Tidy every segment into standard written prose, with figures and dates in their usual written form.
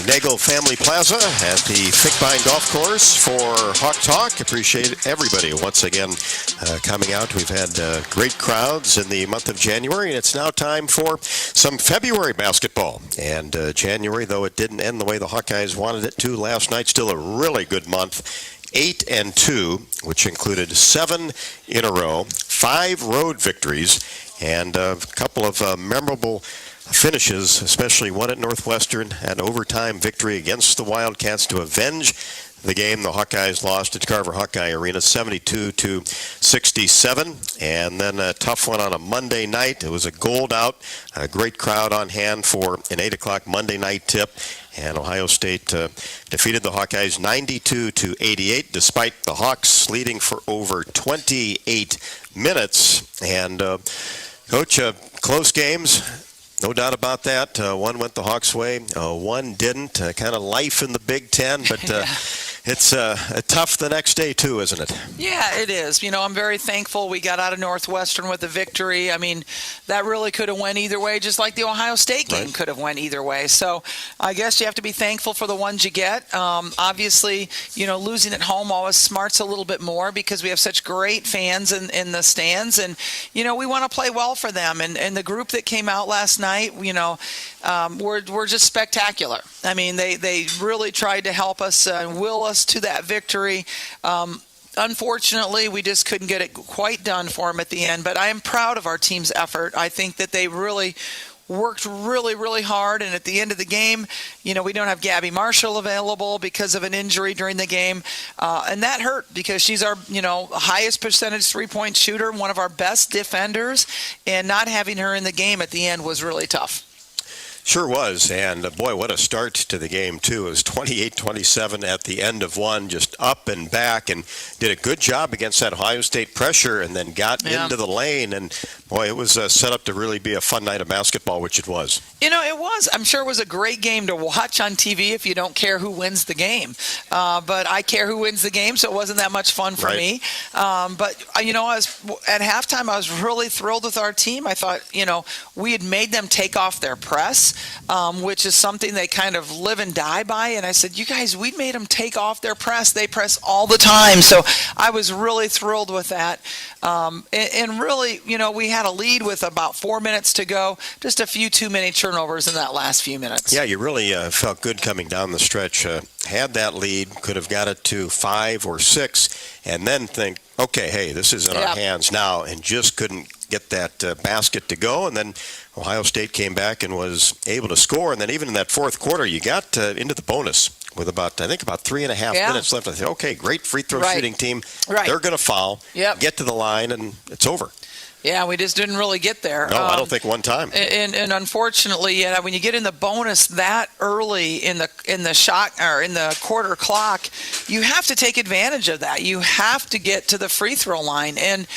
Nagel Family Plaza at the Fickbine Golf Course for Hawk Talk. Appreciate everybody once again coming out. We've had great crowds in the month of January, and it's now time for some February basketball. And January, though it didn't end the way the Hawkeyes wanted it to last night, still a really good month. 8-2, which included 7 in a row, 5 road victories, and a couple of memorable finishes, especially one at Northwestern, an overtime victory against the Wildcats to avenge the game the Hawkeyes lost at Carver Hawkeye Arena, 72-67. And then a tough one on a Monday night. It was a gold out, a great crowd on hand for an 8 o'clock Monday night tip. And Ohio State defeated the Hawkeyes 92-88, despite the Hawks leading for over 28 minutes. And, Coach, close games. No doubt about that. One went the Hawks' way, one didn't. Kind of life in the Big Ten, but it's tough the next day, too, isn't it? Yeah, it is. You know, I'm very thankful we got out of Northwestern with a victory. I mean, that really could have went either way, just like the Ohio State game could have went either way. So I guess you have to be thankful for the ones you get. Obviously, you know, losing at home always smarts a little bit more because we have such great fans in the stands. And, you know, we want to play well for them. And the group that came out last night, you know, were just spectacular. I mean, they really tried to help us and will us to that victory. Unfortunately, we just couldn't get it quite done for them at the end. But I am proud of our team's effort. I think that they really worked really, really hard. And at the end of the game, you know, we don't have Gabby Marshall available because of an injury during the game. And that hurt because she's our, you know, highest percentage three-point shooter, one of our best defenders. And not having her in the game at the end was really tough. Sure was, and boy, what a start to the game, too. It was 28-27 at the end of one, just up and back, and did a good job against that Ohio State pressure, and then got into the lane, and boy, it was set up to really be a fun night of basketball, which it was. You know, it was. I'm sure it was a great game to watch on TV if you don't care who wins the game. But I care who wins the game, so it wasn't that much fun for me. But, you know, at halftime, I was really thrilled with our team. I thought, you know, we had made them take off their press. Which is something they kind of live and die by. And I said, you guys, we made them take off their press. They press all the time. So I was really thrilled with that. And really, you know, we had a lead with about 4 minutes to go. Just a few too many turnovers in that last few minutes. Yeah, you really felt good coming down the stretch. Had that lead, could have got it to 5 or 6, and then think, okay, hey, this is in our hands now, and just couldn't get that basket to go. And then Ohio State came back and was able to score. And then even in that fourth quarter, you got into the bonus with about 3.5 minutes left. I said, okay, great free throw shooting team. They're going to foul, get to the line, and it's over. Yeah, we just didn't really get there. No, I don't think one time. And unfortunately, when you get in the bonus that early in the shot or in the quarter clock, you have to take advantage of that. You have to get to the free throw line, and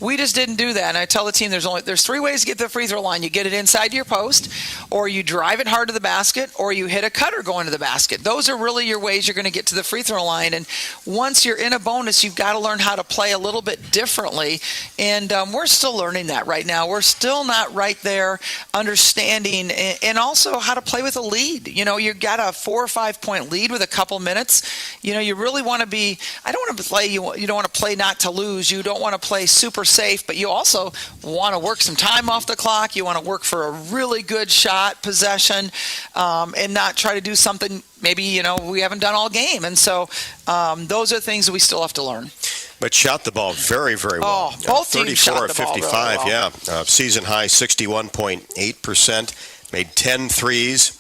we just didn't do that. And I tell the team there's 3 ways to get to the free throw line. You get it inside your post, or you drive it hard to the basket, or you hit a cutter going to the basket. Those are really your ways you're going to get to the free throw line. And once you're in a bonus, you've got to learn how to play a little bit differently. And we're still learning that right now. We're still not right there understanding and also how to play with a lead. You know, you've got a 4 or 5 point lead with a couple minutes. You know, you really want to be, I don't want to play, you don't want to play not to lose. You don't want to play super safe, but you also want to work some time off the clock. You want to work for a really good shot possession and not try to do something maybe, you know, we haven't done all game. And so those are things that we still have to learn. But shot the ball very, very well. Both teams shot the ball 34 of 55, really well. Season high 61.8%. Made 10 threes.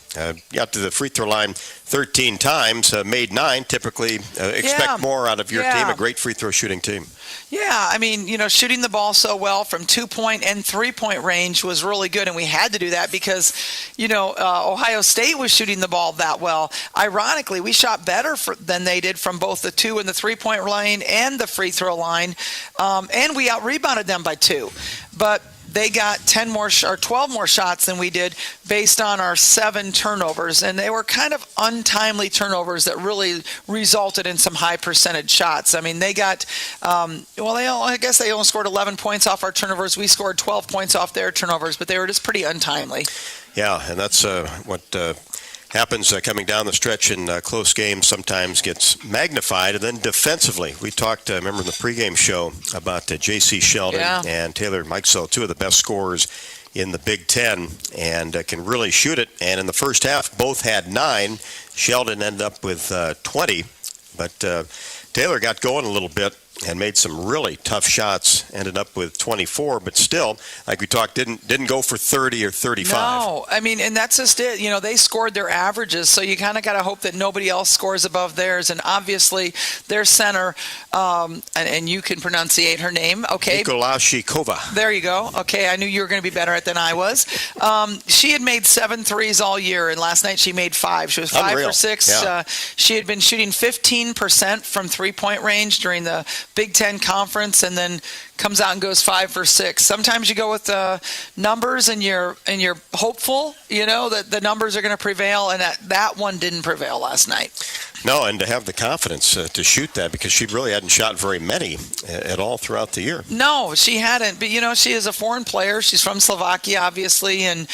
Got to the free throw line 13 times. Made 9. Typically expect more out of your team. A great free throw shooting team. Yeah, I mean, you know, shooting the ball so well from 2-point and 3-point range was really good, and we had to do that because, you know, Ohio State was shooting the ball that well. Ironically, we shot better than they did from both the 2 and the 3-point line and the free throw line, and we out-rebounded them by 2. But they got 12 more shots than we did based on our 7 turnovers. And they were kind of untimely turnovers that really resulted in some high percentage shots. I mean, they got, I guess they only scored 11 points off our turnovers. We scored 12 points off their turnovers, but they were just pretty untimely. Yeah, and that's what happens coming down the stretch in close games sometimes gets magnified. And then defensively, we talked, remember in the pregame show, about J.C. Sheldon and Taylor Mikesell, two of the best scorers in the Big Ten, and can really shoot it. And in the first half, both had 9. Sheldon ended up with 20, but Taylor got going a little bit and made some really tough shots, ended up with 24, but still, like we talked, didn't go for 30 or 35. No, I mean, and that's just it. They scored their averages, so you kind of got to hope that nobody else scores above theirs. And obviously, their center, and you can pronunciate her name, okay? Nikolashikova. There you go. Okay, I knew you were going to be better at it than I was. She had made 7 threes all year, and last night she made 5. She was 5 for 6. Yeah. She had been shooting 15% from three-point range during the Big Ten Conference, and then comes out and goes 5 for 6. Sometimes you go with the numbers, and you're hopeful, that the numbers are going to prevail, and that one didn't prevail last night. No, and to have the confidence to shoot that, because she really hadn't shot very many at all throughout the year. No, she hadn't. But, she is a foreign player. She's from Slovakia, obviously. And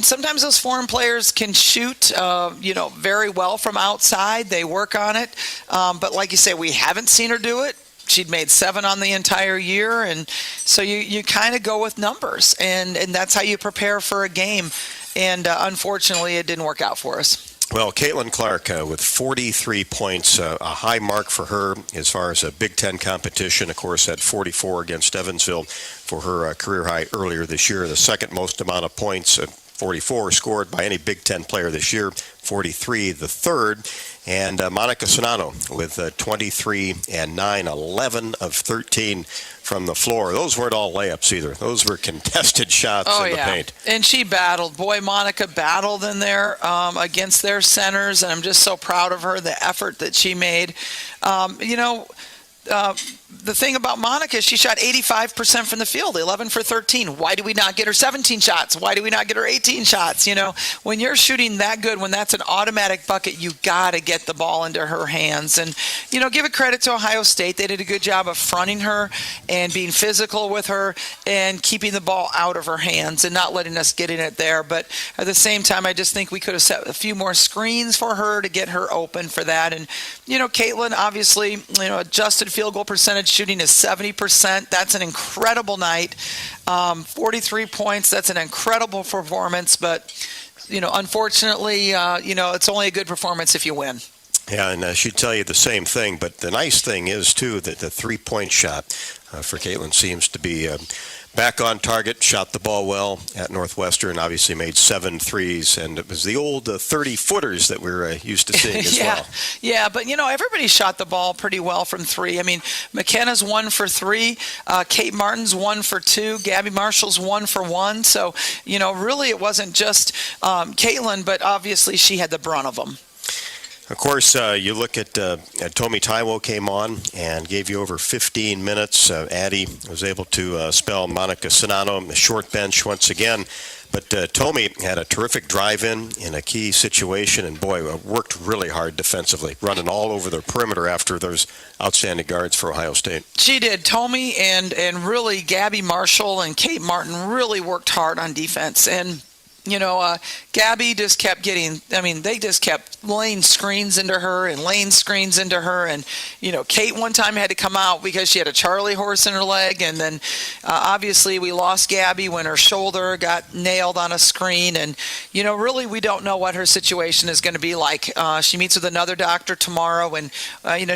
sometimes those foreign players can shoot, very well from outside. They work on it. But like you say, we haven't seen her do it. She'd made 7 on the entire year. And so you kind of go with numbers. And that's how you prepare for a game. And unfortunately, it didn't work out for us. Well, Caitlin Clark with 43 points, a high mark for her as far as a Big Ten competition. Of course, had 44 against Evansville for her career high earlier this year. The second most amount of points, 44, scored by any Big Ten player this year. 43, the third. And Monica Sonano with 23 and 9, 11 of 13 from the floor. Those weren't all layups either. Those were contested shots in the paint. And she battled. Boy, Monica battled in there against their centers, and I'm just so proud of her, the effort that she made. The thing about Monica is she shot 85% from the field, 11 for 13. Why do we not get her 17 shots? Why do we not get her 18 shots? When you're shooting that good, when that's an automatic bucket, you got to get the ball into her hands. And, give it credit to Ohio State. They did a good job of fronting her and being physical with her and keeping the ball out of her hands and not letting us get in it there. But at the same time, I just think we could have set a few more screens for her to get her open for that. And, Caitlin, obviously, adjusted field goal percentage shooting is 70%. That's an incredible night. 43 points. That's an incredible performance. But, unfortunately, it's only a good performance if you win. Yeah, and she'd tell you the same thing. But the nice thing is, too, that the three-point shot for Caitlin seems to be back on target, shot the ball well at Northwestern, obviously made 7 threes, and it was the old 30-footers that we're used to seeing as well. Yeah, but, everybody shot the ball pretty well from 3. I mean, McKenna's 1 for 3, Kate Martin's 1 for 2, Gabby Marshall's 1 for 1. So, really it wasn't just Caitlin, but obviously she had the brunt of them. Of course, you look at Tomi Taiwo came on and gave you over 15 minutes. Addie was able to spell Monica Sonano on the short bench once again. But Tomi had a terrific drive-in in a key situation, and boy, worked really hard defensively, running all over the perimeter after those outstanding guards for Ohio State. She did. Tomi and really Gabby Marshall and Kate Martin really worked hard on defense. And Gabby just kept they just kept laying screens into her. And, Kate one time had to come out because she had a Charlie horse in her leg. And then obviously we lost Gabby when her shoulder got nailed on a screen. And, really we don't know what her situation is going to be like. She meets with another doctor tomorrow. And,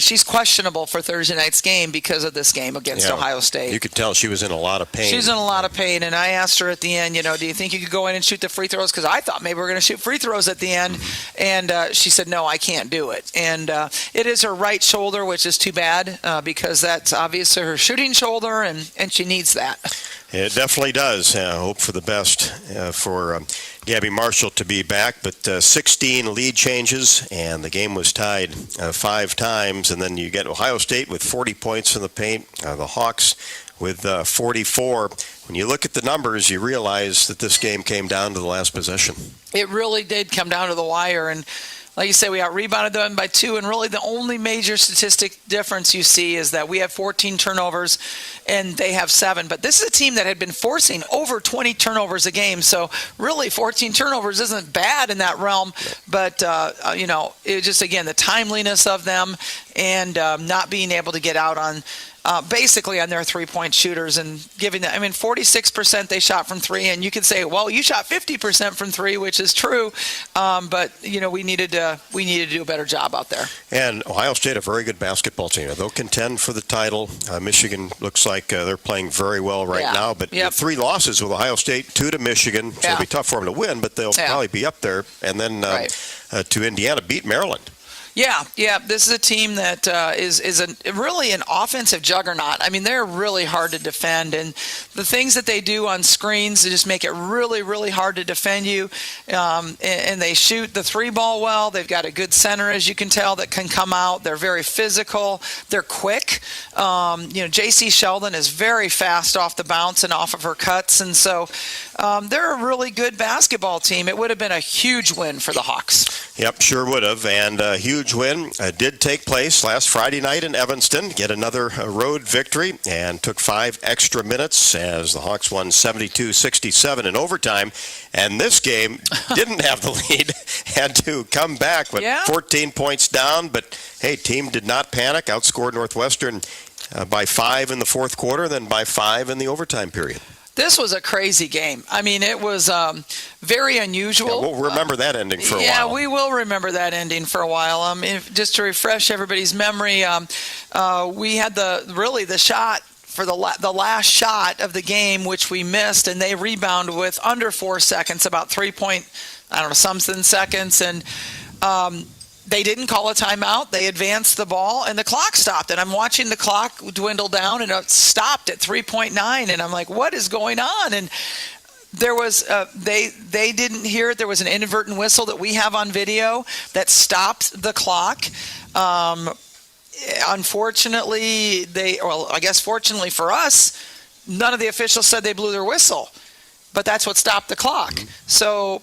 she's questionable for Thursday night's game because of this game against Ohio State. You could tell she was in a lot of pain. She's in a lot of pain. And I asked her at the end, do you think you could go in and shoot the free throws? Because I thought maybe we were going to shoot free throws at the end. And she said, no, I can't do it. And it is her right shoulder, which is too bad because that's obviously her shooting shoulder, and she needs that. It definitely does. Hope for the best for Gabby Marshall to be back. But 16 lead changes, and the game was tied 5 times. And then you get Ohio State with 40 points in the paint, the Hawks with 44. When you look at the numbers, you realize that this game came down to the last possession. It really did come down to the wire. And Like you say, we out-rebounded them by 2, and really the only major statistic difference you see is that we have 14 turnovers and they have 7. But this is a team that had been forcing over 20 turnovers a game, so really 14 turnovers isn't bad in that realm. But, it just, again, the timeliness of them and not being able to get out on basically on their three-point shooters and giving them, 46% they shot from 3, and you could say, well, you shot 50% from 3, which is true, but we needed to do a better job out there. And Ohio State, a very good basketball team. They'll contend for the title. Michigan looks like they're playing very well right now, but 3 losses with Ohio State, 2 to Michigan, so it'll be tough for them to win, but they'll probably be up there, and then to Indiana, beat Maryland. Yeah. This is a team that is really an offensive juggernaut. They're really hard to defend, and the things that they do on screens just make it really, really hard to defend you. And they shoot the 3 ball well. They've got a good center, as you can tell, that can come out. They're very physical. They're quick. J.C. Sheldon is very fast off the bounce and off of her cuts, and so they're a really good basketball team. It would have been a huge win for the Hawks. Yep, sure would have, and a huge win did take place last Friday night in Evanston. Get another road victory, and took 5 extra minutes as the Hawks won 72-67 in overtime. And this game didn't have the lead, had to come back with 14 points down. But hey, team did not panic, outscored Northwestern by 5 in the fourth quarter, then by 5 in the overtime period. This was a crazy game. It was very unusual. Yeah, we'll remember that ending for a while. Yeah, we will remember that ending for a while. Just to refresh everybody's memory, we had the shot for the last shot of the game, which we missed, and they rebounded with under 4 seconds, about 3-something seconds, and they didn't call a timeout. They advanced the ball, and the clock stopped. And I'm watching the clock dwindle down, and it stopped at 3.9. And I'm like, what is going on? And there was they didn't hear it. There was an inadvertent whistle that we have on video that stopped the clock. Unfortunately, fortunately for us, none of the officials said they blew their whistle. But that's what stopped the clock. So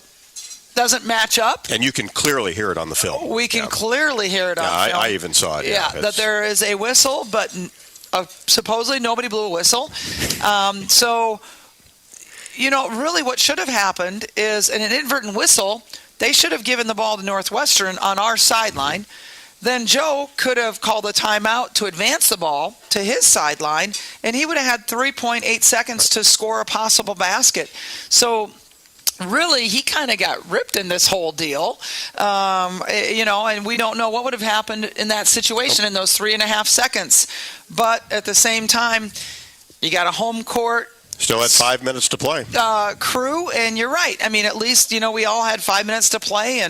doesn't match up. And you can clearly hear it on the film. We can clearly hear it on film. I even saw it. That there is a whistle, but supposedly nobody blew a whistle. Really what should have happened is an inadvertent whistle. They should have given the ball to Northwestern on our sideline. Then Joe could have called a timeout to advance the ball to his sideline, and he would have had 3.8 seconds to score a possible basket. So really, he kind of got ripped in this whole deal, and we don't know what would have happened in that situation in those 3.5 seconds. But at the same time, you got a home court. Still had 5 minutes to play. Crew, and you're right. At least, we all had 5 minutes to play,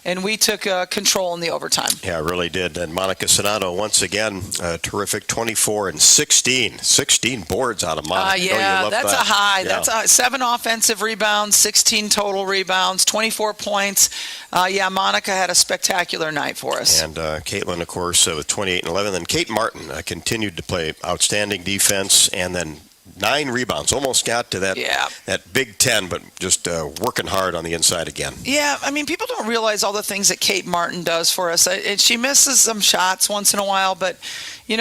and we took control in the overtime. Yeah, really did. And Monica Sonato, once again, terrific, 24 and 16. 16 boards out of Monica. That's a high. Yeah. That's 7 offensive rebounds, 16 total rebounds, 24 points. Monica had a spectacular night for us. And Caitlin, of course, with 28 and 11. Then Kate Martin continued to play outstanding defense, and then 9 rebounds, almost got to that Big Ten, but just working hard on the inside again. Yeah, people don't realize all the things that Kate Martin does for us. And she misses some shots once in a while, but,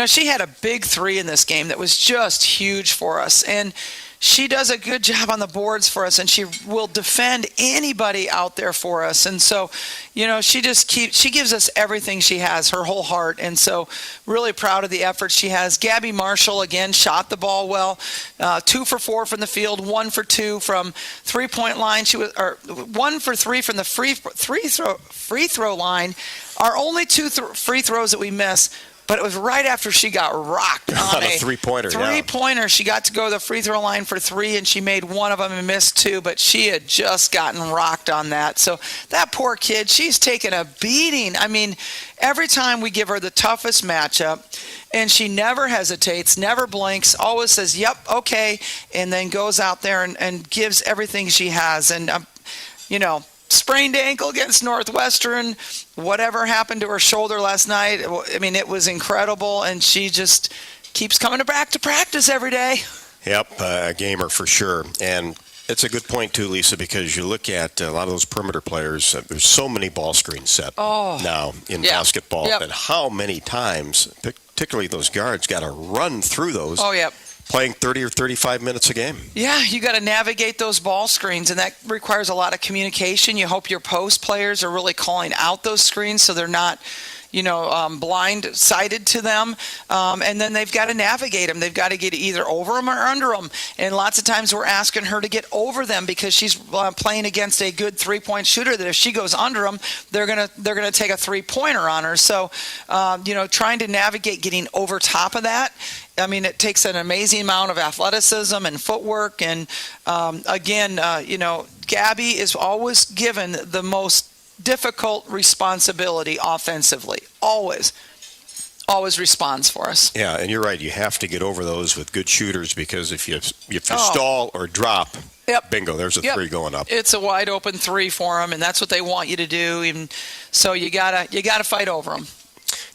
she had a big 3 in this game that was just huge for us. And she does a good job on the boards for us, and she will defend anybody out there for us. And so, she gives us everything she has, her whole heart. And so really proud of the effort she has. Gabby Marshall, again, shot the ball well. 2 for 4 from the field, 1 for 2 from 3-point line. She was 1 for 3 from the free throw line. Our only 2 free throws that we miss. But it was right after she got rocked on a three-pointer. Three-pointer. She got to go to the free throw line for 3, and she made 1 of them and missed 2. But she had just gotten rocked on that. So that poor kid, she's taken a beating. Every time we give her the toughest matchup, and she never hesitates, never blinks, always says, yep, okay, and then goes out there and gives everything she has. And, sprained ankle against Northwestern, whatever happened to her shoulder last night, it was incredible, and she just keeps coming back to practice every day. Yep, a gamer for sure. And It's a good point, too, Lisa, because you look at a lot of those perimeter players, there's so many ball screens set now in basketball, and how many times, particularly those guards, got to run through those. Oh, yeah. Playing 30 or 35 minutes a game. Yeah, you got to navigate those ball screens, and that requires a lot of communication. You hope your post players are really calling out those screens so they're not blind-sided to them, and then they've got to navigate them. They've got to get either over them or under them, and lots of times we're asking her to get over them because she's playing against a good three-point shooter that if she goes under them, they're gonna take a three-pointer on her. So, trying to navigate getting over top of that, I mean, it takes an amazing amount of athleticism and footwork, and Gabby is always given the most difficult responsibility offensively. Always responds for us. Yeah, and you're right. You have to get over those with good shooters because if you stall or drop, bingo, there's a three going up. It's a wide open three for them, and that's what they want you to do. And so you gotta fight over them.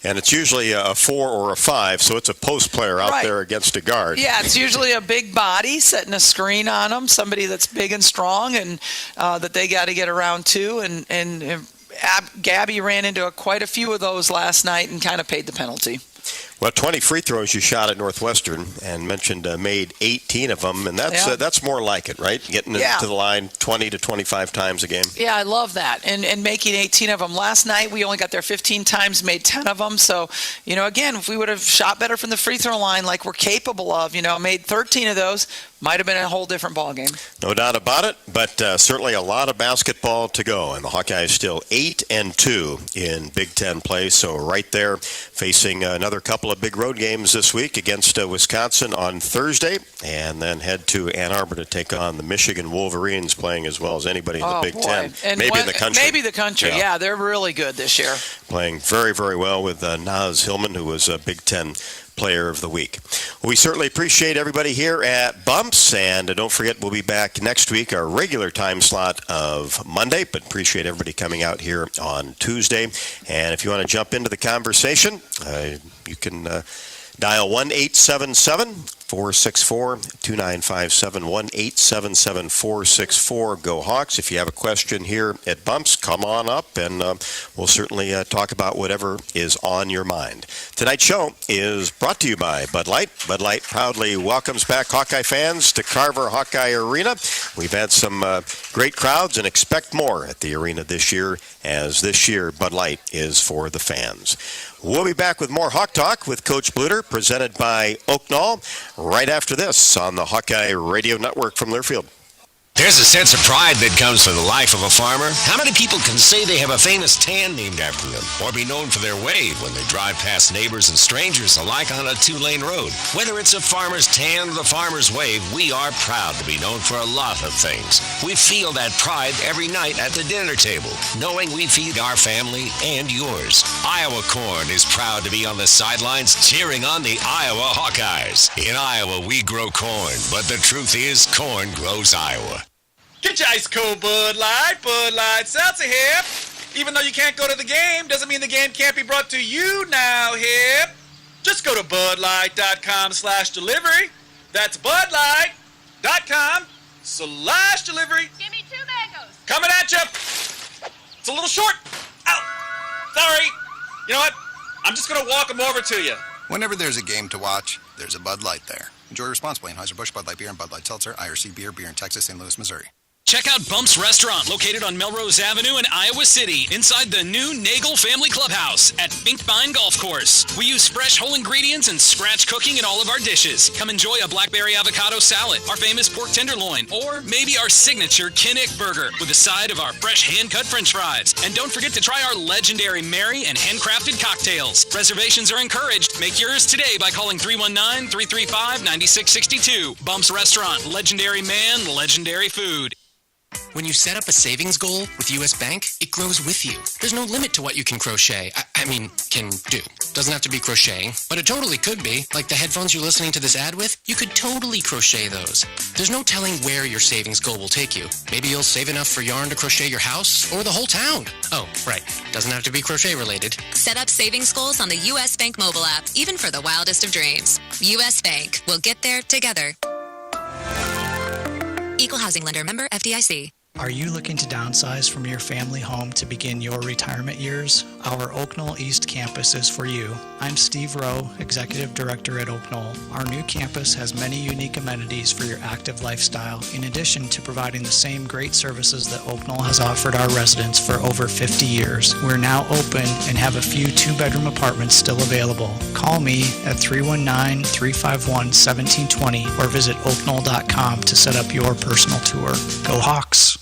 And it's usually a 4 or a 5, so it's a post player out there against a guard. Yeah, it's usually a big body setting a screen on them, somebody that's big and strong, and that they got to get around to. And Gabby ran into quite a few of those last night and kind of paid the penalty. Well, 20 free throws you shot at Northwestern, and mentioned made 18 of them, and that's more like it, right? Getting to the line 20 to 25 times a game. Yeah, I love that, and making 18 of them. Last night we only got there 15 times, made 10 of them. So, again, if we would have shot better from the free throw line like we're capable of, made 13 of those, might have been a whole different ball game. No doubt about it, but certainly a lot of basketball to go, and the Hawkeyes still 8-2 in Big Ten play. So right there, facing another couple of big road games this week against Wisconsin on Thursday, and then head to Ann Arbor to take on the Michigan Wolverines, playing as well as anybody in the Big Ten, and maybe in the country. Maybe the country, yeah, they're really good this year. Playing very, very well with Naz Hillman, who was a Big Ten Player of the Week. We certainly appreciate everybody here at Bumps, and don't forget we'll be back next week, our regular time slot of Monday, but appreciate everybody coming out here on Tuesday. And if you want to jump into the conversation, you can dial 1-877-464-2957, 1-877-464-GO Hawks. If you have a question here at Bumps, come on up, and we'll certainly talk about whatever is on your mind. Tonight's show is brought to you by Bud Light. Bud Light proudly welcomes back Hawkeye fans to Carver Hawkeye Arena. We've had some great crowds and expect more at the arena this year, as this year Bud Light is for the fans. We'll be back with more Hawk Talk with Coach Bluder, presented by Oak Knoll, right after this on the Hawkeye Radio Network from Learfield. There's a sense of pride that comes from the life of a farmer. How many people can say they have a famous tan named after them, or be known for their wave when they drive past neighbors and strangers alike on a 2-lane road? Whether it's a farmer's tan or the farmer's wave, we are proud to be known for a lot of things. We feel that pride every night at the dinner table, knowing we feed our family and yours. Iowa Corn is proud to be on the sidelines cheering on the Iowa Hawkeyes. In Iowa, we grow corn, but the truth is, corn grows Iowa. Get your ice cold Bud Light Seltzer here. Even though you can't go to the game, doesn't mean the game can't be brought to you now here. Just go to budlight.com/delivery. That's budlight.com/delivery. Give me 2 mangoes. Coming at you. It's a little short. Ow. Sorry. You know what? I'm just going to walk them over to you. Whenever there's a game to watch, there's a Bud Light there. Enjoy responsibly. Anheuser-Busch, Bud Light Beer, and Bud Light Seltzer. IRC Beer in Texas, St. Louis, Missouri. Check out Bumps Restaurant, located on Melrose Avenue in Iowa City, inside the new Nagel Family Clubhouse at Finkbein Golf Course. We use fresh whole ingredients and scratch cooking in all of our dishes. Come enjoy a blackberry avocado salad, our famous pork tenderloin, or maybe our signature Kinnick burger with a side of our fresh hand-cut french fries. And don't forget to try our legendary Mary and handcrafted cocktails. Reservations are encouraged. Make yours today by calling 319-335-9662. Bumps Restaurant, legendary man, legendary food. When you set up a savings goal with U.S. Bank, it grows with you. There's no limit to what you can crochet. Can do. Doesn't have to be crocheting, but it totally could be. Like the headphones you're listening to this ad with, you could totally crochet those. There's no telling where your savings goal will take you. Maybe you'll save enough for yarn to crochet your house or the whole town. Oh, right. Doesn't have to be crochet related. Set up savings goals on the U.S. Bank mobile app, even for the wildest of dreams. U.S. Bank. We'll get there together. Equal housing lender. Member FDIC. Are you looking to downsize from your family home to begin your retirement years? Our Oak Knoll East campus is for you. I'm Steve Rowe, Executive Director at Oak Knoll. Our new campus has many unique amenities for your active lifestyle, in addition to providing the same great services that Oak Knoll has offered our residents for over 50 years. We're now open and have a few two-bedroom apartments still available. Call me at 319-351-1720 or visit oakknoll.com to set up your personal tour. Go Hawks!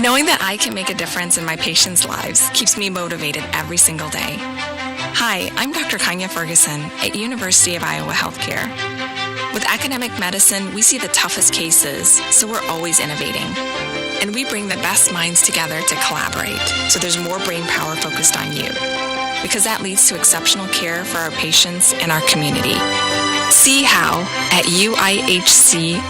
Knowing that I can make a difference in my patients' lives keeps me motivated every single day. Hi, I'm Dr. Kanya Ferguson at University of Iowa Healthcare. With academic medicine, we see the toughest cases, so we're always innovating. And we bring the best minds together to collaborate, so there's more brain power focused on you. Because that leads to exceptional care for our patients and our community. See how at uihc.org.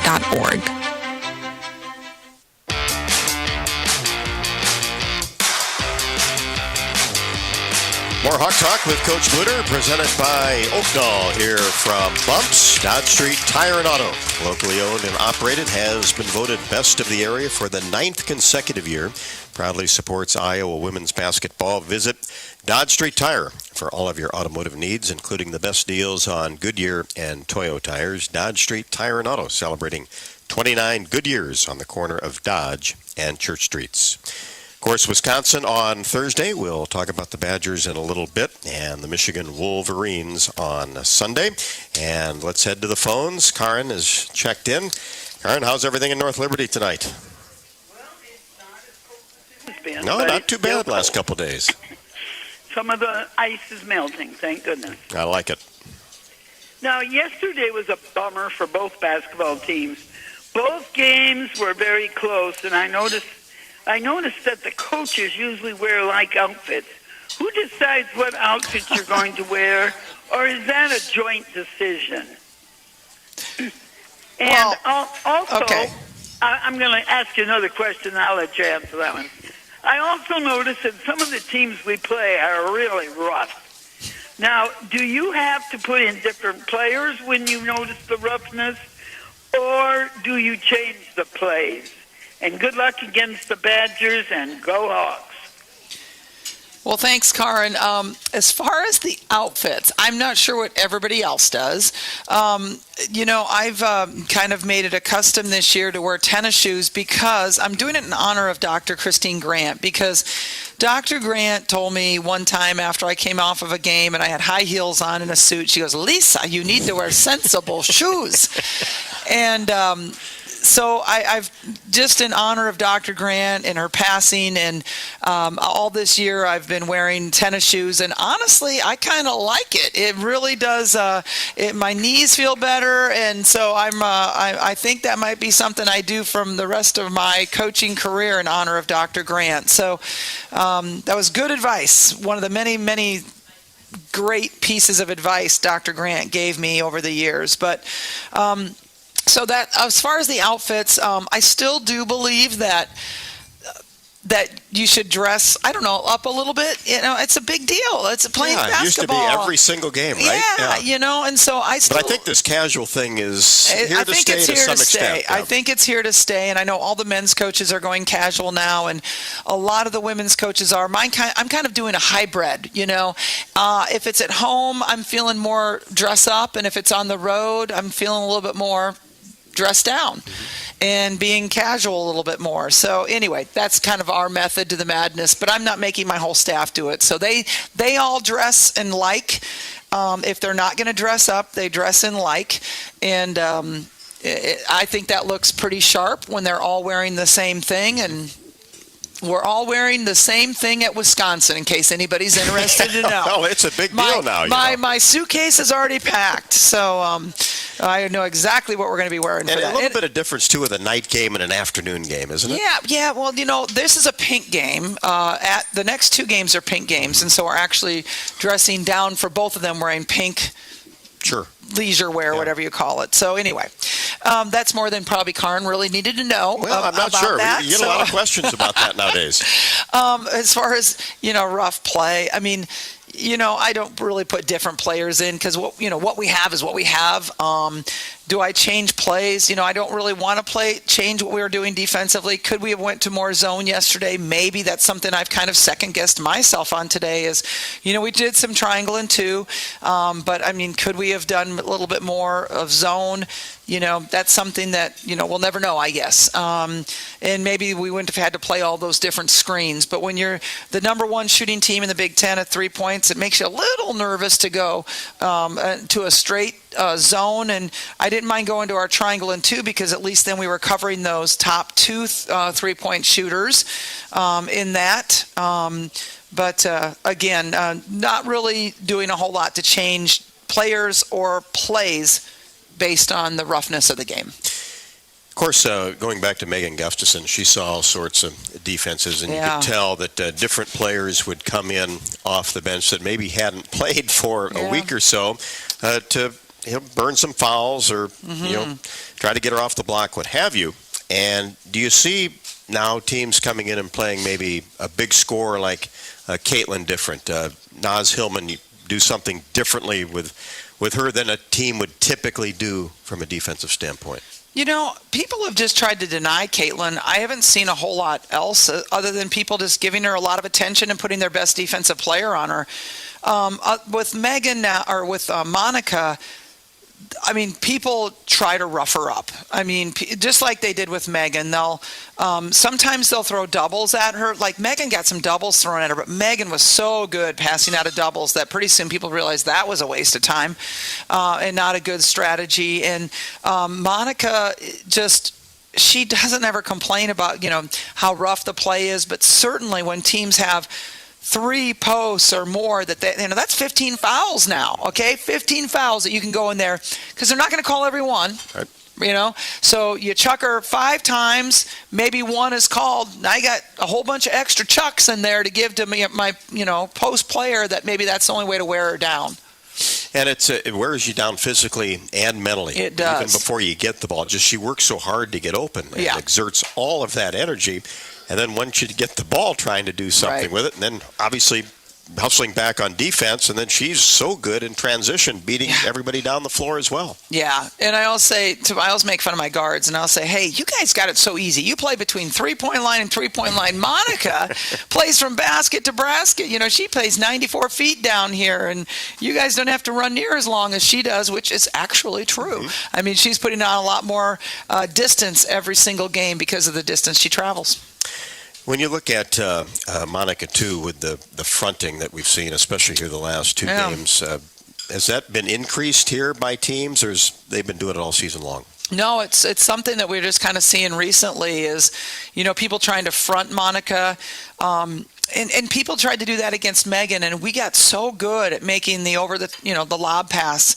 More Hawk Talk with Coach Bluder, presented by Oak Knoll here from Bumps, Dodge Street Tire and Auto. Locally owned and operated, has been voted best of the area for the 9th consecutive year. Proudly supports Iowa women's basketball. Visit Dodge Street Tire for all of your automotive needs, including the best deals on Goodyear and Toyo tires. Dodge Street Tire and Auto, celebrating 29 good years on the corner of Dodge and Church Streets. Of course, Wisconsin on Thursday. We'll talk about the Badgers in a little bit, and the Michigan Wolverines on Sunday. And let's head to the phones. Karen is checked in. Karen, how's everything in North Liberty tonight? Well, it's not as cold as it's been. No, not too bad last couple of days. Some of the ice is melting, thank goodness. I like it. Now, yesterday was a bummer for both basketball teams. Both games were very close, and I noticed that the coaches usually wear like outfits. Who decides what outfits you're going to wear, or is that a joint decision? And also, okay. I'm going to ask you another question, and I'll let you answer that one. I also noticed that some of the teams we play are really rough. Now, do you have to put in different players when you notice the roughness, or do you change the plays? And good luck against the Badgers, and go Hawks. Well, thanks, Karen. As far as the outfits, I'm not sure what everybody else does. I've kind of made it a custom this year to wear tennis shoes because I'm doing it in honor of Dr. Christine Grant, because Dr. Grant told me one time after I came off of a game and I had high heels on and a suit, she goes, "Lisa, you need to wear sensible shoes." And so I've just in honor of Dr. Grant and her passing, and all this year I've been wearing tennis shoes, and honestly, I kind of like it. It really does. My knees feel better, and so I think that might be something I do from the rest of my coaching career in honor of Dr. Grant. So that was good advice. One of the many, many great pieces of advice Dr. Grant gave me over the years, but. So that, as far as the outfits, I still do believe that you should dress, I don't know, up a little bit. It's a big deal. It's playing basketball. It used to be every single game, right? Yeah, and so I still. But I think this casual thing is here to stay to some extent. I think it's here to stay, and I know all the men's coaches are going casual now, and a lot of the women's coaches are. I'm kind of doing a hybrid, If it's at home, I'm feeling more dress up, and if it's on the road, I'm feeling a little bit more dress down and being casual a little bit more. So anyway, that's kind of our method to the madness, but I'm not making my whole staff do it. So they all dress in like. If they're not going to dress up, they dress in like. And I think that looks pretty sharp when they're all wearing the same thing. And we're all wearing the same thing at Wisconsin, in case anybody's interested to know. Well, it's a big deal now. My suitcase is already packed, so I know exactly what we're going to be wearing for that. And a little bit of difference, too, with a night game and an afternoon game, isn't it? Yeah. Well, this is a pink game. The next two games are pink games, and so we're actually dressing down for both of them wearing pink. Sure. Leisure wear, whatever you call it. So anyway, That's more than probably Karn really needed to know. Well, I'm not about sure. That, you get a lot of questions about that nowadays. As far as, rough play, I mean, I don't really put different players in because what we have is what we have. Do I change plays? I don't really want to change what we were doing defensively. Could we have went to more zone yesterday? Maybe. That's something I've kind of second-guessed myself on today is, we did some triangle and two, but, I mean, could we have done a little bit more of zone? That's something that, we'll never know, I guess. And maybe we wouldn't have had to play all those different screens. But when you're the number one shooting team in the Big Ten at 3 points, it makes you a little nervous to go to a straight zone. And I didn't mind going to our triangle and two because at least then we were covering those top two 3-point shooters in that. But again, not really doing a whole lot to change players or plays based on the roughness of the game. Of course, going back to Megan Gustafson, she saw all sorts of defenses, and you could tell that different players would come in off the bench that maybe hadn't played for a week or so to burn some fouls or try to get her off the block, what have you. And do you see now teams coming in and playing maybe a big scorer like Caitlin different? Naz Hillman, you do something differently with her than a team would typically do from a defensive standpoint? People have just tried to deny Caitlin. I haven't seen a whole lot else other than people just giving her a lot of attention and putting their best defensive player on her. With Megan now, or with Monica, I mean, people try to rough her up. I mean, just like they did with Megan, sometimes they'll throw doubles at her. Like Megan got some doubles thrown at her, but Megan was so good passing out of doubles that pretty soon people realized that was a waste of time and not a good strategy. And Monica she doesn't ever complain about, how rough the play is, but certainly when teams have 3 posts or more, that's 15 fouls now, okay? 15 fouls that you can go in there because they're not going to call every one, right. So you chuck her 5 times, maybe 1 is called. Now I got a whole bunch of extra chucks in there to give to me, my post player that maybe that's the only way to wear her down. And it wears you down physically and mentally. It does. Even before you get the ball. She works so hard to get open and exerts all of that energy. And then once you get the ball, trying to do something with it, and then obviously hustling back on defense, and then she's so good in transition, beating everybody down the floor as well. Yeah, and I always make fun of my guards, and I'll say, hey, you guys got it so easy. You play between 3-point line and 3-point line. Monica plays from basket to basket. She plays 94 feet down here, and you guys don't have to run near as long as she does, which is actually true. Mm-hmm. I mean, she's putting on a lot more distance every single game because of the distance she travels. When you look at Monica, too, with the fronting that we've seen, especially here the last 2 games, has that been increased here by teams, or they've been doing it all season long? No, it's something that we're just kind of seeing recently is, people trying to front Monica. And people tried to do that against Megan, and we got so good at making the lob pass.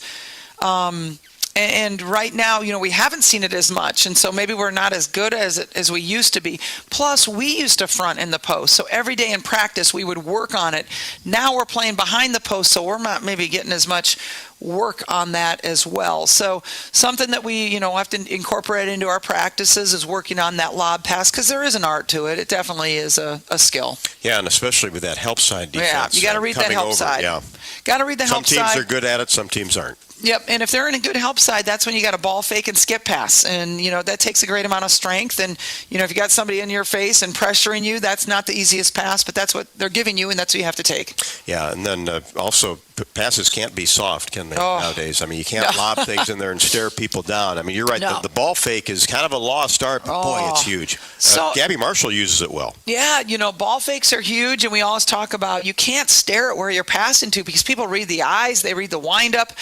And right now, we haven't seen it as much, and so maybe we're not as good as we used to be. Plus, we used to front in the post, so every day in practice we would work on it. Now we're playing behind the post, so we're not maybe getting as much work on that as well. So something that we, have to incorporate into our practices is working on that lob pass because there is an art to it. It definitely is a skill. Yeah, and especially with that help side defense. Yeah, you got to read that help side. Yeah. Got to read the help side. Some teams are good at it, some teams aren't. Yep, and if they're in a good help side, that's when you got a ball fake and skip pass. And, that takes a great amount of strength. And, if you got somebody in your face and pressuring you, that's not the easiest pass, but that's what they're giving you, and that's what you have to take. Yeah, and then also passes can't be soft, can they, nowadays? I mean, you can't lob things in there and stare people down. I mean, you're right. No. The ball fake is kind of a lost art, but boy, it's huge. So, Gabby Marshall uses it well. Yeah, ball fakes are huge, and we always talk about you can't stare at where you're passing to because people read the eyes, they read the wind-up.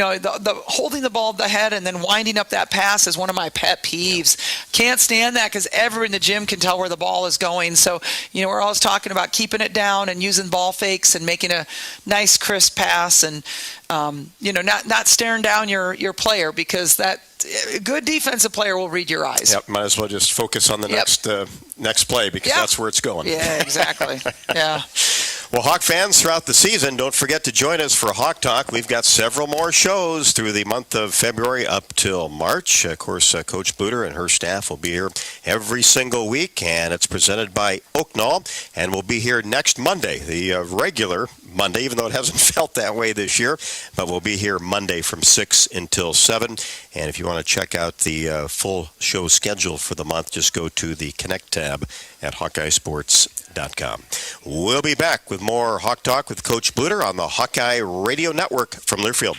The holding the ball at the head and then winding up that pass is one of my pet peeves. Can't stand that because everyone in the gym can tell where the ball is going. So, we're always talking about keeping it down and using ball fakes and making a nice, crisp pass and, not staring down your player because that a good defensive player will read your eyes. Yep, might as well just focus on the next play because that's where it's going. Yeah, exactly. Yeah. Well, Hawk fans throughout the season, don't forget to join us for Hawk Talk. We've got several more shows through the month of February up till March. Of course, Coach Bluder and her staff will be here every single week, and it's presented by Oaknall, and we'll be here next Monday, the regular Monday, even though it hasn't felt that way this year, but we'll be here Monday from 6 until 7. And if you want to check out the full show schedule for the month, just go to the Connect tab at HawkeyeSports.com. We'll be back with more Hawk Talk with Coach Bluder on the Hawkeye Radio Network from Learfield.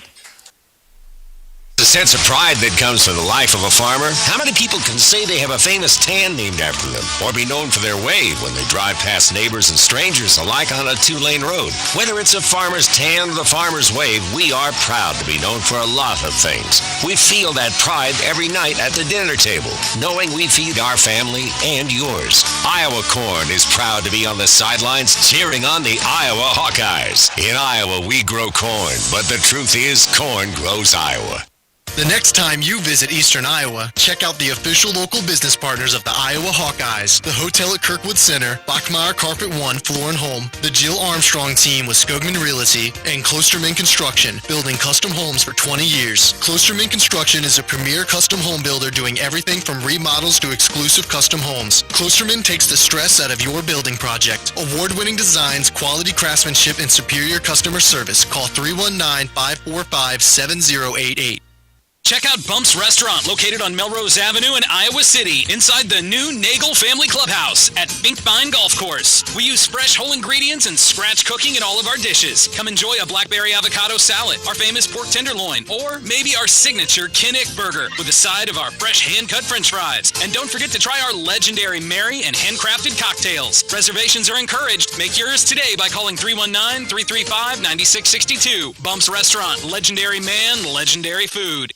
The sense of pride that comes from the life of a farmer. How many people can say they have a famous tan named after them, or be known for their wave when they drive past neighbors and strangers alike on a 2-lane road? Whether it's a farmer's tan or the farmer's wave, we are proud to be known for a lot of things. We feel that pride every night at the dinner table, knowing we feed our family and yours. Iowa Corn is proud to be on the sidelines cheering on the Iowa Hawkeyes. In Iowa, we grow corn, but the truth is, corn grows Iowa. The next time you visit Eastern Iowa, check out the official local business partners of the Iowa Hawkeyes, the hotel at Kirkwood Center, Bachmeyer Carpet One Floor and Home, the Jill Armstrong team with Skogman Realty, and Klosterman Construction, building custom homes for 20 years. Klosterman Construction is a premier custom home builder doing everything from remodels to exclusive custom homes. Klosterman takes the stress out of your building project. Award-winning designs, quality craftsmanship, and superior customer service. Call 319-545-7088. Check out Bump's Restaurant, located on Melrose Avenue in Iowa City, inside the new Nagel Family Clubhouse at Finkbine Golf Course. We use fresh whole ingredients and scratch cooking in all of our dishes. Come enjoy a blackberry avocado salad, our famous pork tenderloin, or maybe our signature Kinnick burger with a side of our fresh hand-cut french fries. And don't forget to try our legendary Mary and handcrafted cocktails. Reservations are encouraged. Make yours today by calling 319-335-9662. Bump's Restaurant, legendary man, legendary food.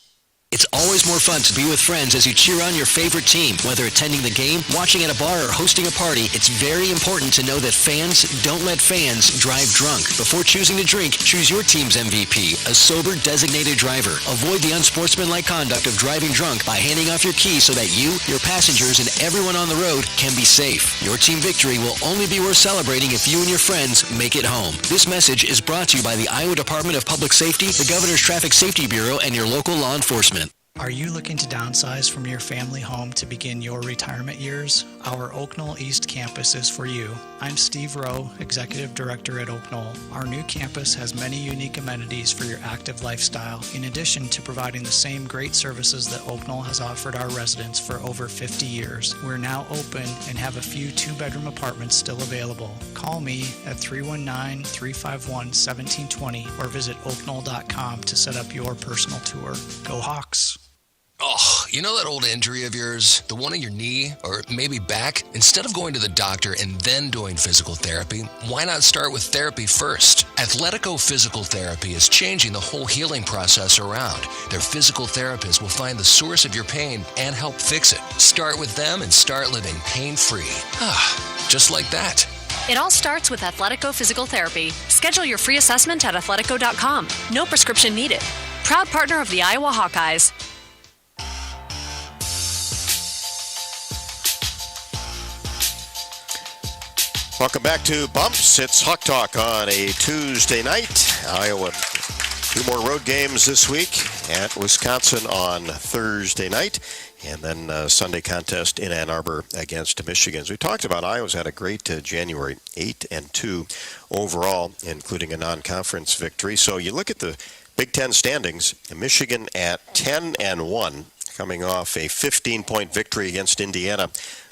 It's always more fun to be with friends as you cheer on your favorite team. Whether attending the game, watching at a bar, or hosting a party, it's very important to know that fans don't let fans drive drunk. Before choosing to drink, choose your team's MVP, a sober designated driver. Avoid the unsportsmanlike conduct of driving drunk by handing off your keys so that you, your passengers, and everyone on the road can be safe. Your team victory will only be worth celebrating if you and your friends make it home. This message is brought to you by the Iowa Department of Public Safety, the Governor's Traffic Safety Bureau, and your local law enforcement. Are you looking to downsize from your family home to begin your retirement years? Our Oaknall East campus is for you. I'm Steve Rowe, Executive Director at Oaknall. Our new campus has many unique amenities for your active lifestyle, in addition to providing the same great services that Oaknall has offered our residents for over 50 years. We're now open and have a few 2-bedroom apartments still available. Call me at 319-351-1720 or visit oaknall.com to set up your personal tour. Go Hawks! Oh, you know that old injury of yours? The one in your knee or maybe back? Instead of going to the doctor and then doing physical therapy, why not start with therapy first? Athletico Physical Therapy is changing the whole healing process around. Their physical therapists will find the source of your pain and help fix it. Start with them and start living pain-free. Just like that. It all starts with Athletico Physical Therapy. Schedule your free assessment at athletico.com. No prescription needed. Proud partner of the Iowa Hawkeyes. Welcome back to Bumps. It's Hawk Talk on a Tuesday night. Iowa, 2 more road games this week at Wisconsin on Thursday night, and then Sunday contest in Ann Arbor against Michigan. As we talked about, Iowa's had a great January, 8-2 overall, including a non-conference victory. So you look at the Big Ten standings, Michigan at 10-1, coming off a 15-point victory against Indiana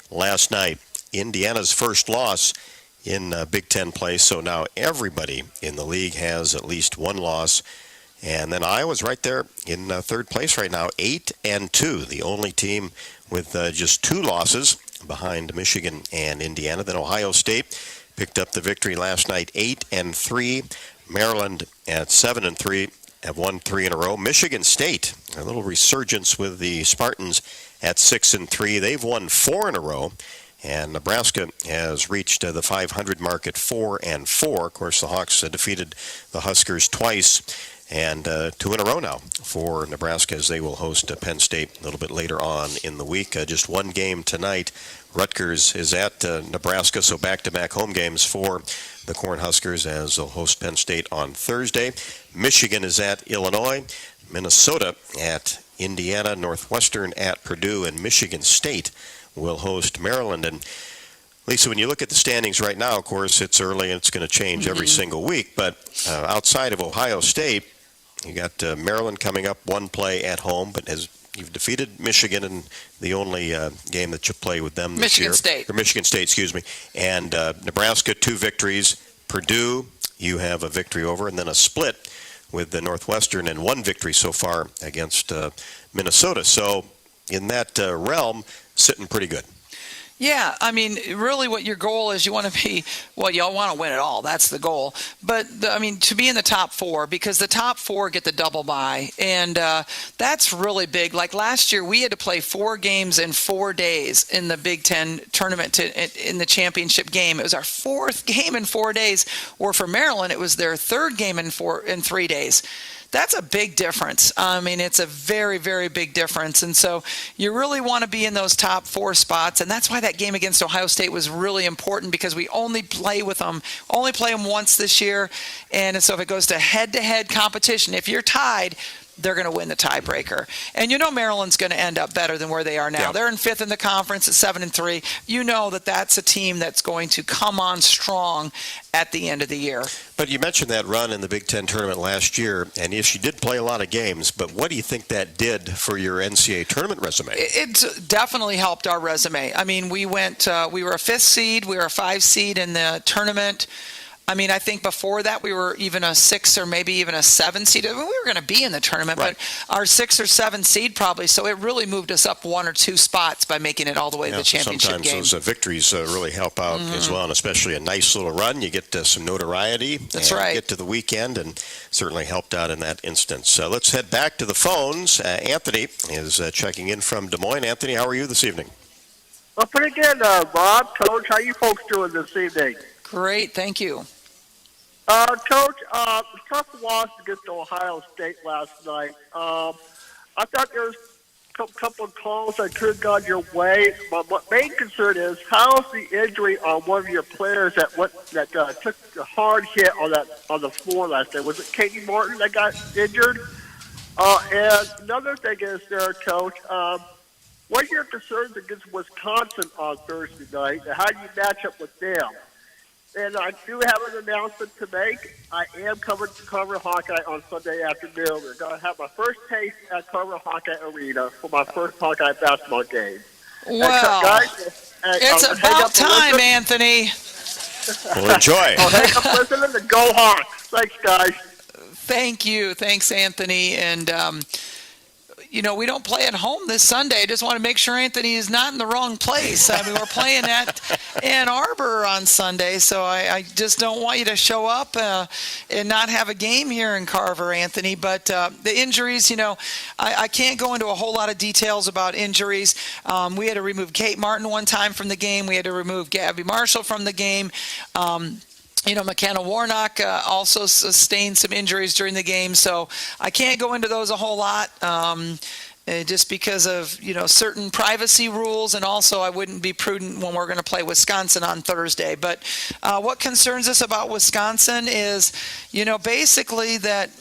last night. Indiana's first loss in Big Ten play, so now everybody in the league has at least one loss. And then Iowa's right there in third place right now, 8-2, the only team with just 2 losses behind Michigan and Indiana. Then Ohio State picked up the victory last night, 8-3. Maryland at 7-3, have won 3 in a row. Michigan State, a little resurgence with the Spartans at 6-3. They've won 4 in a row. And Nebraska has reached the 500 mark at 4-4. Of course, the Hawks defeated the Huskers twice, and 2 in a row now for Nebraska as they will host Penn State a little bit later on in the week. Just one game tonight. Rutgers is at Nebraska, so back-to-back home games for the Cornhuskers as they'll host Penn State on Thursday. Michigan is at Illinois, Minnesota at Indiana, Northwestern at Purdue, and Michigan State will host Maryland. And Lisa, when you look at the standings right now, of course, it's early and it's going to change every single week, but outside of Ohio State, you got Maryland coming up, one play at home, but you've defeated Michigan in the only game that you play with them this year. Michigan State, excuse me. And Nebraska, 2 victories. Purdue, you have a victory over, and then a split with the Northwestern and 1 victory so far against Minnesota. So in that realm, sitting pretty good. Yeah, I mean, really what your goal is, you want to be, well, you all want to win it all. That's the goal. But, to be in the top 4, because the top 4 get the double bye, and that's really big. Like last year, we had to play 4 games in 4 days in the Big Ten tournament in the championship game. It was our 4th game in 4 days, or for Maryland, it was their 3rd game in 3 days. That's a big difference. It's a very, very big difference. And so you really want to be in those top 4 spots. And that's why that game against Ohio State was really important, because we only play them once this year. And so if it goes to head-to-head competition, if you're tied, they're going to win the tiebreaker. And Maryland's going to end up better than where they are now. Yeah. They're in 5th in the conference at 7-3. You know that's a team that's going to come on strong at the end of the year. But you mentioned that run in the Big Ten tournament last year, and yes, you did play a lot of games, but what do you think that did for your NCAA tournament resume? It definitely helped our resume. we were a 5th seed, we were a 5 seed in the tournament. I think before that we were even a 6 or maybe even a 7 seed. We were going to be in the tournament, right, but our 6 or 7 seed probably. So it really moved us up 1 or 2 spots by making it all the way to the championship sometimes game. Those victories really help out as well, and especially a nice little run. You get some notoriety. That's right. Get to the weekend, and certainly helped out in that instance. Let's head back to the phones. Anthony is checking in from Des Moines. Anthony, how are you this evening? Well, pretty good, Bob, Coach. How you folks doing this evening? Great, thank you. Coach, tough loss against Ohio State last night. I thought there was a couple of calls that could have gone your way. But my main concern is, how's the injury on one of your players that took a hard hit on the floor last night? Was it Katie Martin that got injured? And another thing is there, Coach, what are your concerns against Wisconsin on Thursday night, and how do you match up with them? And I do have an announcement to make. I am covering Hawkeye on Sunday afternoon. I'm going to have my first taste at Cover Hawkeye Arena for my first Hawkeye basketball game. Wow. It's about time, Anthony. Well, enjoy. Hang up listening and go Hawks. Thanks, guys. Thank you. Thanks, Anthony. And, we don't play at home this Sunday. I just want to make sure Anthony is not in the wrong place. We're playing at Ann Arbor on Sunday, so I just don't want you to show up and not have a game here in Carver, Anthony. But the injuries, I can't go into a whole lot of details about injuries. We had to remove Kate Martin one time from the game. We had to remove Gabby Marshall from the game. McKenna Warnock also sustained some injuries during the game, so I can't go into those a whole lot just because of, certain privacy rules, and also I wouldn't be prudent when we're going to play Wisconsin on Thursday. But what concerns us about Wisconsin is, basically that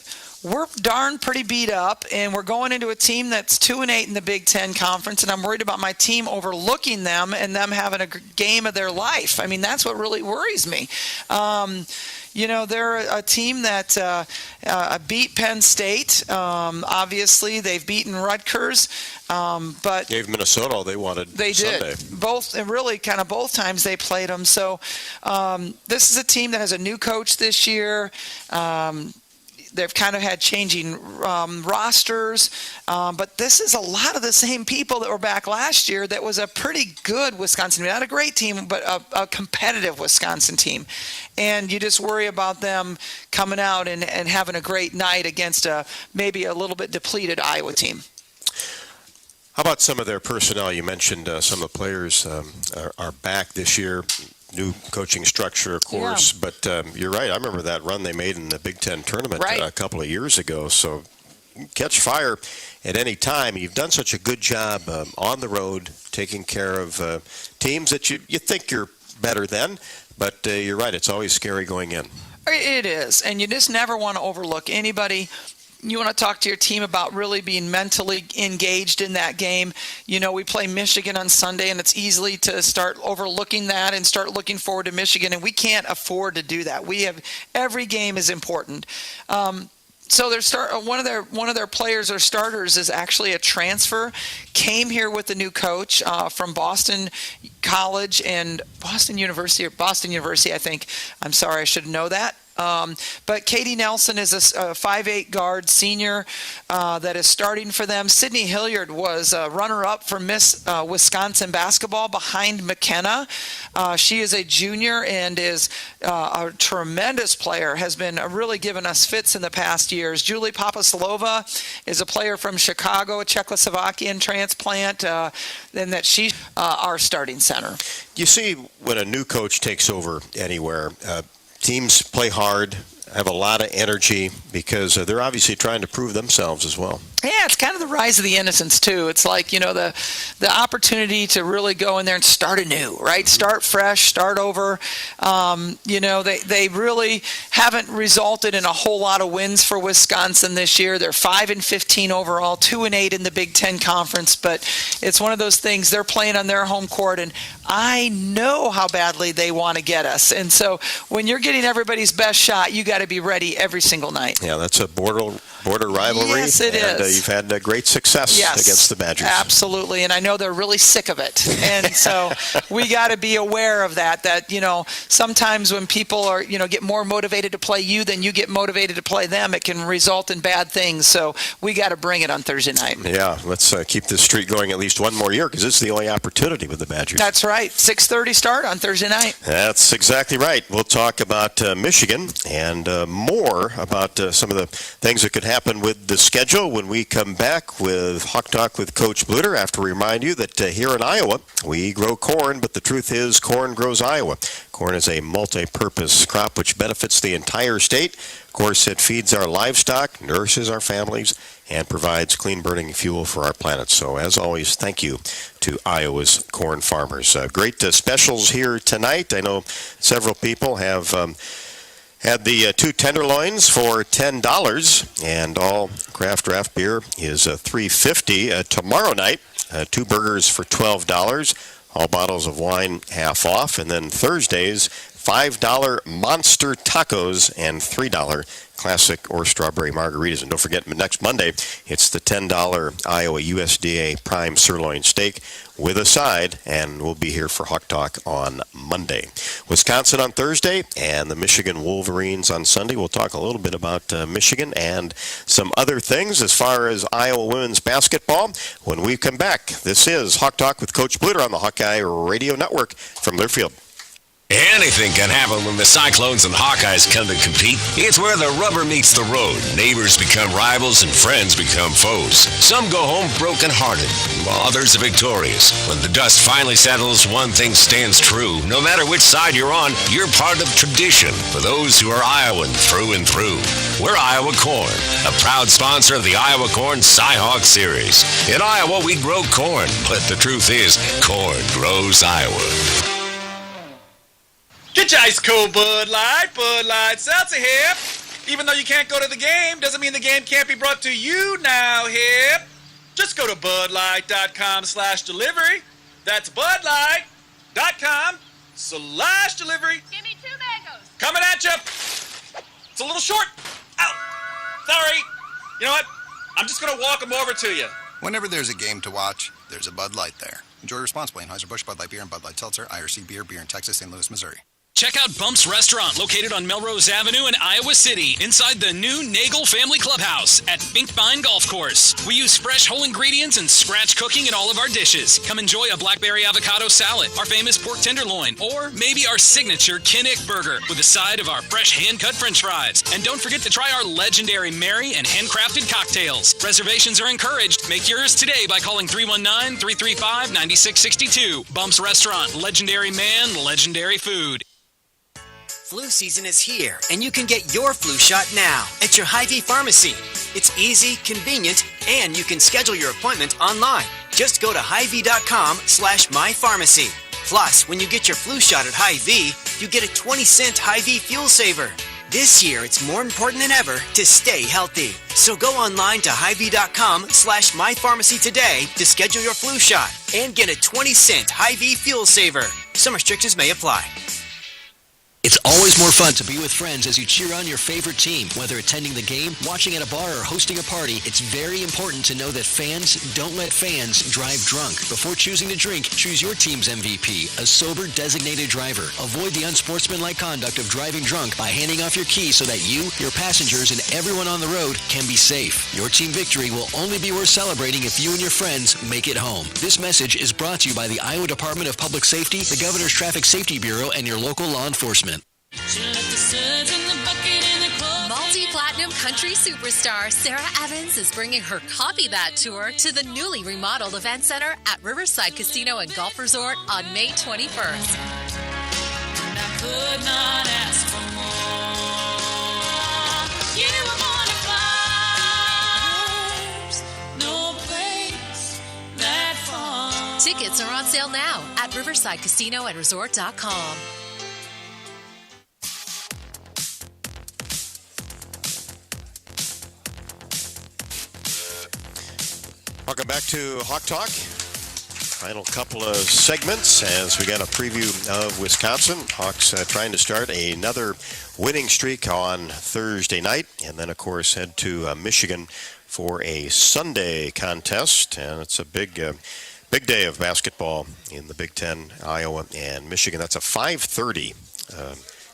we're darn pretty beat up, and we're going into a team that's 2-8 in the Big Ten Conference, and I'm worried about my team overlooking them and them having a game of their life. That's what really worries me. They're a team that beat Penn State. Obviously, they've beaten Rutgers, but gave Minnesota all they wanted. They Sunday. did both, and really kind of both times they played them. So this is a team that has a new coach this year. They've kind of had changing rosters, but this is a lot of the same people that were back last year. That was a pretty good Wisconsin team. Not a great team, but a competitive Wisconsin team. And you just worry about them coming out and having a great night against maybe a little bit depleted Iowa team. How about some of their personnel? You mentioned some of the players are back this year. New coaching structure, of course. Yeah. But you're right. I remember that run they made in the Big Ten tournament a couple of years ago. So catch fire at any time. You've done such a good job on the road, taking care of teams that you think you're better than. But you're right. It's always scary going in. It is. And you just never want to overlook anybody. You want to talk to your team about really being mentally engaged in that game. You know, we play Michigan on Sunday, and it's easy to start overlooking that and start looking forward to Michigan, and we can't afford to do that. Every game is important. So one of their players or starters is actually a transfer. Came here with the new coach from Boston College and Boston University, I think. I'm sorry, I should know that. But Katie Nelson is a 5'8" guard senior that is starting for them. Sydney Hilliard was a runner-up for Miss Wisconsin basketball behind McKenna. She is a junior and is a tremendous player, has been really given us fits in the past years. Julie Papaslova is a player from Chicago, a Czechoslovakian transplant, and that she's our starting center. You see, when a new coach takes over anywhere, teams play hard, have a lot of energy because they're obviously trying to prove themselves as well. Yeah, it's kind of the rise of the innocence, too. It's like, you know, the opportunity to really go in there and start anew, right? Start fresh, start over. You know, they really haven't resulted in a whole lot of wins for Wisconsin this year. They're 5-15 overall, 2-8 in the Big Ten Conference, but it's one of those things. They're playing on their home court, and I know how badly they want to get us. And so when you're getting everybody's best shot, you got to be ready every single night. Yeah, that's a border rivalry. Yes, it is. You've had great success against the Badgers. Absolutely, and I know they're really sick of it. And so we got to be aware of that, you know, sometimes when people are, you know, get more motivated to play you than you get motivated to play them, it can result in bad things. So we got to bring it on Thursday night. Yeah, let's keep this streak going at least one more year because this is the only opportunity with the Badgers. That's right. 6:30 start on Thursday night. That's exactly right. We'll talk about Michigan and more about some of the things that could happen with the schedule when we come back with Hawk Talk with Coach Bluder. After we remind you that here in Iowa, we grow corn, but the truth is corn grows Iowa. Corn is a multi-purpose crop which benefits the entire state. Of course, it feeds our livestock, nourishes our families, and provides clean-burning fuel for our planet. So, as always, thank you to Iowa's corn farmers. Great specials here tonight. I know several people have had the two tenderloins for $10, and all draft beer is $3.50. Tomorrow night, two burgers for $12, all bottles of wine half off, and then Thursdays, $5 monster tacos and $3 classic or strawberry margaritas. And don't forget, next Monday, it's the $10 Iowa USDA prime sirloin steak with a side, and we'll be here for Hawk Talk on Monday. Wisconsin on Thursday and the Michigan Wolverines on Sunday. We'll talk a little bit about Michigan and some other things as far as Iowa women's basketball when we come back. This is Hawk Talk with Coach Bluder on the Hawkeye Radio Network from Learfield. Anything can happen when the Cyclones and Hawkeyes come to compete. It's where the rubber meets the road. Neighbors become rivals and friends become foes. Some go home broken-hearted, while others are victorious. When the dust finally settles, one thing stands true. No matter which side you're on, you're part of tradition for those who are Iowan through and through. We're Iowa Corn, a proud sponsor of the Iowa Corn Cy-Hawk Series. In Iowa, we grow corn, but the truth is, corn grows Iowa. Get your ice cold Bud Light Seltzer here. Even though you can't go to the game, doesn't mean the game can't be brought to you now here. Just go to budlight.com/delivery. That's budlight.com/delivery. Give me 2 mangoes. Coming at you. It's a little short. Ow. Sorry. You know what? I'm just going to walk them over to you. Whenever there's a game to watch, there's a Bud Light there. Enjoy responsibly. Anheuser-Busch, Bud Light Beer, and Bud Light Seltzer, IRC Beer in Texas, St. Louis, Missouri. Check out Bump's Restaurant, located on Melrose Avenue in Iowa City, inside the new Nagel Family Clubhouse at Binkbine Golf Course. We use fresh whole ingredients and scratch cooking in all of our dishes. Come enjoy a blackberry avocado salad, our famous pork tenderloin, or maybe our signature Kinnick burger with a side of our fresh hand-cut french fries. And don't forget to try our legendary Mary and handcrafted cocktails. Reservations are encouraged. Make yours today by calling 319-335-9662. Bump's Restaurant, legendary man, legendary food. Flu season is here, and you can get your flu shot now at your Hy-Vee pharmacy. It's easy, convenient, and you can schedule your appointment online. Just go to Hy-Vee.com/mypharmacy. Plus, when you get your flu shot at Hy-Vee, you get a 20-cent Hy-Vee fuel saver. This year, it's more important than ever to stay healthy. So go online to Hy-Vee.com/mypharmacy today to schedule your flu shot and get a 20-cent Hy-Vee fuel saver. Some restrictions may apply. It's always more fun to be with friends as you cheer on your favorite team. Whether attending the game, watching at a bar, or hosting a party, it's very important to know that fans don't let fans drive drunk. Before choosing to drink, choose your team's MVP, a sober designated driver. Avoid the unsportsmanlike conduct of driving drunk by handing off your keys so that you, your passengers, and everyone on the road can be safe. Your team victory will only be worth celebrating if you and your friends make it home. This message is brought to you by the Iowa Department of Public Safety, the Governor's Traffic Safety Bureau, and your local law enforcement. Multi-platinum country superstar Sarah Evans is bringing her Copy That tour to the newly remodeled event center at Riverside Casino and Golf Resort on May 21st. I could not ask for more. You were born to fly. No place that far. Tickets are on sale now at Riverside Casino and Resort.com. Welcome back to Hawk Talk. Final couple of segments as we got a preview of Wisconsin. Hawks trying to start another winning streak on Thursday night, and then, of course, head to Michigan for a Sunday contest. And it's a big day of basketball in the Big Ten, Iowa and Michigan. That's a 5:30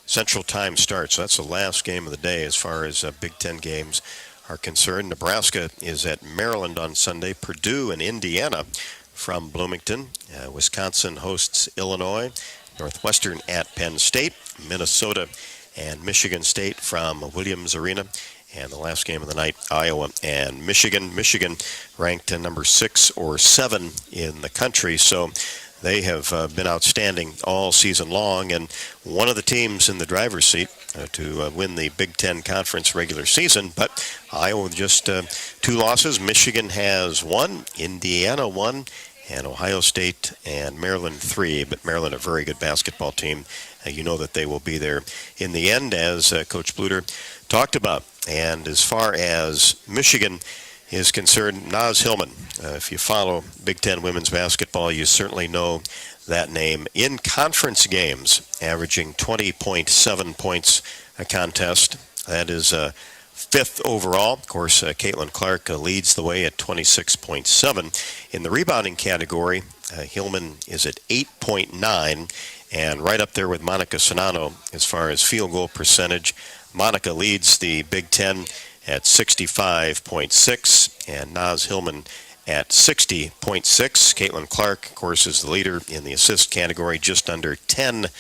Central Time start, so that's the last game of the day as far as Big Ten games are concerned. Nebraska is at Maryland on Sunday. Purdue and Indiana from Bloomington. Wisconsin hosts Illinois. Northwestern at Penn State. Minnesota and Michigan State from Williams Arena. And the last game of the night, Iowa and Michigan. Michigan ranked number 6 or 7 in the country. So they have been outstanding all season long, and one of the teams in the driver's seat to win the Big Ten Conference regular season. But Iowa with just 2 losses. Michigan has 1, Indiana 1, and Ohio State and Maryland 3. But Maryland, a very good basketball team. You know that they will be there in the end, as Coach Bluder talked about. And as far as Michigan is concerned, Naz Hillman. If you follow Big Ten women's basketball, you certainly know that name. In conference games, averaging 20.7 points a contest. That is 5th overall. Of course, Caitlin Clark leads the way at 26.7. In the rebounding category, Hillman is at 8.9, and right up there with Monica Sonano as far as field goal percentage. Monica leads the Big Ten at 65.6, and Naz Hillman at 60.6. Caitlin Clark, of course, is the leader in the assist category, just under 10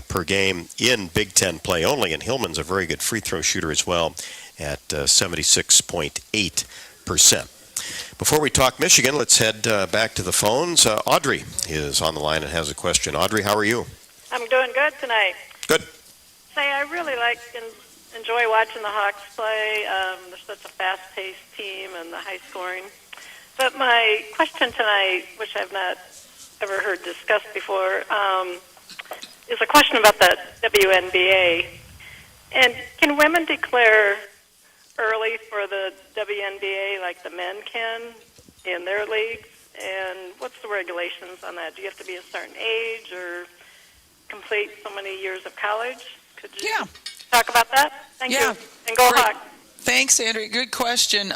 per game in Big Ten play only, and Hillman's a very good free throw shooter as well at 76.8%. Before we talk Michigan, let's head back to the phones. Audrey is on the line and has a question. Audrey, how are you? I'm doing good tonight. Good. Say, I really like and enjoy watching the Hawks play. They're such a fast-paced team and the high scoring. But my question tonight, which I've not ever heard discussed before, is a question about the WNBA. And can women declare early for the WNBA like the men can in their leagues? And what's the regulations on that? Do you have to be a certain age or complete so many years of college? Could you talk about that? Thank you. And go Hawks. Thanks, Andrea. Good question.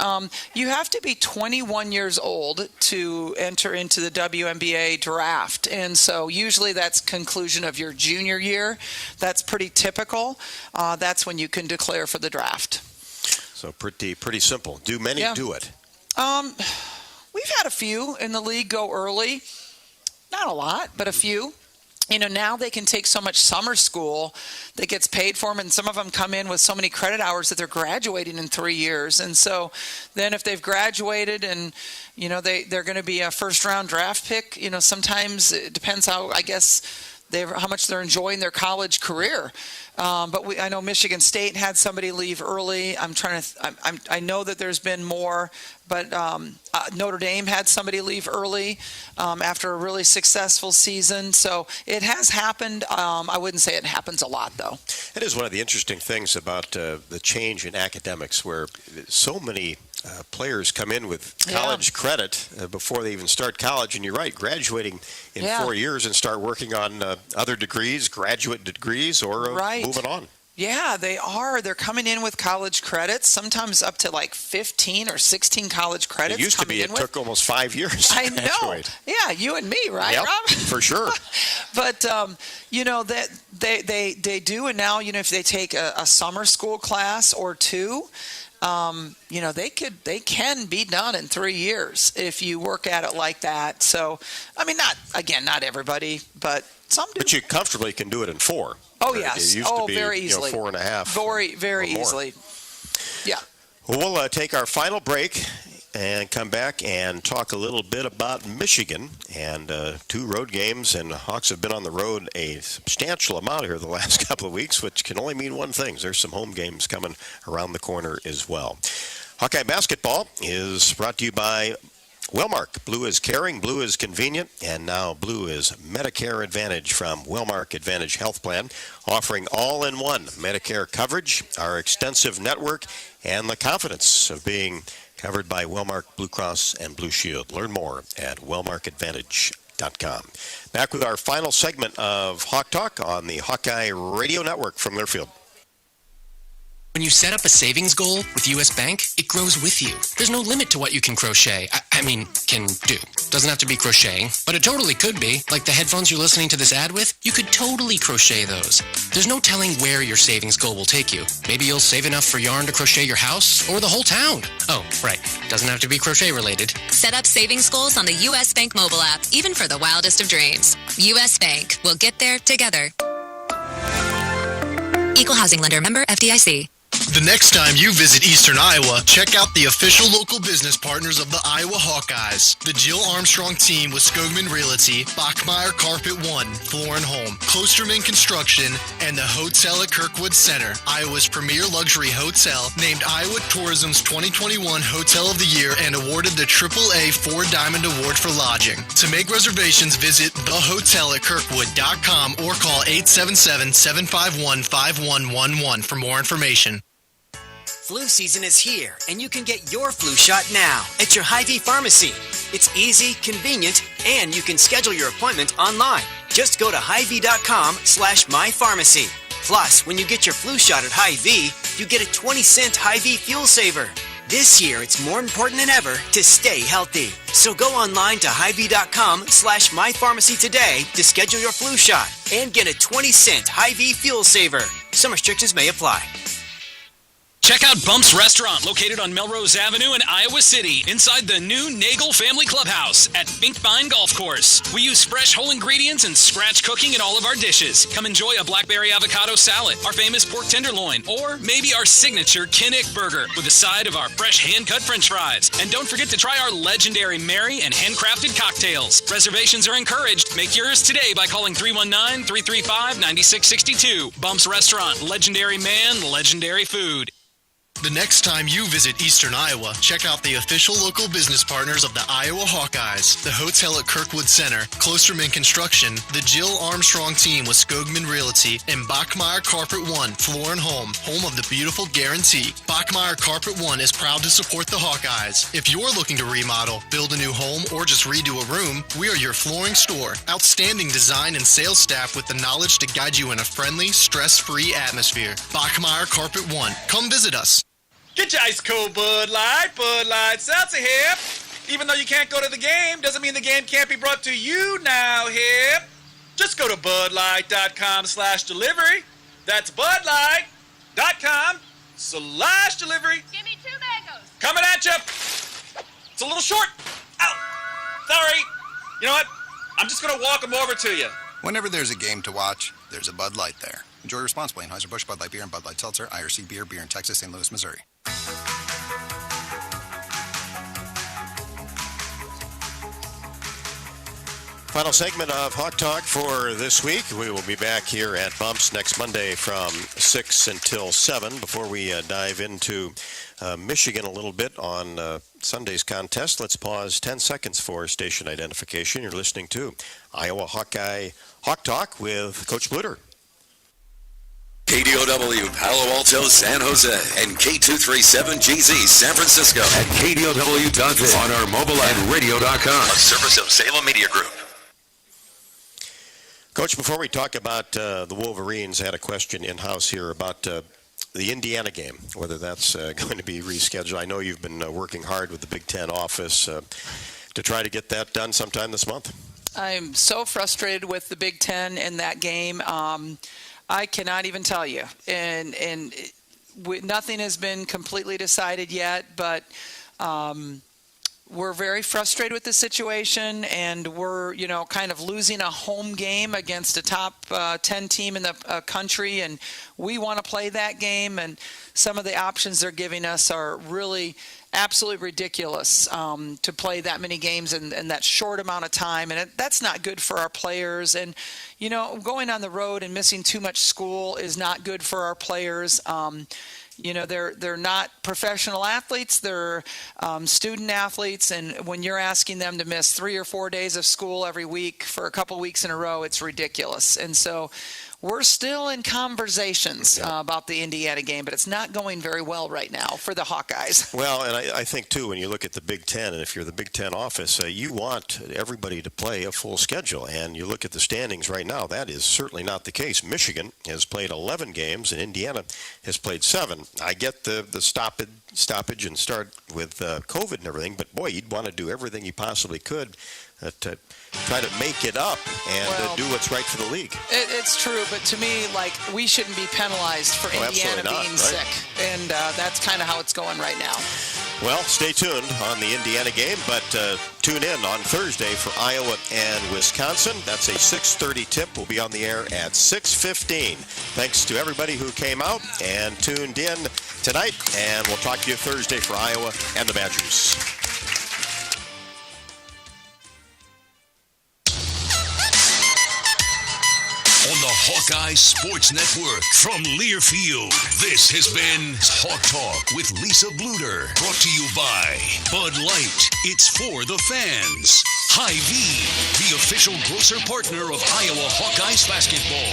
You have to be 21 years old to enter into the WNBA draft. And so usually that's conclusion of your junior year. That's pretty typical. That's when you can declare for the draft. So pretty simple. Do many do it? We've had a few in the league go early. Not a lot, but a few. Now they can take so much summer school that gets paid for them, and some of them come in with so many credit hours that they're graduating in 3 years. And so then if they've graduated and, they're going to be a first-round draft pick, sometimes it depends how much they're enjoying their college career. But I know Michigan State had somebody leave early. I know that there's been more, but Notre Dame had somebody leave early after a really successful season. So it has happened. I wouldn't say it happens a lot, though. It is one of the interesting things about the change in academics, where so many players come in with college credit before they even start college. And you're right, graduating in 4 years and start working on other degrees, graduate degrees, or moving on. Yeah, they are. They're coming in with college credits, sometimes up to like 15 or 16 college credits. It used to be it took almost 5 years to graduate. Yeah, you and me, right, Rob? For sure. But, that they do. And now, if they take a summer school class or two, they can be done in 3 years if you work at it like that. So, not everybody, but some do. But you comfortably can do it in 4. Oh, yes. It used to be, very easily. 4.5. Very easily. Yeah. Well, we'll take our final break and come back and talk a little bit about Michigan and 2 road games. And Hawks have been on the road a substantial amount here the last couple of weeks, which can only mean one thing. There's some home games coming around the corner as well. Hawkeye basketball is brought to you by Wellmark. Blue is caring, blue is convenient, and now blue is Medicare Advantage from Wellmark Advantage Health Plan, offering all-in-one Medicare coverage, our extensive network, and the confidence of being covered by Wellmark Blue Cross and Blue Shield. Learn more at wellmarkadvantage.com. Back with our final segment of Hawk Talk on the Hawkeye Radio Network from Learfield. When you set up a savings goal with U.S. Bank, it grows with you. There's no limit to what you can crochet. Can do. Doesn't have to be crocheting, but it totally could be. Like the headphones you're listening to this ad with, you could totally crochet those. There's no telling where your savings goal will take you. Maybe you'll save enough for yarn to crochet your house or the whole town. Oh, right. Doesn't have to be crochet related. Set up savings goals on the U.S. Bank mobile app, even for the wildest of dreams. U.S. Bank. We'll get there together. Equal housing lender. Member FDIC. The next time you visit Eastern Iowa, check out the official local business partners of the Iowa Hawkeyes. The Jill Armstrong team with Skogman Realty, Bachmeyer Carpet One, Floor and Home, Klosterman Construction, and the Hotel at Kirkwood Center, Iowa's premier luxury hotel, named Iowa Tourism's 2021 Hotel of the Year and awarded the AAA 4-Diamond Award for lodging. To make reservations, visit thehotelatKirkwood.com or call 877-751-5111 for more information. Flu season is here, and you can get your flu shot now at your Hy-Vee pharmacy. It's easy, convenient, and you can schedule your appointment online. Just go to Hy-Vee.com/mypharmacy. Plus, when you get your flu shot at Hy-Vee, you get a 20-cent Hy-Vee fuel saver. This year, it's more important than ever to stay healthy. So go online to Hy-Vee.com/mypharmacy today to schedule your flu shot and get a 20-cent Hy-Vee fuel saver. Some restrictions may apply. Check out Bump's Restaurant, located on Melrose Avenue in Iowa City, inside the new Nagel Family Clubhouse at Binkbine Golf Course. We use fresh whole ingredients and scratch cooking in all of our dishes. Come enjoy a blackberry avocado salad, our famous pork tenderloin, or maybe our signature Kinnick burger with a side of our fresh hand-cut french fries. And don't forget to try our legendary Mary and handcrafted cocktails. Reservations are encouraged. Make yours today by calling 319-335-9662. Bump's Restaurant, legendary man, legendary food. The next time you visit Eastern Iowa, check out the official local business partners of the Iowa Hawkeyes, the Hotel at Kirkwood Center, Klosterman Construction, the Jill Armstrong team with Skogman Realty, and Bachmeyer Carpet One, Floor and Home, home of the beautiful guarantee. Bachmeyer Carpet One is proud to support the Hawkeyes. If you're looking to remodel, build a new home, or just redo a room, we are your flooring store. Outstanding design and sales staff with the knowledge to guide you in a friendly, stress-free atmosphere. Bachmeyer Carpet One. Come visit us. Get your ice cold Bud Light Seltzer here. Even though you can't go to the game, doesn't mean the game can't be brought to you now here. Just go to budlight.com/delivery. That's budlight.com/delivery. Give me 2 mangoes. Coming at you. It's a little short. Ow. Sorry. You know what? I'm just going to walk them over to you. Whenever there's a game to watch, there's a Bud Light there. Enjoy responsibly. Anheuser-Busch, Bud Light Beer, and Bud Light Seltzer, IRC Beer, beer in Texas, St. Louis, Missouri. Final segment of Hawk Talk for this week. We will be back here at Bumps next Monday from 6 until 7. Before we dive into Michigan a little bit on Sunday's contest, let's pause 10 seconds for station identification. You're listening to Iowa Hawkeye Hawk Talk with Coach Bluder. KDOW Palo Alto, San Jose, and K237GZ San Francisco, at KDOW.biz, on our mobile and radio.com, a service of Salem Media Group. Coach, before we talk about the Wolverines, I had a question in-house here about the Indiana game, whether that's going to be rescheduled. I know you've been working hard with the Big Ten office to try to get that done sometime this month. I'm so frustrated with the Big Ten in that game. I cannot even tell you. And nothing has been completely decided yet, but we're very frustrated with the situation, and we're, kind of losing a home game against a top 10 team in the country, and we want to play that game, and some of the options they're giving us are really absolutely ridiculous to play that many games in that short amount of time, and that's not good for our players. And going on the road and missing too much school is not good for our players. They're not professional athletes, they're student athletes, and when you're asking them to miss 3 or 4 days of school every week for a couple weeks in a row, it's ridiculous. And so we're still in conversations about the Indiana game, but it's not going very well right now for the Hawkeyes. Well, and I think, too, when you look at the Big Ten, and if you're the Big Ten office, you want everybody to play a full schedule. And you look at the standings right now, that is certainly not the case. Michigan has played 11 games, and Indiana has played 7. I get the stoppage and start with COVID and everything, but, boy, you'd want to do everything you possibly could to try to make it up and do what's right for the league. It's true, but to me, we shouldn't be penalized for Indiana being sick, and that's kind of how it's going right now. Well, stay tuned on the Indiana game, but tune in on Thursday for Iowa and Wisconsin. That's a 6:30 tip. We'll be on the air at 6:15. Thanks to everybody who came out and tuned in tonight, and we'll talk to you Thursday for Iowa and the Badgers. On the Hawkeye Sports Network from Learfield, this has been Hawk Talk with Lisa Bluder. Brought to you by Bud Light. It's for the fans. Hy-Vee, the official grocer partner of Iowa Hawkeyes basketball.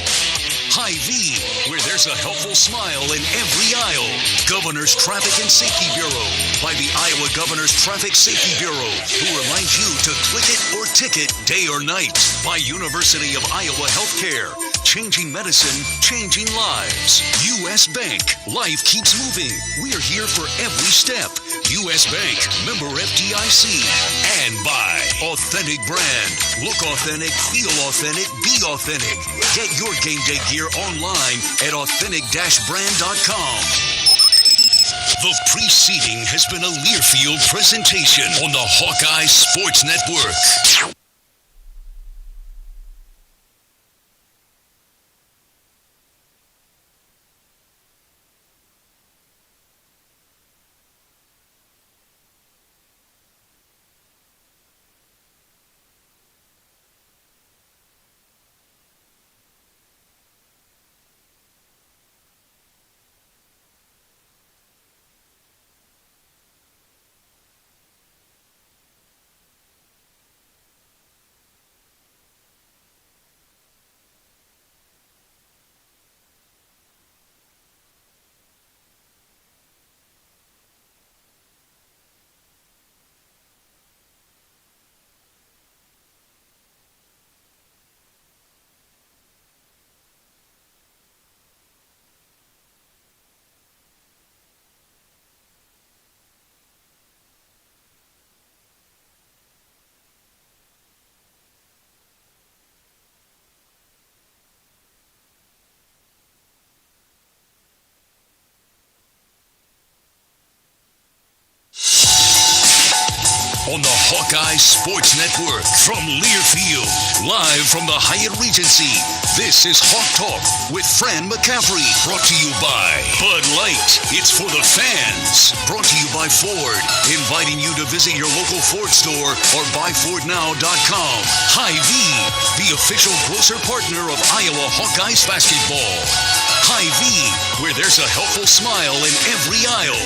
Hy-Vee, where there's a helpful smile in every aisle. Governor's Traffic and Safety Bureau, by the Iowa Governor's Traffic Safety Bureau, who reminds you to click it or ticket day or night. By University of Iowa Healthcare, changing medicine, changing lives. U.S. Bank, life keeps moving. We're here for every step. U.S. Bank, member FDIC. And by Authentic Brand. Look authentic, feel authentic, be authentic. Get your game day gear online at authentic-brand.com. The preceding has been a Learfield presentation on the Hawkeye Sports Network. on the Hawkeye Sports Network from Learfield, live from the Hyatt Regency. This is Hawk Talk with Fran McCaffery, brought to you by Bud Light. It's for the fans. Brought to you by Ford, inviting you to visit your local Ford store or buyfordnow.com. Hy-Vee, the official grocer partner of Iowa Hawkeyes basketball. Hy-Vee, where there's a helpful smile in every aisle.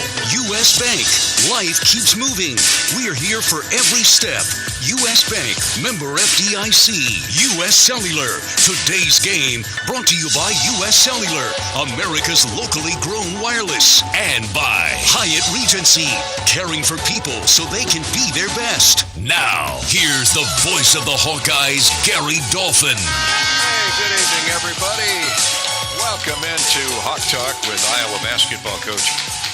U.S. Bank, life keeps moving. We're here for every step. U.S. Bank, member FDIC. U.S. Cellular, today's game, brought to you by U.S. Cellular, America's locally grown wireless. And by Hyatt Regency, caring for people so they can be their best. Now, here's the voice of the Hawkeyes, Gary Dolphin. Hey, good evening, everybody. Welcome into Hawk Talk with Iowa basketball coach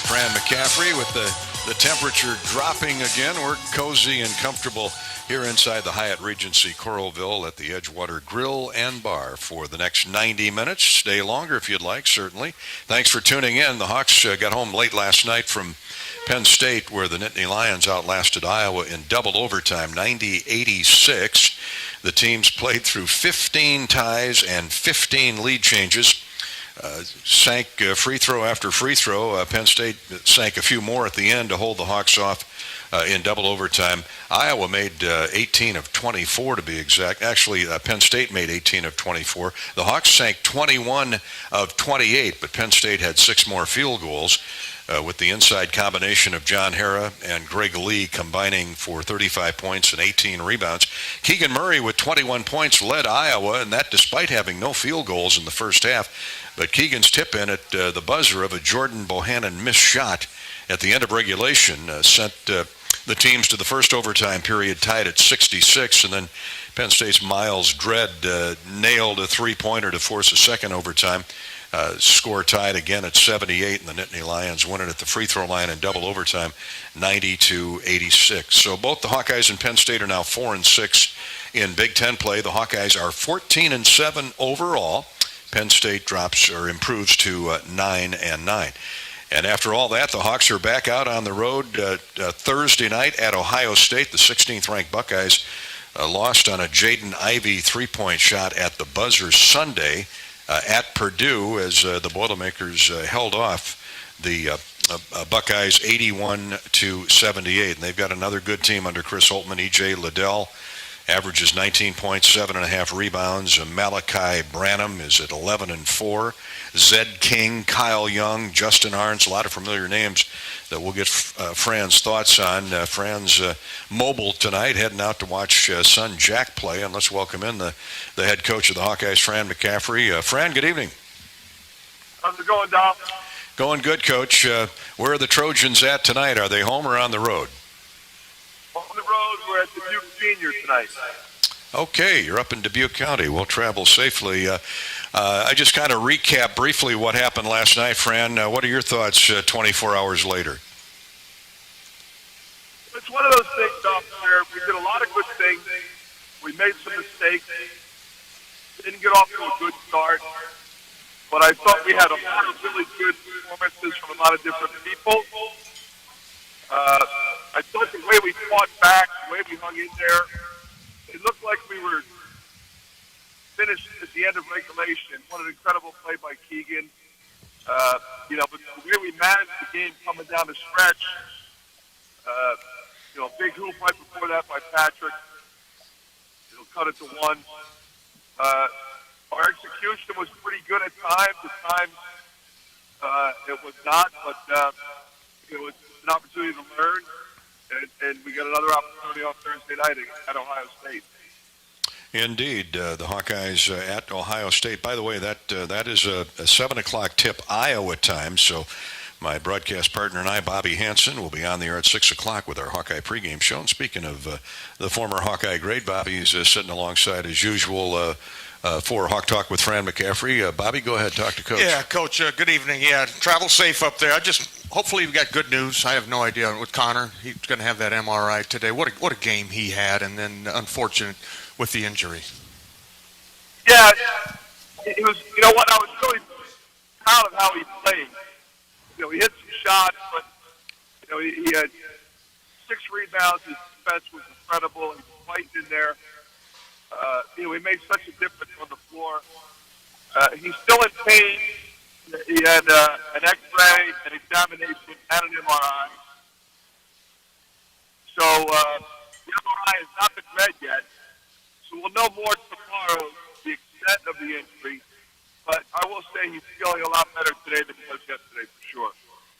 Fran McCaffery. With the temperature dropping again, we're cozy and comfortable here inside the Hyatt Regency Coralville at the Edgewater Grill and Bar for the next 90 minutes. Stay longer if you'd like, certainly. Thanks for tuning in. The Hawks got home late last night from Penn State, where the Nittany Lions outlasted Iowa in double overtime, 90-86. The teams played through 15 ties and 15 lead changes. Sank free throw after free throw. Penn State sank a few more at the end to hold the Hawks off in double overtime. Iowa made 18 of 24 to be exact. Actually, Penn State made 18 of 24. The Hawks sank 21 of 28, but Penn State had 6 more field goals with the inside combination of John Harra and Greg Lee combining for 35 points and 18 rebounds. Keegan Murray with 21 points led Iowa, and that despite having no field goals in the first half. But Keegan's tip-in at the buzzer of a Jordan Bohannon missed shot at the end of regulation sent the teams to the first overtime period tied at 66, and then Penn State's Miles Dredd nailed a three-pointer to force a second overtime. Score tied again at 78, and the Nittany Lions win it at the free throw line in double overtime, 90-86. So both the Hawkeyes and Penn State are now 4-6 in Big Ten play. The Hawkeyes are 14-7 overall. Penn State drops or improves to 9-9. And after all that, the Hawks are back out on the road Thursday night at Ohio State. The 16th-ranked Buckeyes lost on a Jaden Ivey three-point shot at the buzzer Sunday at Purdue as the Boilermakers held off the Buckeyes 81-78. And they've got another good team under Chris Holtmann. E.J. Liddell averages 19 points, 7.5 rebounds. Malachi Branham is at 11-4. Zed King, Kyle Young, Justin Arns, a lot of familiar names that we'll get Fran's thoughts on. Fran's mobile tonight, heading out to watch son Jack play. And let's welcome in the head coach of the Hawkeyes, Fran McCaffery. Fran, good evening. How's it going, Dom? Going good, Coach. Where are the Trojans at tonight? Are they home or on the road? On the road, we're at the Duke Senior tonight. Okay, you're up in Dubuque County. We'll travel safely. I just kind of recap briefly what happened last night, Fran. What are your thoughts 24 hours later? It's one of those things, Dom, where we did a lot of good things. We made some mistakes. Didn't get off to a good start. But I thought we had a lot of really good performances from a lot of different people. I thought the way we fought back, the way we hung in there, it looked like we were finished at the end of regulation. What an incredible play by Keegan. But the way we managed the game coming down the stretch, big hoop right before that by Patrick. Cut it to 1. Our execution was pretty good at times. At times, it was not, but it was an opportunity to learn. And we got another opportunity on Thursday night at Ohio State. Indeed, the Hawkeyes at Ohio State. By the way, that is a 7 o'clock tip Iowa time, so my broadcast partner and I, Bobby Hansen, will be on the air at 6 o'clock with our Hawkeye pregame show. And speaking of the former Hawkeye great, Bobby's sitting alongside, as usual, for Hawk Talk with Fran McCaffery. Bobby, go ahead, talk to Coach. Yeah, Coach, good evening. Yeah, travel safe up there. Hopefully we got good news. I have no idea with Connor. He's going to have that MRI today. What a game he had, and then unfortunate with the injury. Yeah, it was. You know what? I was really proud of how he played. He hit some shots, but he had 6 rebounds. His defense was incredible. He was fighting in there. He made such a difference on the floor. He's still in pain. He had an X-ray, an examination, and an MRI. So the MRI has not been read yet. So we'll know more tomorrow the extent of the injury. But I will say he's feeling a lot better today than he was yesterday for sure.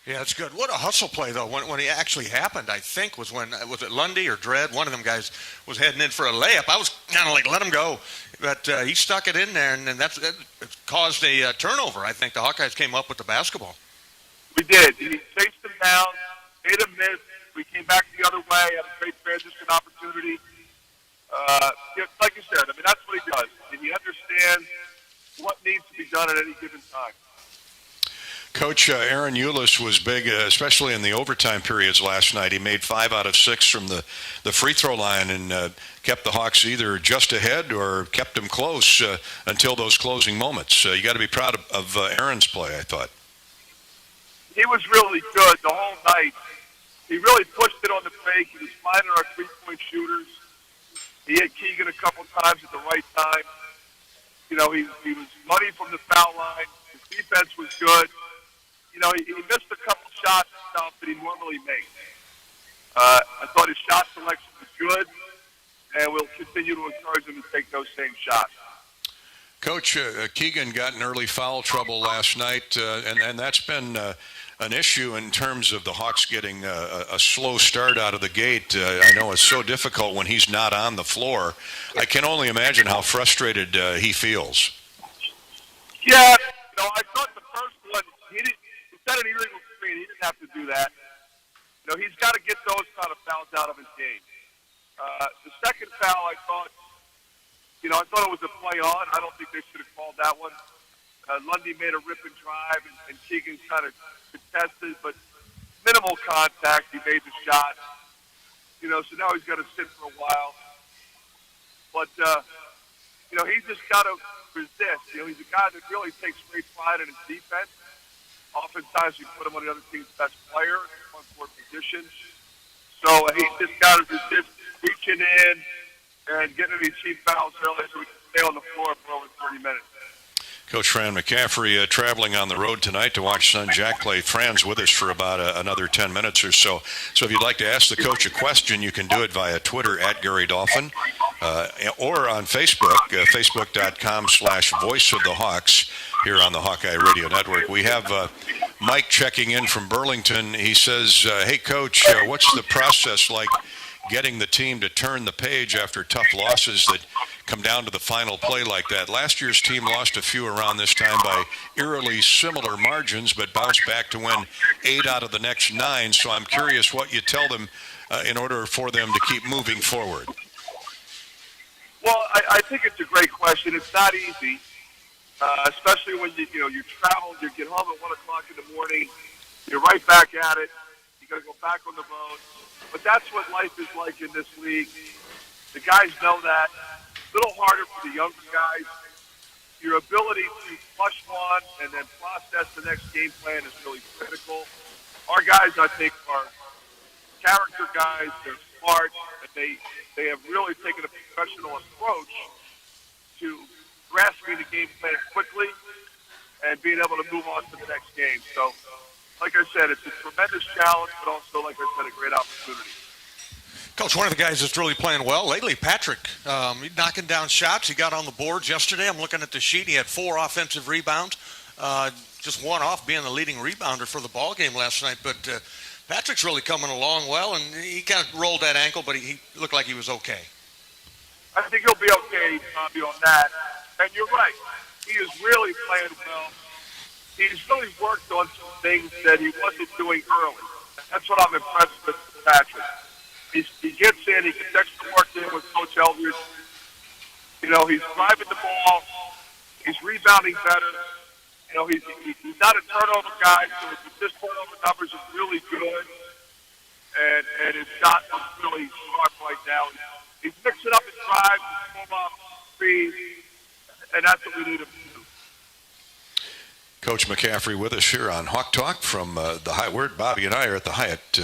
Yeah, it's good. What a hustle play, though, when it actually happened, I think, was when, was it Lundy or Dredd? One of them guys was heading in for a layup. I was kind of like, let him go. But he stuck it in there, and that caused a turnover. I think the Hawkeyes came up with the basketball. We did. He chased him down, made him miss. We came back the other way, had a great transition opportunity. Like you said, I mean, that's what he does. And he understands what needs to be done at any given time. Coach, Aaron Eulis was big, especially in the overtime periods last night. He made 5 out of 6 from the free throw line and kept the Hawks either just ahead or kept them close until those closing moments. You got to be proud of Aaron's play, I thought. He was really good the whole night. He really pushed it on the fake. He was finding our three-point shooters. He hit Keegan a couple times at the right time. He was money from the foul line. His defense was good. He missed a couple shots that he normally makes. I thought his shot selection was good, and we'll continue to encourage him to take those same shots. Coach, Keegan got in early foul trouble last night, and that's been an issue in terms of the Hawks getting a slow start out of the gate. I know it's so difficult when he's not on the floor. I can only imagine how frustrated he feels. Yeah, I thought the first one, he set an illegal screen. He didn't have to do that. He's got to get those kind of fouls out of his game. The second foul, I thought it was a play on. I don't think they should have called that one. Lundy made a rip and drive, and Keegan kind of contested, but minimal contact. He made the shot. So now he's got to sit for a while. But, he's just got to resist. He's a guy that really takes great pride in his defense. Oftentimes, you put him on the other team's best player in front court position. So he's just got to resist reaching in and getting these cheap fouls early so we can stay on the floor for over 30 minutes. Coach Fran McCaffery traveling on the road tonight to watch son Jack play. Fran's with us for about another 10 minutes or so. So if you'd like to ask the coach a question, you can do it via Twitter at Gary Dolphin or on Facebook, facebook.com/Voice of the Hawks here on the Hawkeye Radio Network. We have Mike checking in from Burlington. He says, hey, Coach, what's the process like getting the team to turn the page after tough losses that come down to the final play like that? Last year's team lost a few around this time by eerily similar margins, but bounced back to win 8 out of the next 9. So I'm curious what you tell them in order for them to keep moving forward. Well, I think it's a great question. It's not easy, especially when you travel, you get home at 1 o'clock in the morning, you're right back at it. You got to go back on the road. But that's what life is like in this league. The guys know that. A little harder for the younger guys. Your ability to flush one and then process the next game plan is really critical. Our guys, I think, are character guys. They're smart. And they have really taken a professional approach to grasping the game plan quickly and being able to move on to the next game. So, like I said, it's a tremendous challenge, but also, like I said, a great opportunity. Coach, one of the guys that's really playing well lately, Patrick, he's knocking down shots. He got on the boards yesterday. I'm looking at the sheet. He had 4 offensive rebounds, just one off being the leading rebounder for the ball game last night. But Patrick's really coming along well, and he kind of rolled that ankle, but he looked like he was okay. I think he'll be okay, Bobby, on that. And you're right. He is really playing well. He's really worked on some things that he wasn't doing early. That's what I'm impressed with Patrick. He gets in, he gets extra work in with Coach Eldridge. He's driving the ball. He's rebounding better. He's not a turnover guy, so his turnover numbers are really good. And his shot is really sharp right now. He's mixing up his drives, his pull-up, speed, and that's what we need him to do. Coach McCaffery with us here on Hawk Talk from the Hyatt. Bobby and I are at the Hyatt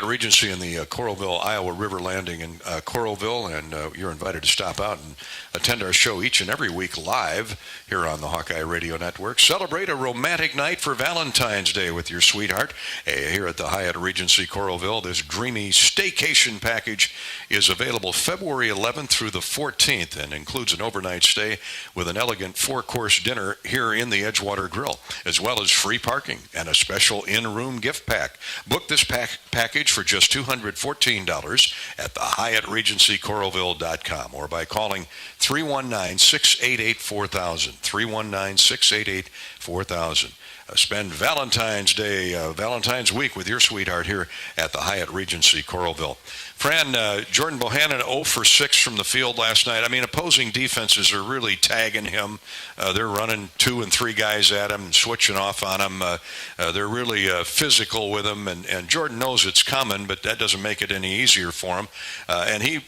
Regency in the Coralville, Iowa River Landing in Coralville, and you're invited to stop out and attend our show each and every week live here on the Hawkeye Radio Network. Celebrate a romantic night for Valentine's Day with your sweetheart here at the Hyatt Regency Coralville. This dreamy staycation package is available February 11th through the 14th and includes an overnight stay with an elegant 4-course dinner here in the Edgewater Grill, as well as free parking and a special in-room gift pack. Book this package for just $214 at the HyattRegencyCoralville.com or by calling 319-688-4000. 319-688-4000. Spend Valentine's Day, Valentine's week with your sweetheart here at the Hyatt Regency Coralville. Fran, Jordan Bohannon 0 for 6 from the field last night. I mean, opposing defenses are really tagging him. They're running 2 and 3 guys at him and switching off on him. They're really physical with him, and Jordan knows it's coming, but that doesn't make it any easier for him. And he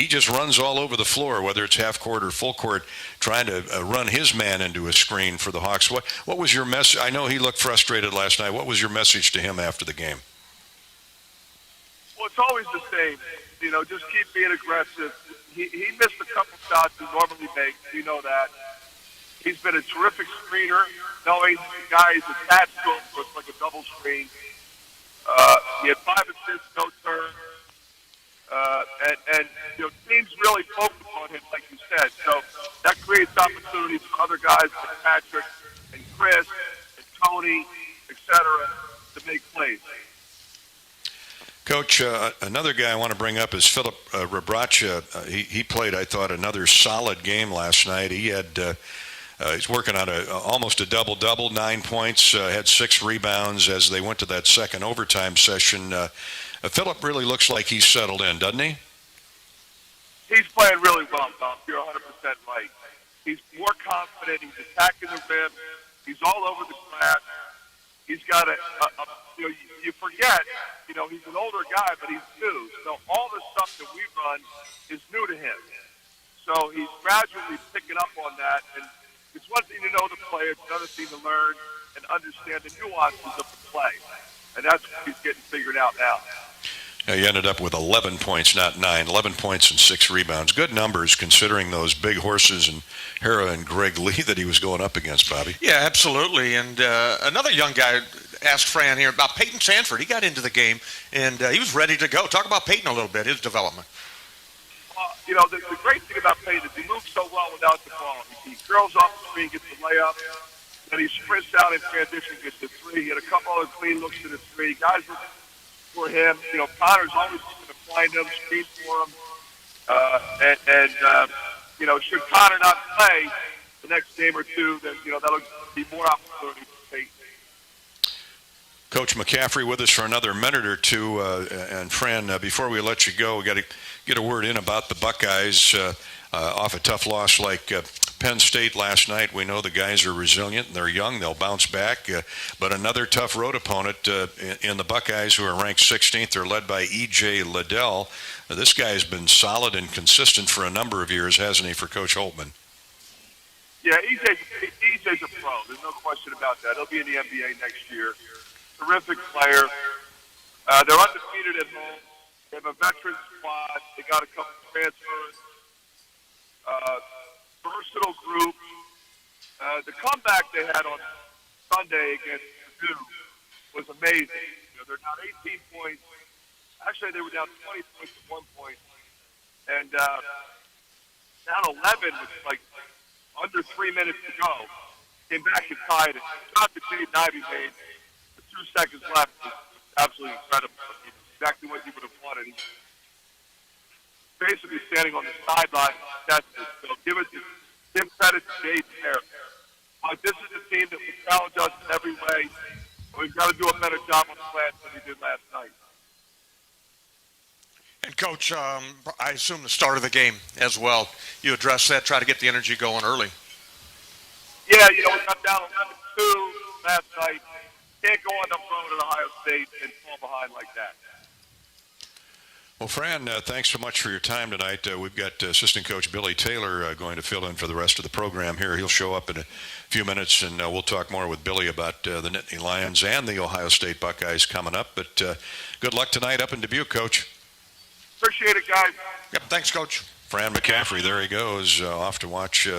just runs all over the floor, whether it's half court or full court, trying to run his man into a screen for the Hawks. What was your message? I know he looked frustrated last night. What was your message to him after the game? Well, it's always the same. You know, just keep being aggressive. He missed a couple shots he normally makes. You know that. He's been a terrific screener. Knowing the guy is attached to him, so it's like a double screen. He had 5 assists, no turn. And you know, teams really focus on him, like you said. So that creates opportunities for other guys like Patrick and Chris and Tony, etc., to make plays. Coach, another guy I want to bring up is Philip Rabra. He played, I thought, another solid game last night. He had he's working on almost a double-double, 9 points, had 6 rebounds as they went to that second overtime session. Philip really looks like he's settled in, doesn't he? He's playing really well, Tom. You're 100% right. He's more confident. He's attacking the rim. He's all over the glass. He's got you know, you forget, you know, he's an older guy, but he's new. So all the stuff that we run is new to him. So he's gradually picking up on that. And it's one thing to know the play. It's another thing to learn and understand the nuances of the play. And that's what he's getting figured out now. He ended up with 11 points, not 9. 11 points and 6 rebounds. Good numbers considering those big horses and Hera and Greg Lee that he was going up against, Bobby. Yeah, absolutely. And another young guy asked Fran here about Peyton Sanford. He got into the game, and he was ready to go. Talk about Peyton a little bit, his development. You know, the great thing about Peyton is he moves so well without the ball. He curls off the screen, gets the layup, then he sprints out in transition, gets the 3. He had a couple other clean looks to the 3. Guys look for him. You know, Connor's always going to find him, screen for him. You know, should Connor not play the next game or two, then, you know, that'll be more opportunity for Peyton. Coach McCaffery with us for another minute or two. And Fran, before we let you go, we got to get a word in about the Buckeyes off a tough loss like Penn State last night. We know the guys are resilient and they're young. They'll bounce back. But another tough road opponent in the Buckeyes, who are ranked 16th. They're led by E.J. Liddell. This guy's been solid and consistent for a number of years, hasn't he, for Coach Holtman? Yeah, EJ's a pro. There's no question about that. He'll be in the NBA next year. Terrific player. They're undefeated at home. They have a veteran squad. They got a couple transfers. Versatile group. The comeback they had on Sunday against Purdue was amazing. You know, they're down 18 points. Actually, they were down 20 points at one point. And down 11 with like under 3 minutes to go. Came back and tied it. Shot that Jaden Ivey made with 2 seconds left was absolutely incredible. Exactly what you would have wanted. He's basically standing on the sideline. So give credit to Jaden there. But this is a team that will challenge us in every way. We've got to do a better job on the glass than we did last night. And, Coach, I assume the start of the game as well. You address that, try to get the energy going early. Yeah, you know, we got down 11-2 last night. Can't go on the road at Ohio State and fall behind like that. Well, Fran, thanks so much for your time tonight. We've got assistant coach Billy Taylor going to fill in for the rest of the program here. He'll show up in a few minutes, and we'll talk more with Billy about the Nittany Lions and the Ohio State Buckeyes coming up. But good luck tonight up in Dubuque, Coach. Appreciate it, guys. Yep, thanks, Coach. Fran McCaffery, there he goes, off to watch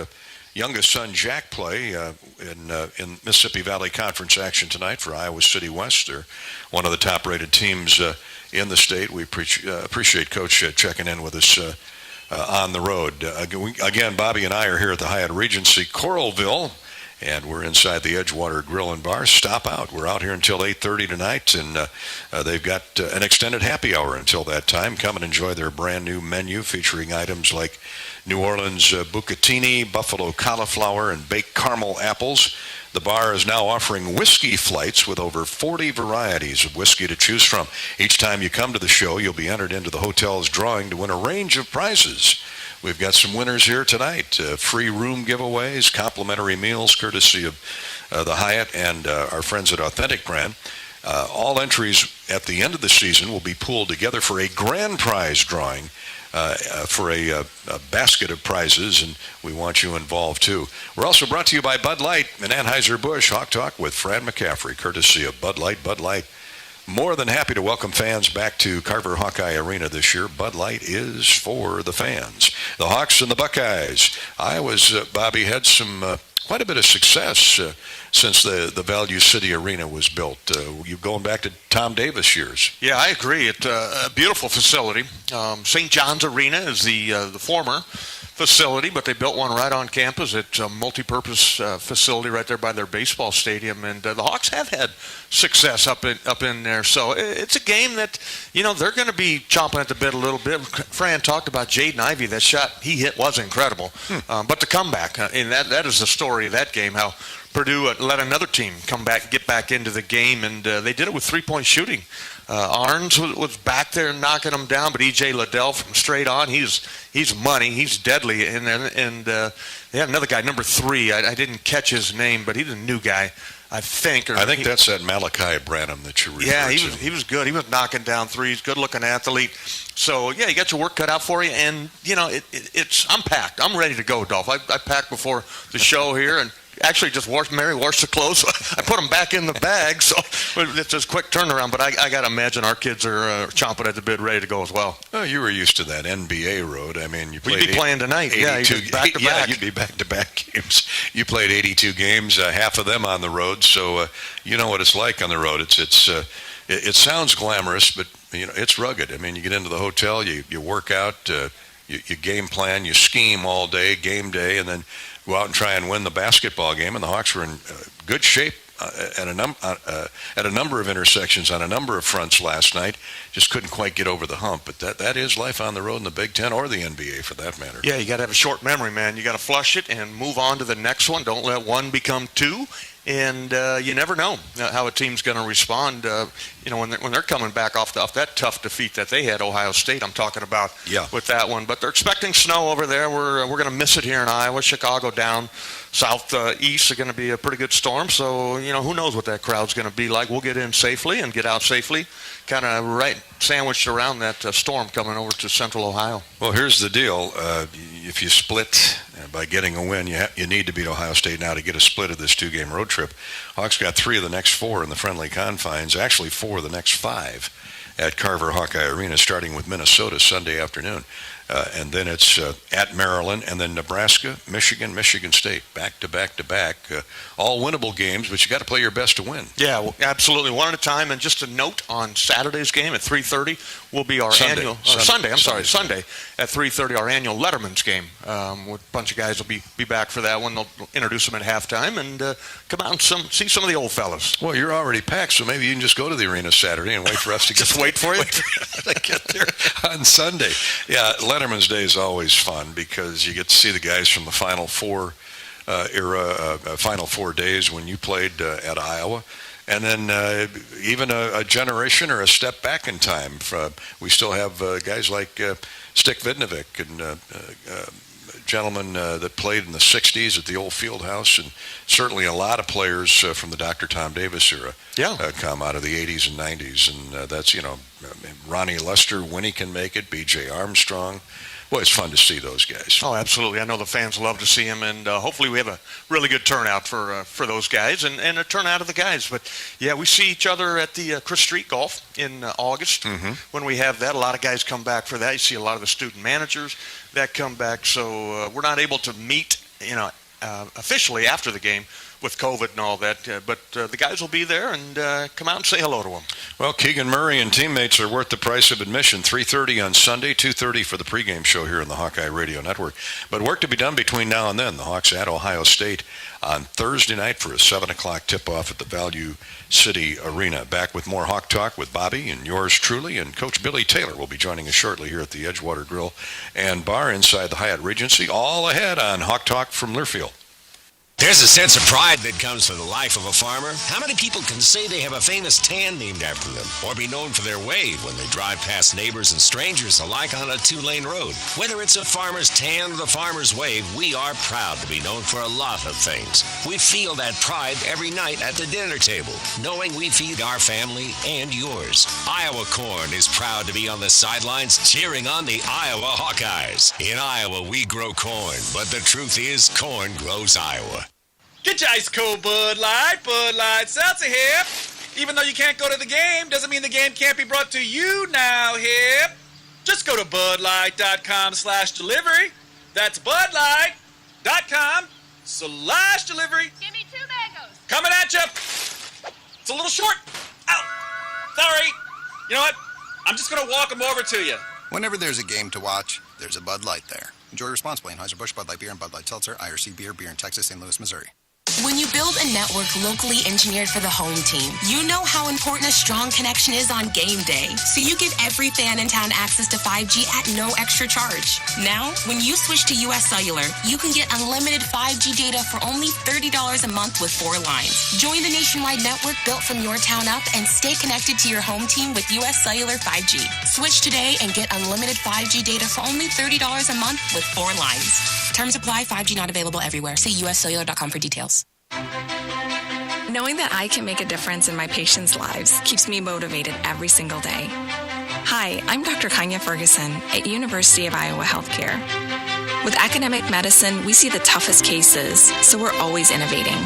youngest son Jack play in Mississippi Valley Conference action tonight for Iowa City West. They're one of the top-rated teams in the state. We appreciate Coach checking in with us on the road. Again, Bobby and I are here at the Hyatt Regency Coralville, and we're inside the Edgewater Grill and Bar. Stop out. We're out here until 8:30 tonight, and they've got an extended happy hour until that time. Come and enjoy their brand new menu featuring items like New Orleans bucatini, buffalo cauliflower, and baked caramel apples. The bar is now offering whiskey flights with over 40 varieties of whiskey to choose from. Each time you come to the show, you'll be entered into the hotel's drawing to win a range of prizes. We've got some winners here tonight, free room giveaways, complimentary meals courtesy of the Hyatt and our friends at Authentic Brand. All entries at the end of the season will be pulled together for a grand prize drawing for a basket of prizes, and we want you involved too. We're also brought to you by Bud Light and Anheuser-Busch. Hawk Talk with Fran McCaffery, courtesy of Bud Light. Bud Light, more than happy to welcome fans back to Carver Hawkeye Arena this year. Bud Light is for the fans. The Hawks and the Buckeyes. Iowa's, Bobby, had some quite a bit of success since the Value City Arena was built. You going back to Tom Davis years. Yeah, I agree. It's a beautiful facility. St. John's Arena is the former facility, but they built one right on campus. It's a multi-purpose facility right there by their baseball stadium, and the Hawks have had success up in there. So it's a game that, they're going to be chomping at the bit a little bit. Fran talked about Jaden Ivey. That shot he hit was incredible. But the comeback, and that is the story of that game, how Purdue let another team get back into the game, and they did it with three-point shooting. Arns was back there knocking them down, but E.J. Liddell from straight on, he's money, he's deadly. And they had another guy, number 3. I didn't catch his name, but he's a new guy, I think. I think that's that Malachi Branham that you referred to. Yeah, he was good. He was knocking down threes, good-looking athlete. So, yeah, you got your work cut out for you, and, I'm packed. I'm ready to go, Dolph. I packed before the show here, and actually just washed the clothes. I put them back in the bag, so it's just quick turnaround. But I got to imagine our kids are chomping at the bit, ready to go as well. Oh, you were used to that NBA road. I mean, you'd be playing tonight. 82, yeah, back-to-back. Yeah, you'd be back-to-back games. You played 82 games, half of them on the road, so you know what it's like on the road. It sounds glamorous, but it's rugged. I mean, you get into the hotel, you work out, you game plan, you scheme all day, game day, and then go out and try and win the basketball game. And the Hawks were in good shape at a number of intersections on a number of fronts last night. Just couldn't quite get over the hump. But that is life on the road in the Big Ten or the NBA for that matter. Yeah, you got to have a short memory, man. You got to flush it and move on to the next one. Don't let one become two. And you never know how a team's going to respond. When they're coming back off that tough defeat that they had, Ohio State, I'm talking about with that one. But they're expecting snow over there. We're going to miss it here in Iowa. Chicago down southeast are going to be a pretty good storm. So who knows what that crowd's going to be like. We'll get in safely and get out safely, kind of right sandwiched around that storm coming over to Central Ohio. Well, here's the deal: if you split by getting a win, you need to beat Ohio State now to get a split of this 2-game road trip. Hawks got 3 of the next 4 in the friendly confines, actually 4 of the next 5 at Carver Hawkeye Arena, starting with Minnesota Sunday afternoon. And then it's at Maryland, and then Nebraska, Michigan, Michigan State, back to back to back. All winnable games, but you got to play your best to win. Yeah, well, absolutely, one at a time. And just a note on Saturday's game at 3:30 will be our Sunday at 3:30, our annual Letterman's game. A bunch of guys will be back for that one. They'll introduce them at halftime and come out and see some of the old fellas. Well, you're already packed, so maybe you can just go to the arena Saturday and wait for us to get wait for you to get there on Sunday. Yeah, Letterman's Day is always fun because you get to see the guys from the Final Four era, Final 4 days when you played at Iowa. And then even a generation or a step back in time. We still have guys like Stick Vidnovic and gentlemen that played in the 60s at the old field house, and certainly a lot of players from the Dr. Tom Davis era come out of the 80s and 90s. And that's, Ronnie Lester, when he can make it, B.J. Armstrong. Well, it's fun to see those guys. Oh, absolutely. I know the fans love to see him, and hopefully we have a really good turnout for those guys and a turnout of the guys. But, yeah, we see each other at the Chris Street Golf in August. When we have that, a lot of guys come back for that. You see a lot of the student managers that come back. So we're not able to meet, officially after the game with COVID and all that, but the guys will be there and come out and say hello to them. Well, Keegan Murray and teammates are worth the price of admission. 3:30 on Sunday, 2:30 for the pregame show here on the Hawkeye Radio Network. But work to be done between now and then. The Hawks at Ohio State on Thursday night for a 7 o'clock tip-off at the Value City Arena. Back with more Hawk Talk with Bobby and yours truly, and Coach Billy Taylor will be joining us shortly here at the Edgewater Grill and Bar inside the Hyatt Regency. All ahead on Hawk Talk from Learfield. There's a sense of pride that comes from the life of a farmer. How many people can say they have a famous tan named after them, or be known for their wave when they drive past neighbors and strangers alike on a 2-lane road? Whether it's a farmer's tan or the farmer's wave, we are proud to be known for a lot of things. We feel that pride every night at the dinner table, knowing we feed our family and yours. Iowa Corn is proud to be on the sidelines cheering on the Iowa Hawkeyes. In Iowa, we grow corn, but the truth is, corn grows Iowa. Get your ice cold Bud Light Seltzer here. Even though you can't go to the game, doesn't mean the game can't be brought to you now here. Just go to budlight.com/delivery. That's budlight.com/delivery. Give me 2 mangoes. Coming at you. It's a little short. Ow. Sorry. You know what? I'm just going to walk them over to you. Whenever there's a game to watch, there's a Bud Light there. Enjoy responsibly. Anheuser-Busch, Bud Light Beer, and Bud Light Seltzer, IRC Beer, beer in Texas, St. Louis, Missouri. When you build a network locally engineered for the home team, you know how important a strong connection is on game day. So you give every fan in town access to 5G at no extra charge. Now, when you switch to US Cellular, you can get unlimited 5G data for only $30 a month with 4 lines. Join the nationwide network built from your town up and stay connected to your home team with US Cellular 5G. Switch today and get unlimited 5G data for only $30 a month with 4 lines. Terms apply. 5G not available everywhere. See uscellular.com for details. Knowing that I can make a difference in my patients' lives keeps me motivated every single day. Hi, I'm Dr. Kanya Ferguson at University of Iowa Healthcare. With academic medicine, we see the toughest cases, so we're always innovating.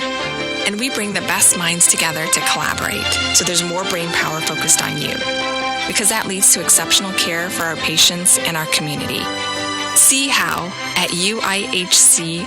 And we bring the best minds together to collaborate, so there's more brain power focused on you. Because that leads to exceptional care for our patients and our community. See how at uihc.org.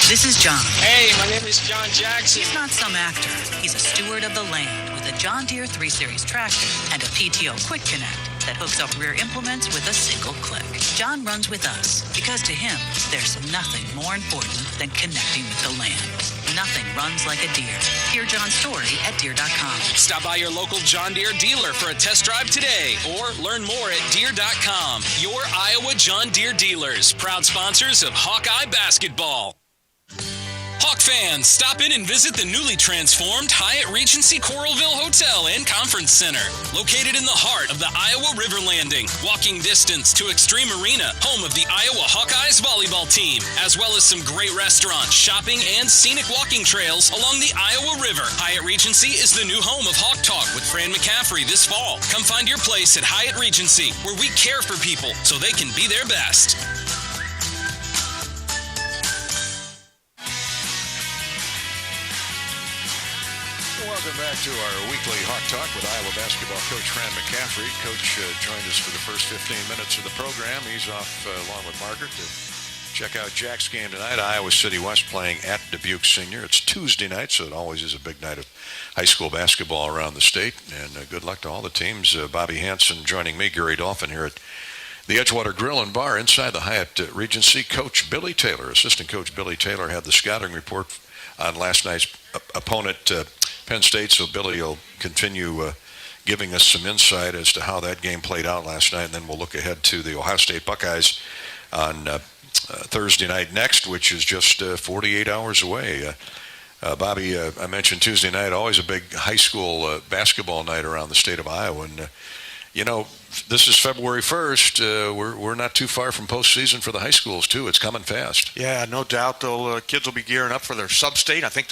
This is John. Hey, my name is John Jackson. He's not some actor. He's a steward of the land with a John Deere 3 Series tractor and a PTO Quick Connect that hooks up rear implements with a single click. John runs with us because to him, there's nothing more important than connecting with the land. Nothing runs like a Deere. Hear John's story at Deere.com. Stop by your local John Deere dealer for a test drive today or learn more at Deere.com. Your Iowa John Deere dealers, proud sponsors of Hawkeye basketball. Hawk fans, stop in and visit the newly transformed Hyatt Regency Coralville Hotel and Conference Center. Located in the heart of the Iowa River Landing, walking distance to Extreme Arena, home of the Iowa Hawkeyes volleyball team, as well as some great restaurants, shopping, and scenic walking trails along the Iowa River. Hyatt Regency is the new home of Hawk Talk with Fran McCaffery this fall. Come find your place at Hyatt Regency, where we care for people so they can be their best. Welcome back to our weekly Hawk Talk with Iowa basketball coach Fran McCaffery. Coach joined us for the first 15 minutes of the program. He's off along with Margaret to check out Jack's game tonight. Iowa City West playing at Dubuque Senior. It's Tuesday night, so it always is a big night of high school basketball around the state. And good luck to all the teams. Bobby Hansen joining me, Gary Dolphin here at the Edgewater Grill and Bar inside the Hyatt Regency. Coach Billy Taylor, assistant coach Billy Taylor, had the scouting report on last night's opponent, Penn State, so Billy will continue giving us some insight as to how that game played out last night, and then we'll look ahead to the Ohio State Buckeyes on Thursday night next, which is just 48 hours away. Bobby, I mentioned Tuesday night, always a big high school basketball night around the state of Iowa, and this is February 1st. We're not too far from postseason for the high schools, too. It's coming fast. Yeah, no doubt. Kids will be gearing up for their sub-state. I think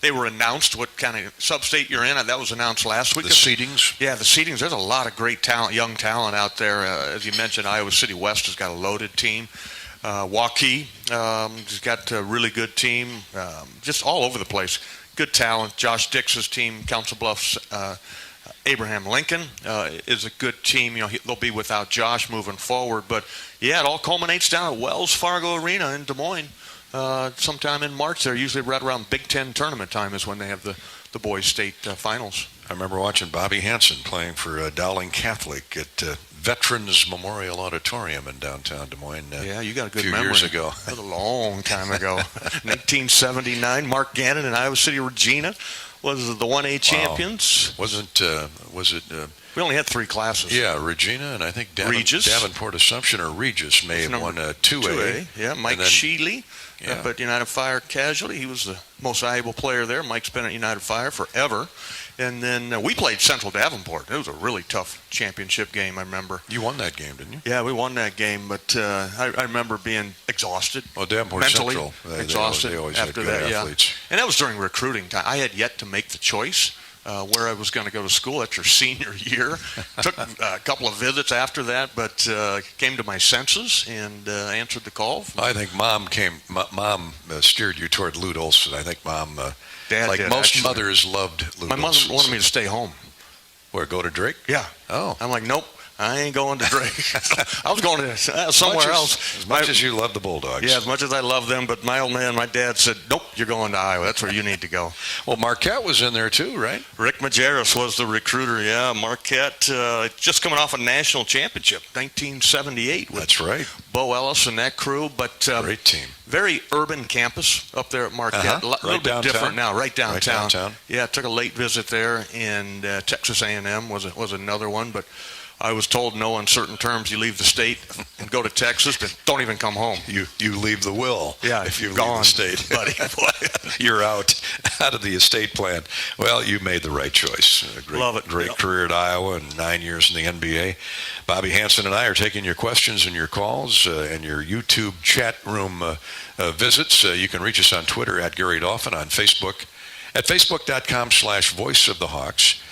they were announced what kind of sub-state you're in. That was announced last week. The seedings? Yeah, the seedings. There's a lot of great talent, young talent out there. As you mentioned, Iowa City West has got a loaded team. Hawkeye has got a really good team. Just all over the place. Good talent. Josh Dix's team, Council Bluffs, Abraham Lincoln is a good team. They'll be without Josh moving forward. But, yeah, it all culminates down at Wells Fargo Arena in Des Moines sometime in March. They're usually right around Big Ten tournament time is when they have the boys' state finals. I remember watching Bobby Hansen playing for Dowling Catholic at Veterans Memorial Auditorium in downtown Des Moines. Yeah, you got a good few memory. Years ago. That was a long time ago. 1979, Mark Gannon and Iowa City Regina was the 1A champions. Was it? We only had 3 classes. Yeah, Regina and I think Regis. Davenport Assumption or Regis may have won 2A. Yeah, Mike Sheely up at United Fire Casualty. He was the most valuable player there. Mike's been at United Fire forever. And then we played Central Davenport. It was a really tough championship game, I remember. You won that game, didn't you? Yeah, we won that game, but I remember being exhausted. Well, Davenport mentally Central, exhausted they always after had good that. athletes. Yeah, and that was during recruiting time. I had yet to make the choice where I was going to go to school after senior year. Took a couple of visits after that, but came to my senses and answered the call. I think Mom steered you toward Lute Olson. I think Mom, Dad like did, most actually. mothers, loved Lute My mother Olson. wanted me to stay home. Where, go to Drake? Yeah. Oh. I'm like, nope. I ain't going to Drake. I was going to somewhere else. As much as you love the Bulldogs. Yeah, as much as I love them, but my old man, my dad said, nope, you're going to Iowa. That's where you need to go. Well, Marquette was in there too, right? Rick Majerus was the recruiter, yeah. Marquette, just coming off a national championship, 1978. That's right. Bo Ellis and that crew, but great team. Very urban campus up there at Marquette. A little bit downtown. different now, right downtown. Right downtown. Yeah, took a late visit there, and Texas A&M was another one, but I was told in no uncertain terms, you leave the state and go to Texas, but don't even come home. You leave the will. Yeah, if you leave gone, the state, buddy. You're out of the estate plan. Well, you made the right choice. Love it. Great career at Iowa and 9 years in the NBA. Bobby Hansen and I are taking your questions and your calls and your YouTube chat room visits. You can reach us on Twitter at Gary Dolphin, on Facebook at facebook.com/Voice of the Hawks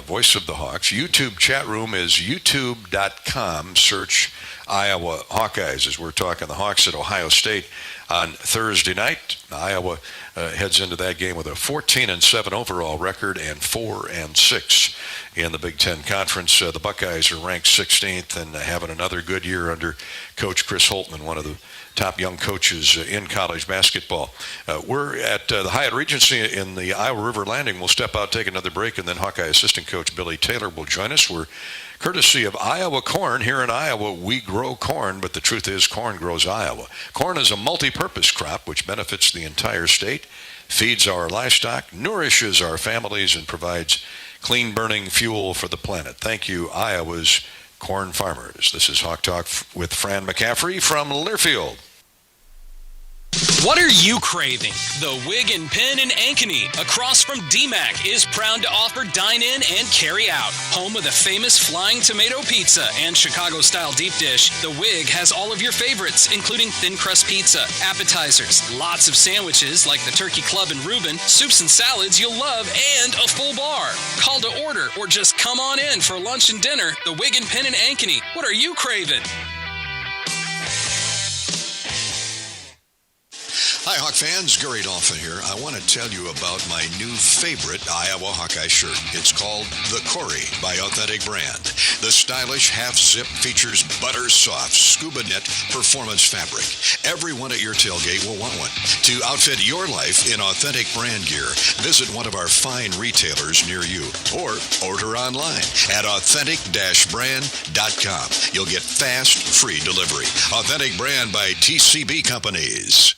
Voice of the Hawks. YouTube chat room is youtube.com. Search Iowa Hawkeyes as we're talking the Hawks at Ohio State on Thursday night. Iowa heads into that game with a 14-7 overall record and 4-6 in the Big Ten Conference. The Buckeyes are ranked 16th and having another good year under Coach Chris Holtman, one of the top young coaches in college basketball. We're at the Hyatt Regency in the Iowa River Landing. We'll step out, take another break, and then Hawkeye assistant coach Billy Taylor will join us. We're courtesy of Iowa Corn. Here in Iowa, we grow corn, but the truth is corn grows Iowa. Corn is a multi-purpose crop which benefits the entire state, feeds our livestock, nourishes our families, and provides clean-burning fuel for the planet. Thank you, Iowa's corn farmers. This is Hawk Talk with Fran McCaffery from Learfield. What are you craving? The Wig and Pin in Ankeny, across from DMAC, is proud to offer dine-in and carry-out. Home of the famous Flying Tomato Pizza and Chicago-style deep dish, the Wig has all of your favorites, including thin crust pizza, appetizers, lots of sandwiches like the Turkey Club and Reuben, soups and salads you'll love, and a full bar. Call to order or just come on in for lunch and dinner. The Wig and Pin in Ankeny. What are you craving? Hi, Hawk fans. Gary Dolphin here. I want to tell you about my new favorite Iowa Hawkeye shirt. It's called The Corey by Authentic Brand. The stylish half-zip features butter-soft scuba knit performance fabric. Everyone at your tailgate will want one. To outfit your life in authentic brand gear, visit one of our fine retailers near you or order online at authentic-brand.com. You'll get fast, free delivery. Authentic Brand by TCB Companies.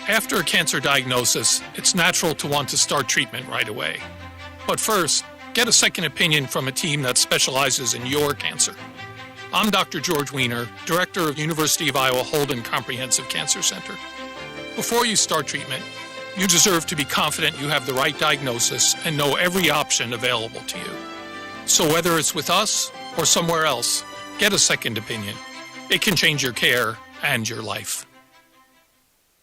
After a cancer diagnosis, it's natural to want to start treatment right away. But first, get a second opinion from a team that specializes in your cancer. I'm Dr. George Weiner, Director of University of Iowa Holden Comprehensive Cancer Center. Before you start treatment, you deserve to be confident you have the right diagnosis and know every option available to you. So whether it's with us or somewhere else, get a second opinion. It can change your care and your life.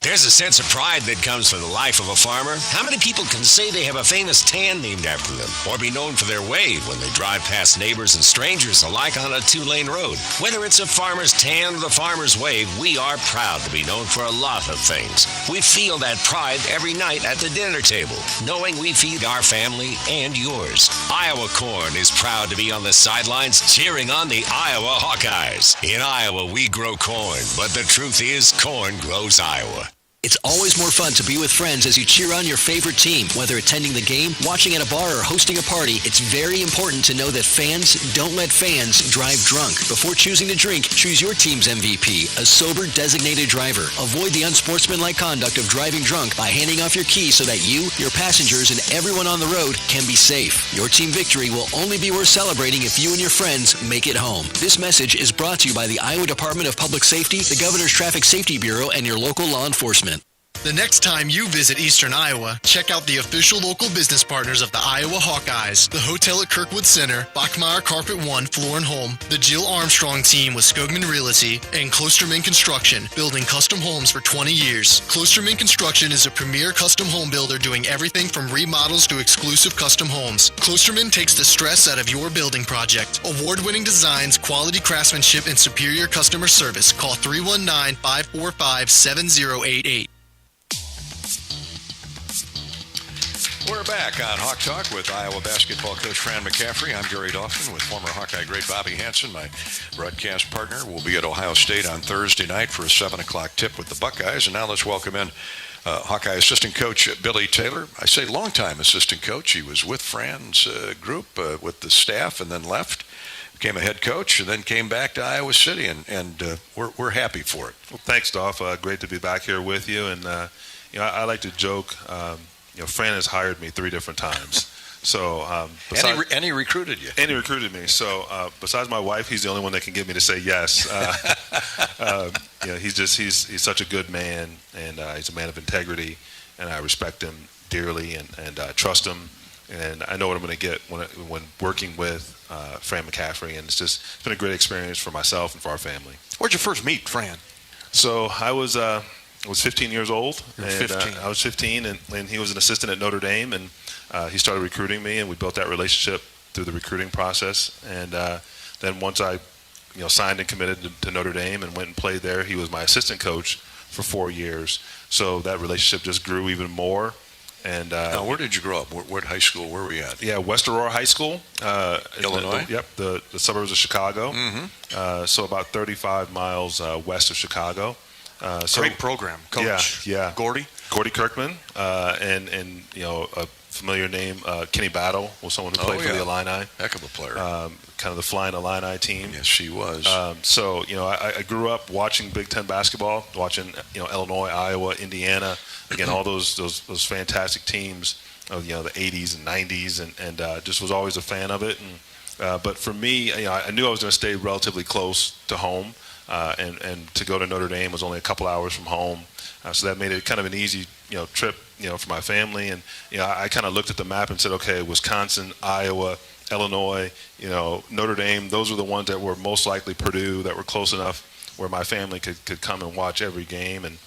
There's a sense of pride that comes from the life of a farmer. How many people can say they have a famous tan named after them, or be known for their wave when they drive past neighbors and strangers alike on a two-lane road? Whether it's a farmer's tan or the farmer's wave, we are proud to be known for a lot of things. We feel that pride every night at the dinner table, knowing we feed our family and yours. Iowa Corn is proud to be on the sidelines cheering on the Iowa Hawkeyes. In Iowa, we grow corn, but the truth is corn grows Iowa. It's always more fun to be with friends as you cheer on your favorite team. Whether attending the game, watching at a bar, or hosting a party, it's very important to know that fans don't let fans drive drunk. Before choosing to drink, choose your team's MVP, a sober designated driver. Avoid the unsportsmanlike conduct of driving drunk by handing off your keys so that you, your passengers, and everyone on the road can be safe. Your team victory will only be worth celebrating if you and your friends make it home. This message is brought to you by the Iowa Department of Public Safety, the Governor's Traffic Safety Bureau, and your local law enforcement. The next time you visit Eastern Iowa, check out the official local business partners of the Iowa Hawkeyes, the Hotel at Kirkwood Center, Bachmeyer Carpet One Floor and Home, the Jill Armstrong team with Skogman Realty, and Klosterman Construction, building custom homes for 20 years. Klosterman Construction is a premier custom home builder doing everything from remodels to exclusive custom homes. Klosterman takes the stress out of your building project. Award-winning designs, quality craftsmanship, and superior customer service. Call 319-545-7088. We're back on Hawk Talk with Iowa basketball coach Fran McCaffery. I'm Gary Dolphin with former Hawkeye great Bobby Hansen, my broadcast partner. We'll be at Ohio State on Thursday night for a 7 o'clock tip with the Buckeyes. And now let's welcome in Hawkeye assistant coach Billy Taylor. I say longtime assistant coach. He was with Fran's group, with the staff, and then left. Became a head coach, and then came back to Iowa City, and we're happy for it. Well, thanks, Dolph. Great to be back here with you. And I like to joke. Fran has hired me 3 different times. So, and he recruited you. And he recruited me. So, besides my wife, he's the only one that can get me to say yes. He's such a good man, and he's a man of integrity, and I respect him dearly and trust him. And I know what I'm going to get when working with Fran McCaffery, and it's been a great experience for myself and for our family. Where'd you first meet Fran? So I was 15 years old. You're 15. I was 15, and he was an assistant at Notre Dame, and he started recruiting me, and we built that relationship through the recruiting process. And then once I signed and committed to Notre Dame and went and played there, he was my assistant coach for 4 years. So that relationship just grew even more. And now, where did you grow up? What high school were we at? Yeah, West Aurora High School, Illinois. The suburbs of Chicago. Mm-hmm. So about 35 miles west of Chicago. Great program, Coach. Yeah. Gordy Kirkman, and a familiar name, Kenny Battle, was someone who played for the Illini. Heck of a player. Kind of the flying Illini team. Yes, she was. I grew up watching Big Ten basketball, watching Illinois, Iowa, Indiana, again all those fantastic teams of the 80s and 90s, and just was always a fan of it. And but for me, I knew I was going to stay relatively close to home. And to go to Notre Dame was only a couple hours from home, so that made it kind of an easy, trip, for my family. And I kind of looked at the map and said, okay, Wisconsin, Iowa, Illinois, Notre Dame. Those were the ones that were most likely Purdue, that were close enough where my family could come and watch every game. And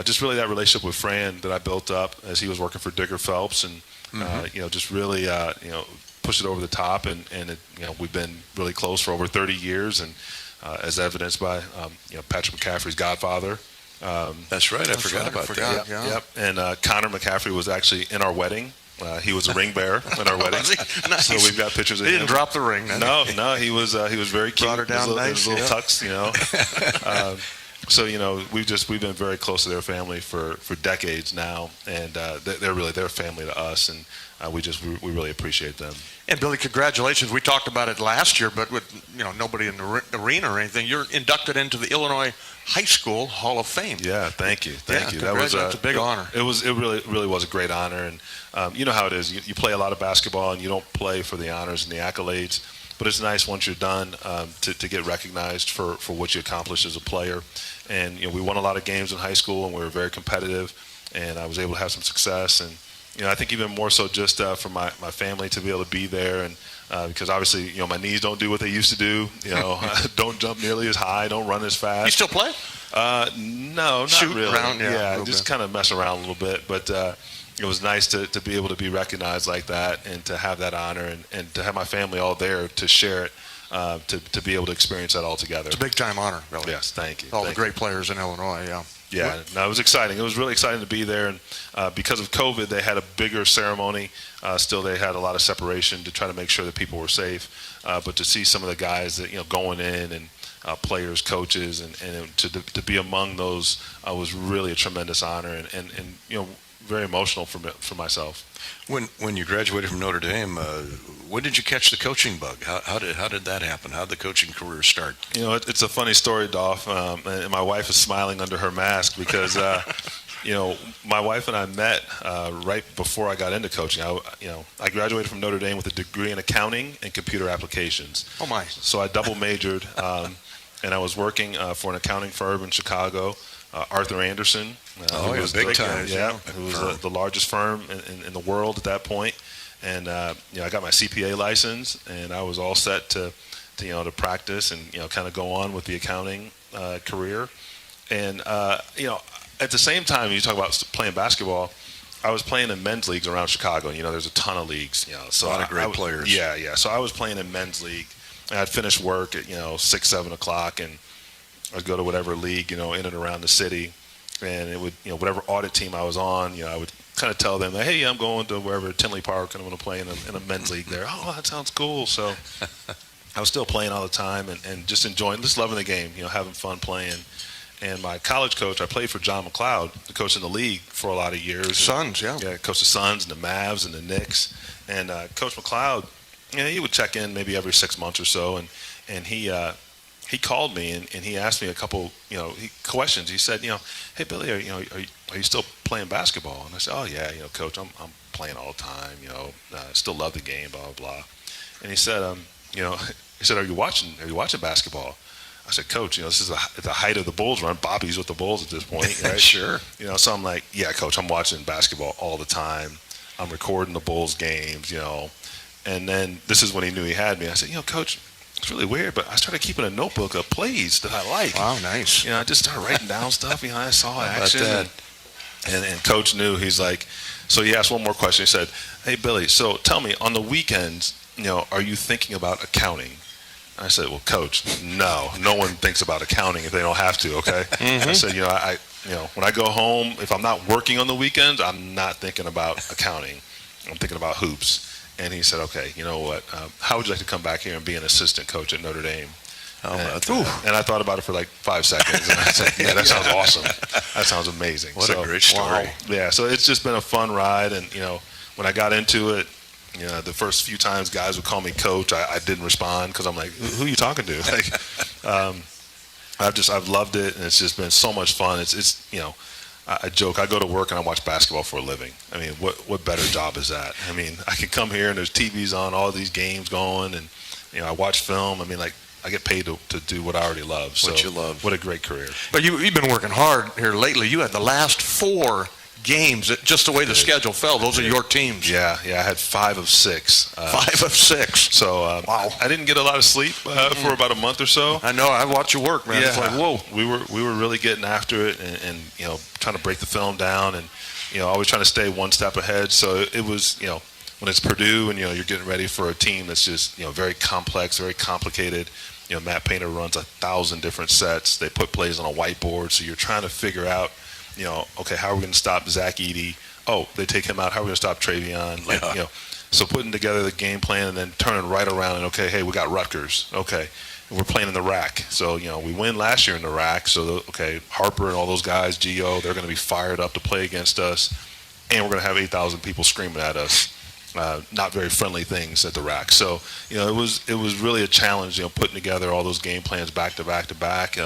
just really that relationship with Fran that I built up as he was working for Digger Phelps, and just really pushed it over the top. And we've been really close for over 30 years, and as evidenced by Patrick McCaffery's godfather. That's right. I forgot about that. Yep. And Connor McCaffery was actually in our wedding. He was a ring bearer in our wedding. Nice. So we've got pictures of him. him. He didn't drop the ring. No, he was very cute. Brought her down his little tux, So we've been very close to their family for decades now, and they're family to us, and we really appreciate them. And Billy, congratulations! We talked about it last year, but with nobody in the arena or anything, you're inducted into the Illinois High School Hall of Fame. Yeah, thank you. That was a big honor. It really was a great honor, and you know how it is. You play a lot of basketball, and you don't play for the honors and the accolades. But it's nice once you're done to get recognized for what you accomplished as a player. And we won a lot of games in high school, and we were very competitive. And I was able to have some success. And I think even more so just for my family to be able to be there, and because obviously, my knees don't do what they used to do. Don't jump nearly as high, don't run as fast. You still play? No, not Shoot really. around, just kind of mess around a little bit. But it was nice to be able to be recognized like that, and to have that honor, and to have my family all there to share it, to be able to experience that all together. It's a big-time honor, really. Yes, thank you. All the great players in Illinois, yeah. Yeah, no, it was exciting. It was really exciting to be there, and because of COVID, they had a bigger ceremony. Still, they had a lot of separation to try to make sure that people were safe. But to see some of the guys that going in, and players, coaches, and to be among those was really a tremendous honor, and very emotional for myself. When you graduated from Notre Dame, when did you catch the coaching bug? How did that happen? How did the coaching career start? It's a funny story, Dolph, and my wife is smiling under her mask because my wife and I met right before I got into coaching. I graduated from Notre Dame with a degree in accounting and computer applications. Oh my! So I double majored, and I was working for an accounting firm in Chicago. Arthur Anderson. Big time. Who was the largest firm in the world at that point. And I got my CPA license, and I was all set to practice and kind of go on with the accounting career. And at the same time, you talk about playing basketball, I was playing in men's leagues around Chicago. There's a ton of leagues. So a lot of great players. Yeah. So I was playing in men's league. And I'd finish work at 6, 7 o'clock, and I'd go to whatever league, in and around the city, and it would, whatever audit team I was on, I would kind of tell them, hey, I'm going to wherever, Tinley Park, and I'm going to play in a men's league there. Oh, that sounds cool. So I was still playing all the time, and just enjoying, just loving the game, having fun playing. And my college coach, I played for John McLeod, the coach in the league for a lot of years. Suns, yeah. Yeah, coached the Suns and the Mavs and the Knicks. And Coach McLeod, he would check in maybe every 6 months or so, and he called me and he asked me a couple, questions. He said, hey Billy, are you still playing basketball? And I said, oh yeah, coach, I'm playing all the time. Still love the game, blah blah blah. And he said, are you watching basketball? I said, coach, this is the height of the Bulls run. Bobby's with the Bulls at this point, right? Sure. So I'm like, yeah, coach, I'm watching basketball all the time. I'm recording the Bulls games, And then this is when he knew he had me. I said, coach, it's really weird, but I started keeping a notebook of plays that I like. Wow, nice. I just started writing down stuff. I saw action. And coach knew. He's like, so he asked one more question. He said, hey, Billy, so tell me, on the weekends, are you thinking about accounting? I said, well, coach, no one thinks about accounting if they don't have to, okay? Mm-hmm. I said, when I go home, if I'm not working on the weekends, I'm not thinking about accounting. I'm thinking about hoops. And he said, okay, you know what? How would you like to come back here and be an assistant coach at Notre Dame? And I thought about it for like 5 seconds. And I said, yeah, that sounds awesome. That sounds amazing. What a great story. Wow. Yeah, so it's just been a fun ride. And, when I got into it, the first few times guys would call me coach, I didn't respond because I'm like, who are you talking to? I've loved it, and it's just been so much fun. It's I joke, I go to work and I watch basketball for a living. I mean, what better job is that? I mean, I can come here and there's TVs on, all these games going, and I watch film. I mean, like, I get paid to do what I already love. So what you love. What a great career. But you've been working hard here lately. You had the last 4 games, just the way the schedule fell. Those are your teams. Yeah, I had 5 of 6. 5 of 6. So wow. I didn't get a lot of sleep for about a month or so. I know. I watch you work, man. Yeah, it's like, whoa. We were really getting after it, and trying to break the film down, and always trying to stay one step ahead. So it was when it's Purdue and you're getting ready for a team that's just very complex, very complicated. Matt Painter runs 1,000 different sets. They put plays on a whiteboard, so you're trying to figure out okay, how are we going to stop Zach Edey? Oh, they take him out. How are we going to stop Travion? So putting together the game plan and then turning right around and, okay, hey, we got Rutgers. Okay, and we're playing in the RAC. So, we win last year in the RAC. So, Harper and all those guys, Gio, they're going to be fired up to play against us. And we're going to have 8,000 people screaming at us. Not very friendly things at the RAC. So, it was really a challenge, putting together all those game plans back to back to back.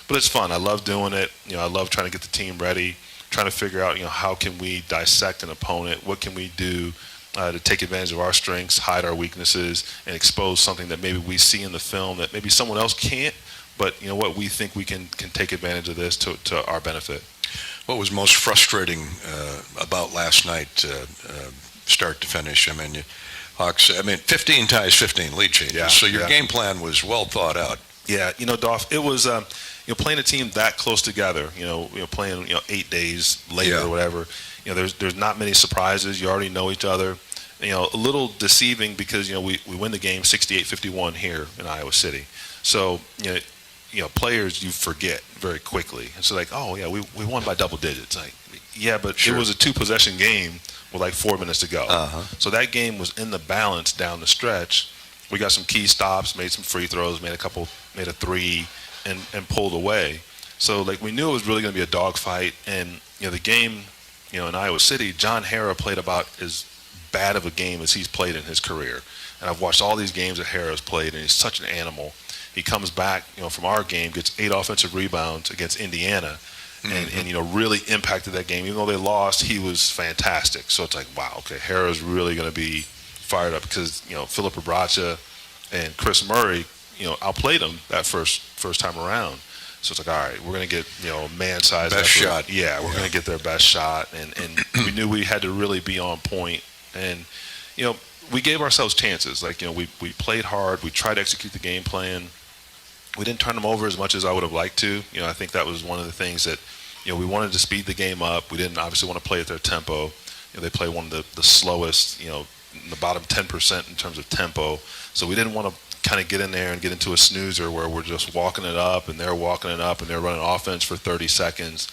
But it's fun. I love doing it. I love trying to get the team ready, trying to figure out, how can we dissect an opponent? What can we do to take advantage of our strengths, hide our weaknesses, and expose something that maybe we see in the film that maybe someone else can't, but what we think we can take advantage of this to our benefit. What was most frustrating about last night, start to finish? I mean, Hawks, 15 ties, 15 lead changes. Yeah, so your game plan was well thought out. Yeah, Dolph, it was playing a team that close together. Playing 8 days later or whatever. There's not many surprises. You already know each other. A little deceiving because we win the game 68-51 here in Iowa City. So players you forget very quickly. And so like, oh yeah, we won by double digits. Like, yeah, but it was a 2-possession game with like 4 minutes to go. So that game was in the balance down the stretch. We got some key stops, made some free throws, made a three, and pulled away. So like we knew it was really going to be a dogfight. And the game, in Iowa City, John Harrar played about as bad of a game as he's played in his career. And I've watched all these games that Harrah's played, and he's such an animal. He comes back, from our game, gets 8 offensive rebounds against Indiana, and really impacted that game. Even though they lost, he was fantastic. So it's like, wow, okay, Harrah's really going to be fired up because Philip Rabra and Chris Murray, outplayed him that first time around. So it's like, all right, we're going to get man-sized best shot. Yeah, we're going to get their best shot, and we knew we had to really be on point. And we gave ourselves chances. Like we played hard. We tried to execute the game plan. We didn't turn them over as much as I would have liked to. I think that was one of the things that we wanted to speed the game up. We didn't obviously want to play at their tempo. They play one of the slowest. In the bottom 10% in terms of tempo. So we didn't want to kind of get in there and get into a snoozer where we're just walking it up and they're walking it up and they're running offense for 30 seconds.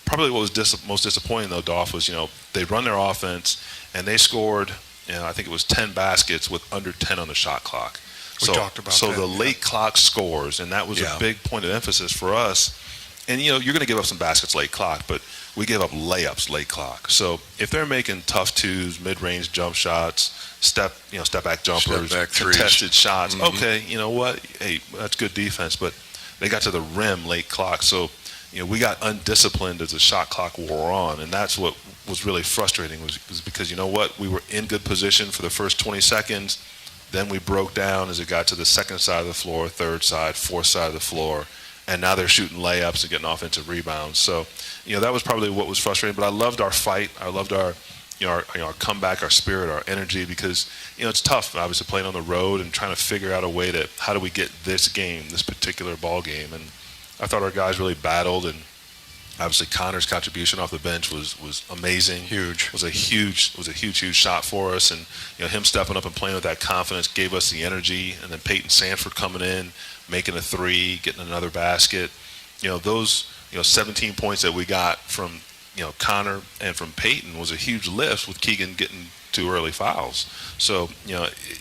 Probably what was most disappointing though, Dolph, was they run their offense and they scored. I think it was 10 baskets with under 10 on the shot clock. We talked about so that. the late clock scores, and that was a big point of emphasis for us. And you're going to give up some baskets late clock, but we give up layups late clock. So if they're making tough twos, mid-range jump shots, step back jumpers, step back threes, contested shots, okay, you know what? Hey, that's good defense. But they got to the rim late clock, so we got undisciplined as the shot clock wore on, and that's what was really frustrating was because we were in good position for the first 20 seconds. Then we broke down as it got to the second side of the floor, third side, fourth side of the floor, and now they're shooting layups and getting offensive rebounds. So, that was probably what was frustrating. But I loved our fight. I loved our comeback, our spirit, our energy, because it's tough, obviously, playing on the road and trying to figure out a way to how do we get this game, this particular ball game. And I thought our guys really battled, and obviously Connor's contribution off the bench was amazing. Huge. Was a huge shot for us, and him stepping up and playing with that confidence gave us the energy. And then Peyton Sanford coming in, making a three, getting another basket. Those 17 points that we got from Connor and from Peyton was a huge lift with Keegan getting 2 early fouls. So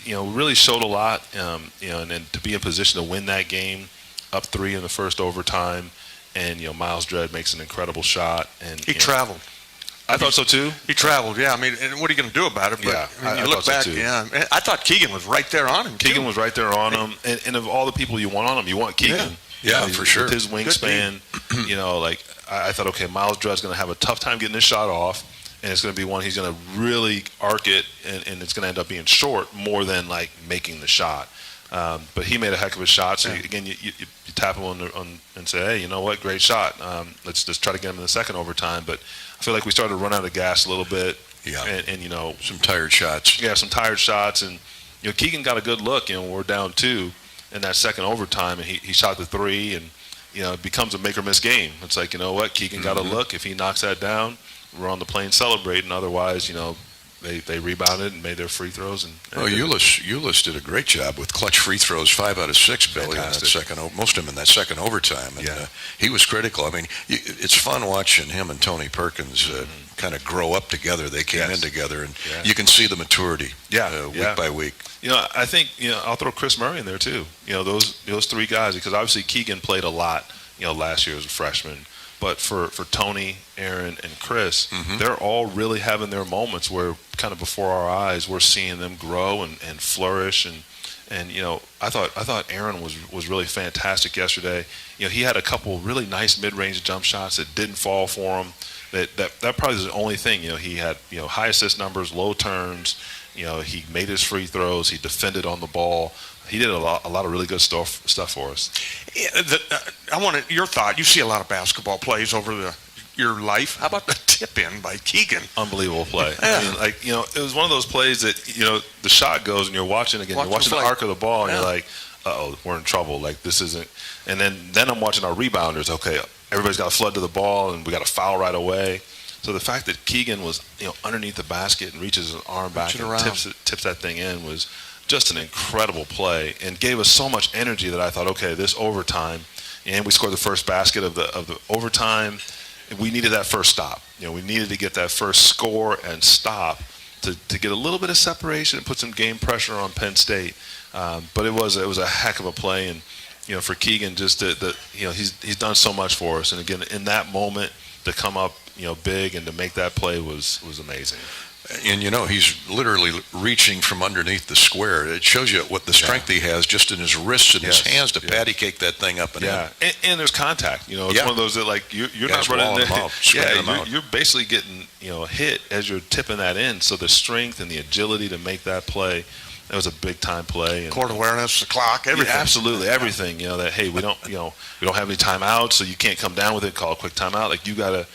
really showed a lot. And then to be in position to win that game, up 3 in the first overtime. And Miles Dredd makes an incredible shot, and he traveled. I thought so too. He traveled, yeah. I mean, and what are you going to do about it? But I you look back, so too. yeah. I thought Keegan was right there on him. Keegan was right there on him, and of all the people you want on him, you want Keegan. Yeah, for sure. With his wingspan, I thought, okay, Miles Dredd's going to have a tough time getting his shot off, and it's going to be one he's going to really arc it, and it's going to end up being short more than like making the shot. But he made a heck of a shot. So again, you tap him on and say, hey, you know what, great shot. Let's just try to get him in the second overtime. But I feel like we started to run out of gas a little bit. Yeah. And some tired shots. Yeah, some tired shots. And Keegan got a good look. We're down 2 in that second overtime, and he shot the 3, and it becomes a make or miss game. It's like, you know what, Keegan got a look. If he knocks that down, we're on the plane celebrating. Otherwise, They rebounded and made their free throws. Ulis did a great job with clutch free throws, 5 out of 6, Billy, in that second, most of them in that second overtime. And he was critical. I mean, it's fun watching him and Tony Perkins kind of grow up together. They came in together, and you can see the maturity week by week. I think I'll throw Chris Murray in there too. Those 3 guys, because obviously Keegan played a lot last year as a freshman. But for Tony, Aaron, and Chris, they're all really having their moments where kind of before our eyes we're seeing them grow and flourish. And I thought Aaron was really fantastic yesterday. He had a couple really nice mid-range jump shots that didn't fall for him. That probably is the only thing. He had high assist numbers, low turns. He made his free throws. He defended on the ball. He did a lot of really good stuff for us. I wanted your thought. You see a lot of basketball plays over the your life. How about the tip in by Keegan? Unbelievable play. Yeah. I mean, it was one of those plays that, the shot goes and you're watching again. You're watching the arc of the ball and you're like, uh-oh, we're in trouble. Like, this isn't. And then I'm watching our rebounders. Okay, everybody's got to flood to the ball and we got to foul right away. So the fact that Keegan was, underneath the basket and reaches his arm back and tips that thing in was just an incredible play and gave us so much energy that I thought, okay, this overtime, and we scored the first basket of the overtime. We needed that first stop. We needed to get that first score and stop to get a little bit of separation and put some game pressure on Penn State. But it was a heck of a play, and for Keegan, just he's done so much for us. And again, in that moment, to come up big and to make that play was amazing. And he's literally reaching from underneath the square. It shows you what the strength he has just in his wrists and his hands to patty cake that thing up and in. And there's contact. It's one of those that you're not running there. You're basically getting hit as you're tipping that in. So the strength and the agility to make that play. That was a big time play. And court awareness, the clock, everything. Yeah, absolutely, everything. That hey, we don't have any timeouts, so you can't come down with it. Call a quick timeout. Like we got to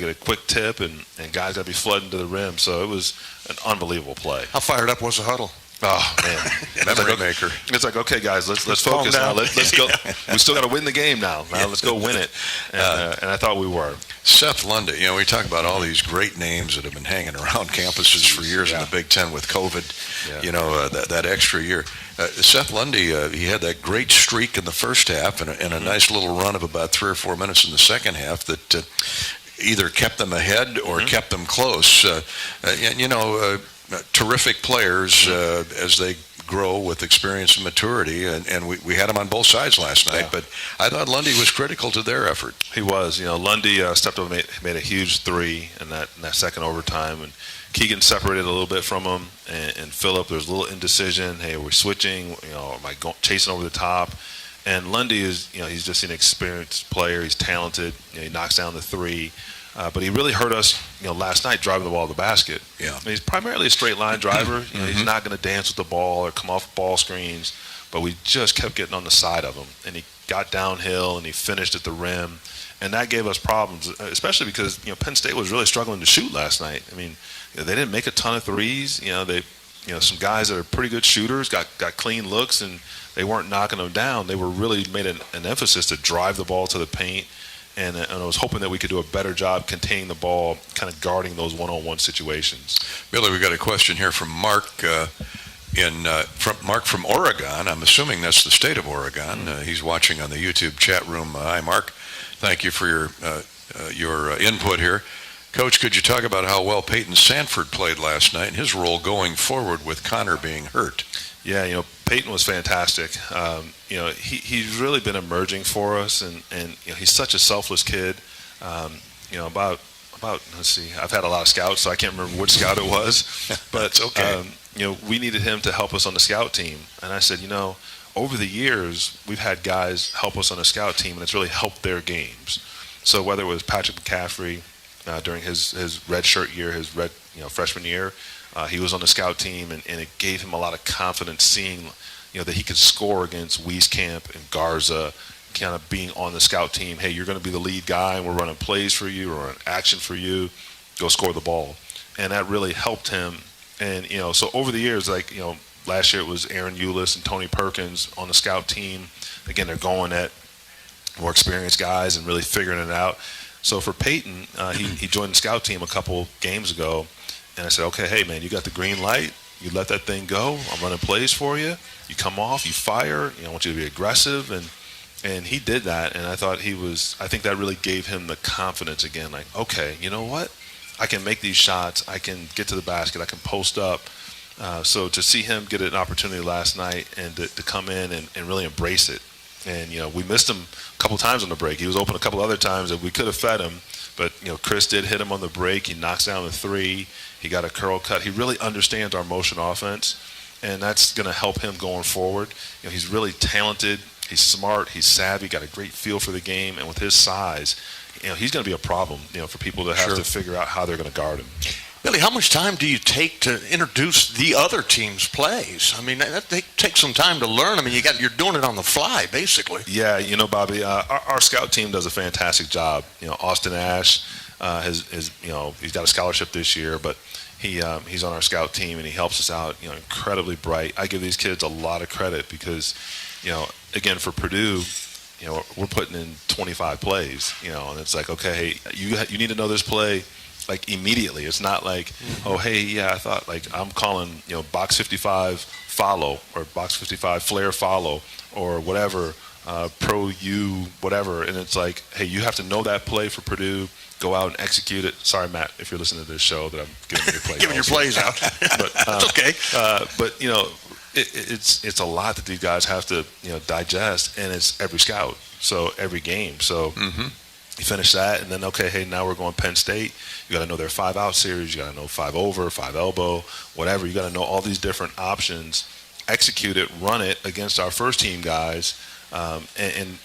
get a quick tip, and guys got to be flooding to the rim. So it was an unbelievable play. How fired up was the huddle? Oh man, memory maker. It's like, okay, guys, let's focus now. Let's go. We still got to win the game now. Let's go win it. And I thought we were. Seth Lundy. We talk about all these great names that have been hanging around campuses for years in the Big Ten with COVID. That extra year. Seth Lundy, he had that great streak in the first half and a nice little run of about 3 or 4 minutes in the second half that either kept them ahead or kept them close. Terrific players as they grow with experience and maturity, and we had them on both sides last night. But I thought Lundy was critical to their effort. He was. Lundy stepped up and made a huge three in that second overtime, and Keegan separated a little bit from him, and Phillip, there was a little indecision. Hey, are we switching? Am I chasing over the top? And Lundy is, he's just an experienced player. He's talented. He knocks down the three. But he really hurt us, last night driving the ball to the basket. Yeah. He's primarily a straight line driver. He's not going to dance with the ball or come off ball screens. But we just kept getting on the side of him. And he got downhill and he finished at the rim. And that gave us problems, especially because, Penn State was really struggling to shoot last night. I mean, they didn't make a ton of threes. Some guys that are pretty good shooters got clean looks, and they weren't knocking them down. They were really made an emphasis to drive the ball to the paint. And I was hoping that we could do a better job containing the ball, kind of guarding those one-on-one situations. Billy, we got a question here from Mark from Oregon. I'm assuming that's the state of Oregon. He's watching on the YouTube chat room. Hi, Mark. Thank you for your input here. Coach, could you talk about how well Peyton Sanford played last night and his role going forward with Connor being hurt? Yeah, Peyton was fantastic. He's really been emerging for us, and he's such a selfless kid. About let's see, I've had a lot of scouts, so I can't remember which scout it was, but it's okay. We needed him to help us on the scout team, and I said, over the years we've had guys help us on the scout team, and it's really helped their games. So whether it was Patrick McCaffery during his redshirt year, his freshman year. He was on the scout team, and it gave him a lot of confidence seeing, that he could score against Wieskamp and Garza, kind of being on the scout team. Hey, you're going to be the lead guy, and we're running plays for you, or an action for you. Go score the ball, and that really helped him. And so over the years, last year it was Aaron Eulis and Tony Perkins on the scout team. Again, they're going at more experienced guys and really figuring it out. So for Peyton, he joined the scout team a couple games ago. And I said, okay, hey, man, you got the green light. You let that thing go. I'm running plays for you. You come off, you fire. I want you to be aggressive. And he did that. And I thought I think that really gave him the confidence again. Like, okay, you know what? I can make these shots. I can get to the basket. I can post up. So to see him get an opportunity last night and to come in and really embrace it. And, we missed him a couple times on the break. He was open a couple other times that we could have fed him. But, Chris did hit him on the break. He knocks down the three. He got a curl cut. He really understands our motion offense, and that's going to help him going forward. He's really talented. He's smart. He's savvy. Got a great feel for the game. And with his size, he's going to be a problem, for people to have to figure out how they're going to guard him. Billy, how much time do you take to introduce the other team's plays? I mean, that takes some time to learn. I mean, you're doing it on the fly, basically. Yeah, Bobby, our scout team does a fantastic job. Austin Ash he's got a scholarship this year, but he's on our scout team and he helps us out. Incredibly bright. I give these kids a lot of credit because, again, for Purdue, we're putting in 25 plays. And it's like, okay, hey, you need to know this play. Like immediately. It's not like, oh, hey, yeah, I thought I'm calling, box 55 follow or box 55 flare follow or whatever, pro U, whatever. And it's like, hey, you have to know that play for Purdue, go out and execute it. Sorry, Matt, if you're listening to this show that I'm giving your plays. Giving your plays out. But, that's okay. But, it's a lot that these guys have to, digest, and it's every scout. So every game. So you finish that, and then, okay, hey, now we're going Penn State. You got to know their 5-out series. You got to know 5 over, 5 elbow, whatever. You got to know all these different options, execute it, run it against our first-team guys, and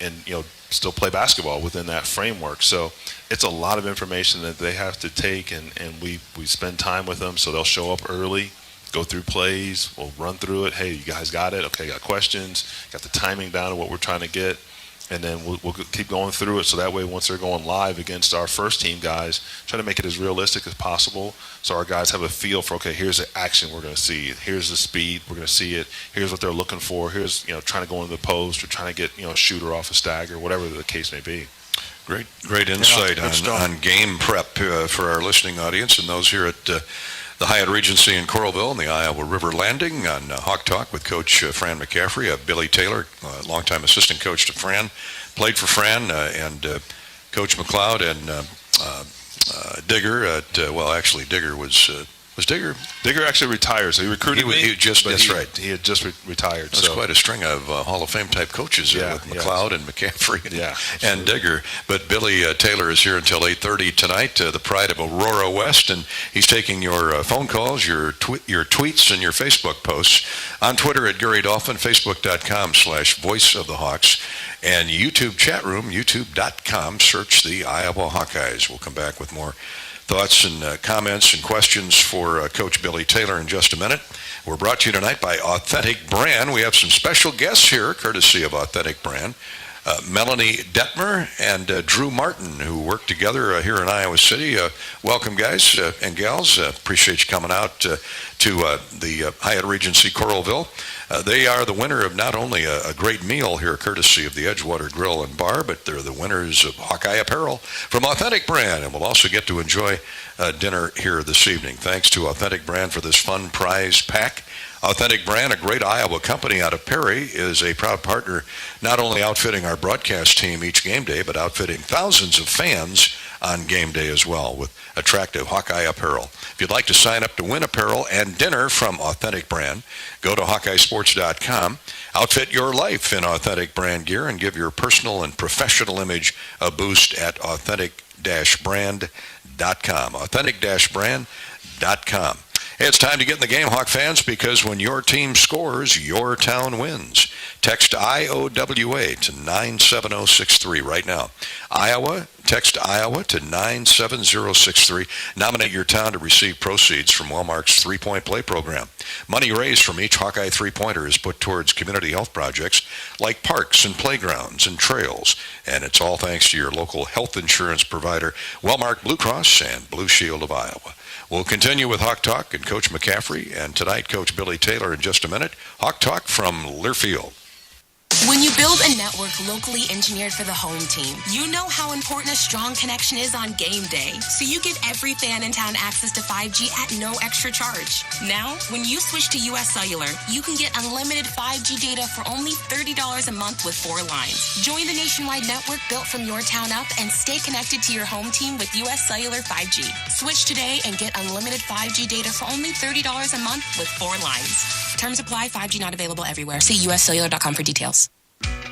still play basketball within that framework. So it's a lot of information that they have to take, and we spend time with them, so they'll show up early, go through plays, we'll run through it. Hey, you guys got it? Okay, got questions, got the timing down of what we're trying to get. And then we'll keep going through it, so that way once they're going live against our first-team guys, try to make it as realistic as possible so our guys have a feel for, okay, here's the action we're going to see. Here's the speed. We're going to see it. Here's what they're looking for. Here's, trying to go into the post or trying to get, a shooter off a stagger, whatever the case may be. Great insight on game prep for our listening audience and those here at the Hyatt Regency in Coralville and the Iowa River Landing on Hawk Talk with Coach Fran McCaffery. Billy Taylor, longtime assistant coach to Fran, played for Fran, and Coach McLeod and Digger. Digger was Digger. Digger actually retired, so he recruited me. That's right. He had just retired. That's quite a string of Hall of Fame type coaches with McLeod and McCaffery and Digger. But Billy Taylor is here until 8:30 tonight, the pride of Aurora West, and he's taking your phone calls, your tweets, and your Facebook posts on Twitter at Gary Dolphin, Facebook.com/Voice of the Hawks, and YouTube chat room, YouTube.com. Search the Iowa Hawkeyes. We'll come back with more thoughts and comments and questions for Coach Billy Taylor in just a minute. We're brought to you tonight by Authentic Brand. We have some special guests here, courtesy of Authentic Brand. Melanie Detmer and Drew Martin, who work together here in Iowa City. Welcome, guys and gals. Appreciate you coming out to the Hyatt Regency Coralville. They are the winner of not only a great meal here, courtesy of the Edgewater Grill and Bar, but they're the winners of Hawkeye apparel from Authentic Brand, and we'll also get to enjoy dinner here this evening. Thanks to Authentic Brand for this fun prize pack. Authentic Brand, a great Iowa company out of Perry, is a proud partner not only outfitting our broadcast team each game day, but outfitting thousands of fans on game day as well with attractive Hawkeye apparel. If you'd like to sign up to win apparel and dinner from Authentic Brand, go to HawkeyeSports.com. Outfit your life in Authentic Brand gear and give your personal and professional image a boost at Authentic-Brand.com. Authentic-Brand.com. Hey, it's time to get in the game, Hawk fans, because when your team scores, your town wins. Text IOWA to 97063 right now. Text Iowa to 97063. Nominate your town to receive proceeds from Wellmark's three-point play program. Money raised from each Hawkeye three-pointer is put towards community health projects like parks and playgrounds and trails. And it's all thanks to your local health insurance provider, Wellmark Blue Cross and Blue Shield of Iowa. We'll continue with Hawk Talk and Coach McCaffery, and tonight Coach Billy Taylor in just a minute. Hawk Talk from Learfield. When you build a network locally engineered for the home team, you know how important a strong connection is on game day. So you give every fan in town access to 5G at no extra charge. Now, when you switch to US Cellular, you can get unlimited 5G data for only $30 a month with 4 lines. Join the nationwide network built from your town up and stay connected to your home team with US Cellular 5G. Switch today and get unlimited 5G data for only $30 a month with 4 lines. Terms apply. 5G not available everywhere. See uscellular.com for details.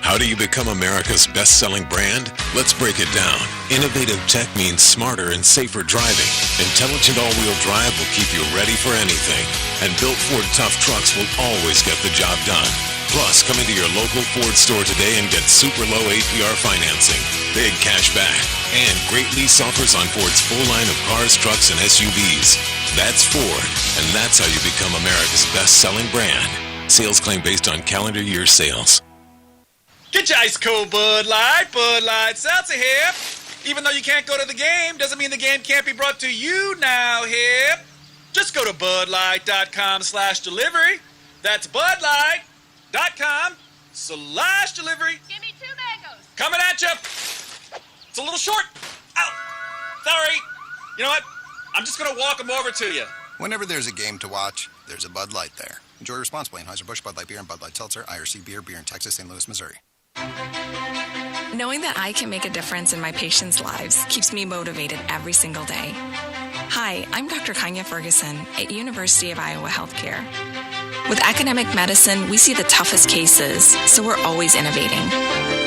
How do you become America's best-selling brand? Let's break it down. Innovative tech means smarter and safer driving. Intelligent all-wheel drive will keep you ready for anything. And built Ford tough trucks will always get the job done. Plus, come into your local Ford store today and get super low APR financing, big cash back, and great lease offers on Ford's full line of cars, trucks, and SUVs. That's Ford, and that's how you become America's best-selling brand. Sales claim based on calendar year sales. Get your ice cold Bud Light Seltzer here. Even though you can't go to the game, doesn't mean the game can't be brought to you now here. Just go to budlight.com/delivery. That's budlight.com/delivery. Give me 2 mangoes. Coming at you. It's a little short. Ow. Sorry. You know what? I'm just going to walk them over to you. Whenever there's a game to watch, there's a Bud Light there. Enjoy responsibly. Anheuser-Busch, Bud Light Beer, and Bud Light Seltzer, IRC Beer in Texas, St. Louis, Missouri. Knowing that I can make a difference in my patients' lives keeps me motivated every single day. Hi, I'm Dr. Kanya Ferguson at University of Iowa Healthcare. With academic medicine, we see the toughest cases, so we're always innovating.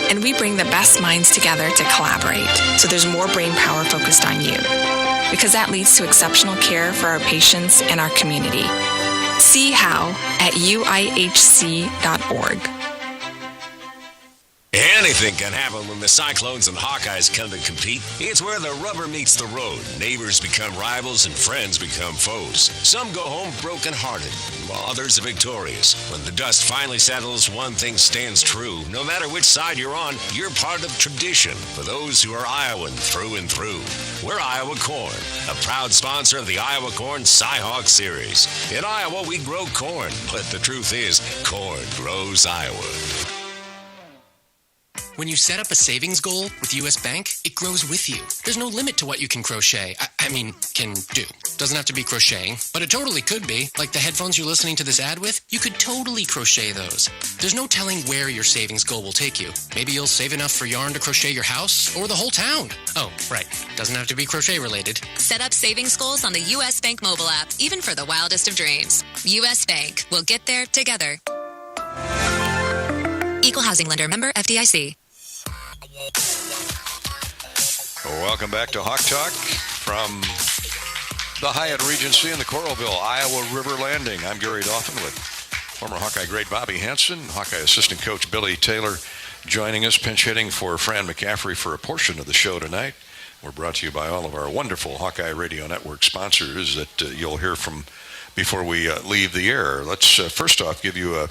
And we bring the best minds together to collaborate, so there's more brain power focused on you. Because that leads to exceptional care for our patients and our community. See how at uihc.org. Anything can happen when the Cyclones and Hawkeyes come to compete. It's where the rubber meets the road. Neighbors become rivals and friends become foes. Some go home broken-hearted, while others are victorious. When the dust finally settles, one thing stands true. No matter which side you're on, you're part of tradition. For those who are Iowan through and through, we're Iowa Corn, a proud sponsor of the Iowa Corn Cyhawk Series. In Iowa, we grow corn, but the truth is, corn grows Iowa. When you set up a savings goal with U.S. Bank, it grows with you. There's no limit to what you can crochet. Can do. Doesn't have to be crocheting, but it totally could be. Like the headphones you're listening to this ad with, you could totally crochet those. There's no telling where your savings goal will take you. Maybe you'll save enough for yarn to crochet your house or the whole town. Oh, right. Doesn't have to be crochet related. Set up savings goals on the U.S. Bank mobile app, even for the wildest of dreams. U.S. Bank. We'll get there together. Equal housing lender. Member FDIC. Welcome back to Hawk Talk from the Hyatt Regency in the Coralville, Iowa River Landing. I'm Gary Dolphin with former Hawkeye great Bobby Hansen, Hawkeye assistant coach Billy Taylor joining us, pinch hitting for Fran McCaffery for a portion of the show tonight. We're brought to you by all of our wonderful Hawkeye Radio Network sponsors that you'll hear from before we leave the air. Let's first off give you a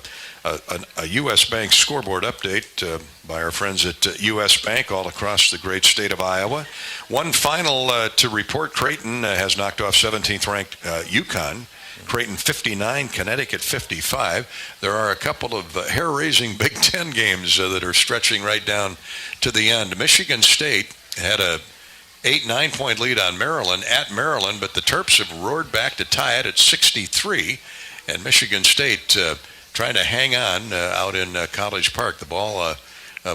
U.S. Bank scoreboard update by our friends at U.S. Bank all across the great state of Iowa. One final to report, Creighton has knocked off 17th ranked UConn. Creighton 59, Connecticut 55. There are a couple of hair-raising Big Ten games that are stretching right down to the end. Michigan State had a 8-9 point lead on Maryland at Maryland, but the Terps have roared back to tie it at 63, and Michigan State trying to hang on out in College Park. The ball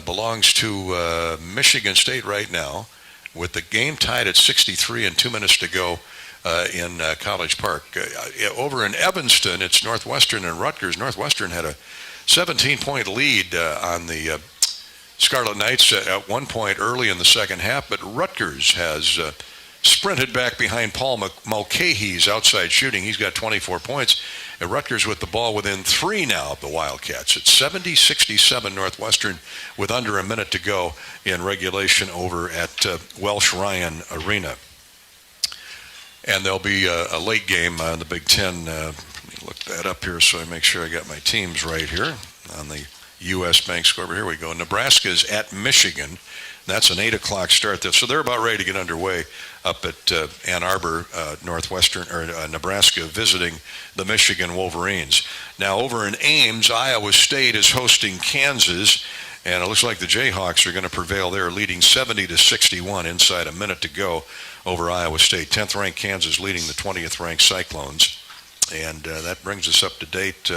belongs to Michigan State right now, with the game tied at 63 and 2 minutes to go in College Park. Over in Evanston, it's Northwestern and Rutgers. Northwestern had a 17-point lead on the Scarlet Knights at one point early in the second half, but Rutgers has sprinted back behind Paul Mulcahy's outside shooting. He's got 24 points. And Rutgers with the ball within 3 now of the Wildcats. It's 70-67 Northwestern with under a minute to go in regulation over at Welsh Ryan Arena. And there'll be a late game on the Big Ten. Let me look that up here so I make sure I got my teams right here on the U.S. Bank scoreboard. Here we go. Nebraska's at Michigan. That's an 8 o'clock start there. So they're about ready to get underway up at Ann Arbor, Nebraska, visiting the Michigan Wolverines. Now over in Ames, Iowa State is hosting Kansas, and it looks like the Jayhawks are going to prevail there, leading 70-61 inside a minute to go over Iowa State. 10th ranked Kansas leading the 20th ranked Cyclones. And that brings us up to date.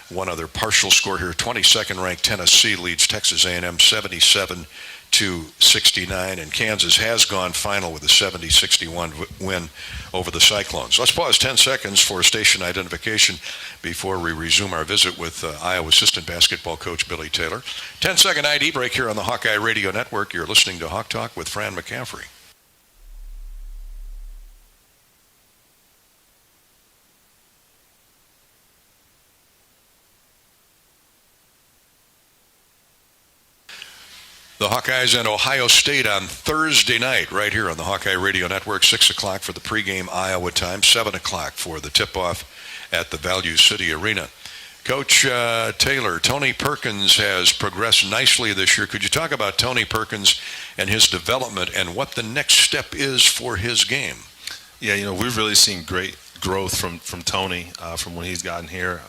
One other partial score here. 22nd ranked Tennessee leads Texas A&M 77-69, and Kansas has gone final with a 70-61 win over the Cyclones. Let's pause 10 seconds for station identification before we resume our visit with Iowa assistant basketball coach Billy Taylor. 10-second ID break here on the Hawkeye Radio Network. You're listening to Hawk Talk with Fran McCaffery. The Hawkeyes and Ohio State on Thursday night, right here on the Hawkeye Radio Network, 6 o'clock for the pregame Iowa time, 7 o'clock for the tip-off at the Value City Arena. Coach Taylor, Tony Perkins has progressed nicely this year. Could you talk about Tony Perkins and his development and what the next step is for his game? Yeah, we've really seen great growth from Tony from when he's gotten here.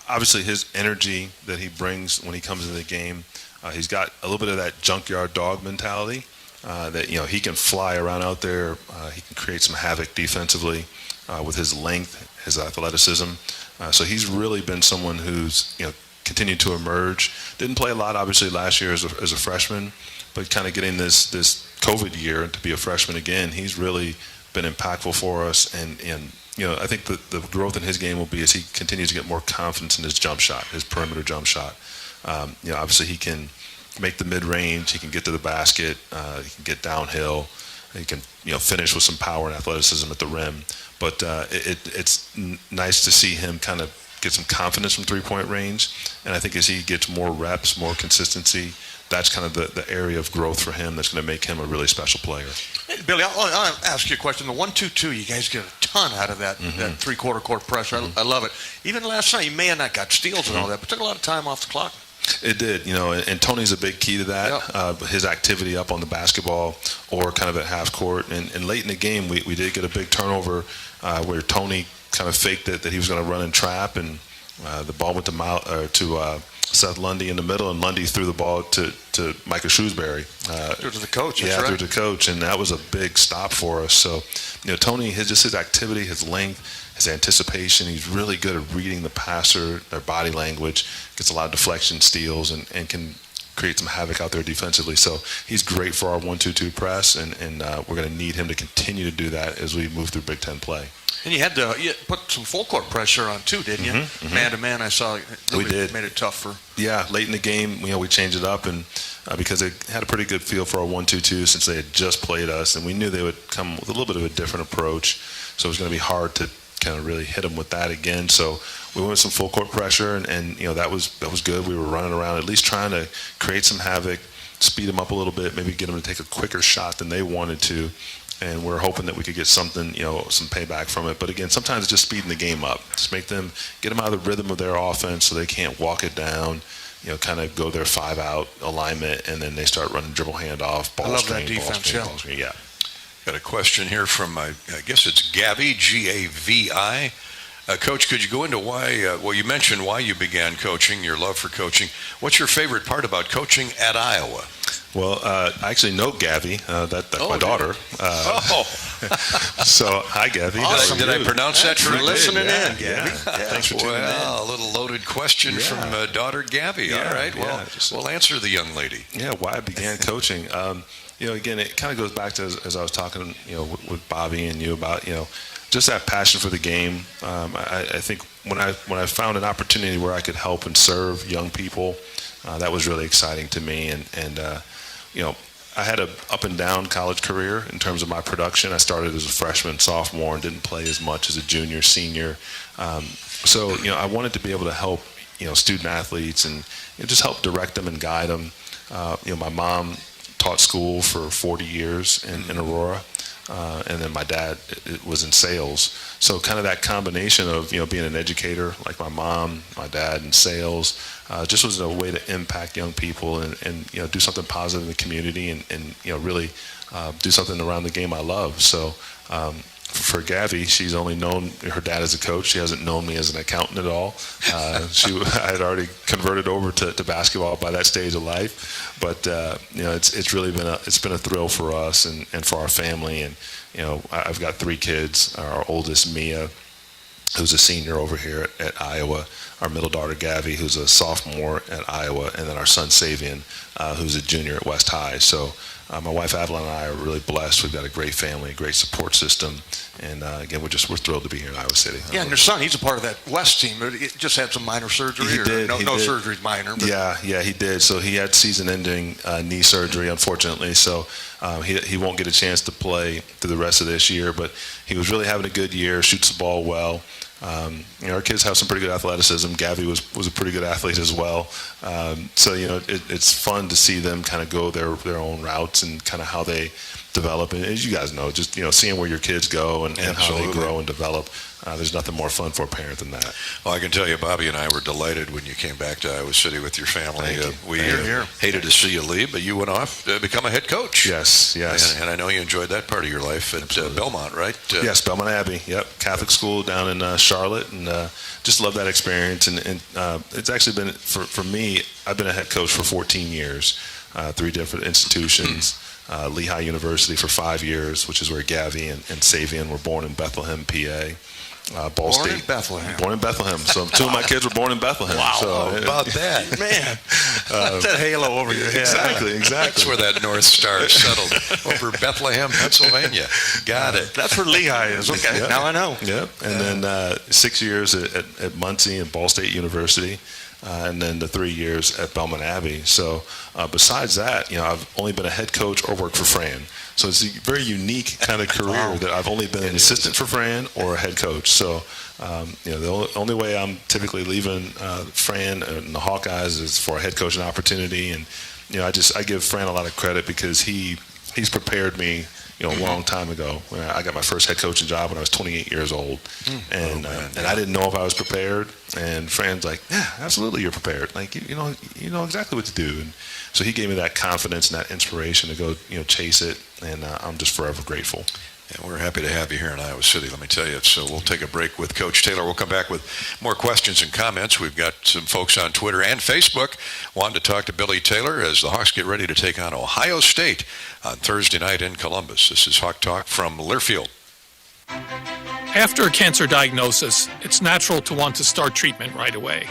Obviously, his energy that he brings when he comes into the game, he's got a little bit of that junkyard dog mentality that, he can fly around out there. He can create some havoc defensively with his length, his athleticism. So he's really been someone who's, continued to emerge. Didn't play a lot, obviously, last year as a freshman, but kind of getting this COVID year to be a freshman again, he's really been impactful for us. And I think the growth in his game will be as he continues to get more confidence in his jump shot, his perimeter jump shot. Obviously he can make the mid-range, he can get to the basket, he can get downhill, he can finish with some power and athleticism at the rim. But it's nice to see him kind of get some confidence from three-point range. And I think as he gets more reps, more consistency, that's kind of the area of growth for him that's going to make him a really special player. Hey, Billy, I'll ask you a question. The 1-2-2, you guys get a ton out of that three-quarter court pressure. I love it. Even last night, you may have not got steals and all that, but took a lot of time off the clock. It did, and Tony's a big key to that. His activity up on the basketball or kind of at half court. And late in the game, we did get a big turnover where Tony kind of faked it that he was going to run and trap, and the ball went to Seth Lundy in the middle, and Lundy threw the ball to Micah Shrewsbury. Threw to the coach. Yeah, that's right. threw to the coach, and that was a big stop for us. So, Tony, his activity, his length, his anticipation, he's really good at reading the passer, their body language, gets a lot of deflection steals, and can create some havoc out there defensively. So he's great for our 1-2-2 press, and we're going to need him to continue to do that as we move through Big Ten play. And you had to put some full court pressure on too, didn't you? Man to man, I saw. Really we did. Made it tough for. Yeah, late in the game, we changed it up, and because they had a pretty good feel for our 1-2-2 since they had just played us, and we knew they would come with a little bit of a different approach. So it was going to be hard to kind of really hit them with that again. So we went with some full court pressure, and that was good. We were running around, at least trying to create some havoc, speed them up a little bit, maybe get them to take a quicker shot than they wanted to. And we're hoping that we could get something, some payback from it. But again, sometimes it's just speeding the game up. Just get them out of the rhythm of their offense so they can't walk it down, kind of go their 5-out alignment, and then they start running dribble handoff, ball screen, ball screen. Yeah. Got a question here from, I guess it's Gabby, Gavi. Coach, could you go into why, you mentioned why you began coaching, your love for coaching. What's your favorite part about coaching at Iowa? Well, I actually know Gabby. That's my daughter. So, hi, Gabby. Awesome. Did I pronounce that for listening in, Gabby? Yeah. Thanks for tuning in. A little loaded question from daughter Gabby. Yeah, all right. Well, we'll answer the young lady. Yeah, why I began coaching. Again, it kind of goes back to as I was talking, with Bobby and you about, just that passion for the game. I think when I found an opportunity where I could help and serve young people, that was really exciting to me. And I had a up and down college career in terms of my production. I started as a freshman, sophomore, and didn't play as much as a junior, senior. So I wanted to be able to help, student athletes and just help direct them and guide them. My mom taught school for 40 years in Aurora. And then my dad was in sales. So kind of that combination of, being an educator like my mom, my dad, and sales, just was a way to impact young people and do something positive in the community and really do something around the game I love. So for Gabby, she's only known her dad as a coach. She hasn't known me as an accountant at all. I had already converted over to basketball by that stage of life. But it's really been a thrill for us and for our family. And I've got 3 kids. Our oldest, Mia, who's a senior over here at Iowa. Our middle daughter, Gabby, who's a sophomore at Iowa, and then our son, Savian, who's a junior at West High. So my wife, Adeline, and I are really blessed. We've got a great family, a great support system, and again, we're thrilled to be here in Iowa City. Yeah, and your son, he's a part of that West team. It just had some minor surgery. He did. No surgery's minor. But. Yeah, he did. So he had season-ending knee surgery, unfortunately. So he won't get a chance to play through the rest of this year. But he was really having a good year. Shoots the ball well. Our kids have some pretty good athleticism. Gabby was a pretty good athlete as well. So it's fun to see them kind of go their own routes and kind of how they develop. And as you guys know, just seeing where your kids go and how they grow and develop. There's nothing more fun for a parent than that. Well, I can tell you, Bobby and I were delighted when you came back to Iowa City with your family. We hated to see you leave, but you went off to become a head coach. Yes. And I know you enjoyed that part of your life at Belmont, right? Yes, Belmont Abbey. Yep, Catholic school down in Charlotte, and just love that experience. And it's actually been for me. I've been a head coach for 14 years, 3 different institutions. Lehigh University for 5 years, which is where Gabby and Savian were born in Bethlehem, PA. Ball State. Born in Bethlehem. So 2 of my kids were born in Bethlehem. Wow, so, how about that? Man, that halo over your head. Exactly. That's where that North Star settled, over Bethlehem, Pennsylvania. Got it. That's where Lehigh is. Okay, now I know. Yep. And then 6 years at Muncie and Ball State University. And then the 3 years at Belmont Abbey. So besides that, I've only been a head coach or worked for Fran. So it's a very unique kind of career that I've only been an assistant for Fran or a head coach. So, the only way I'm typically leaving Fran and the Hawkeyes is for a head coaching opportunity. And, I give Fran a lot of credit because he's prepared me, a long time ago. I got my first head coaching job when I was 28 years old. And I didn't know if I was prepared. And Fran's like, yeah, absolutely you're prepared. Like, you know exactly what to do. And so he gave me that confidence and that inspiration to go, chase it. And I'm just forever grateful. And we're happy to have you here in Iowa City, let me tell you. So we'll take a break with Coach Taylor. We'll come back with more questions and comments. We've got some folks on Twitter and Facebook wanting to talk to Billy Taylor as the Hawks get ready to take on Ohio State on Thursday night in Columbus. This is Hawk Talk from Learfield. After a cancer diagnosis, it's natural to want to start treatment right away.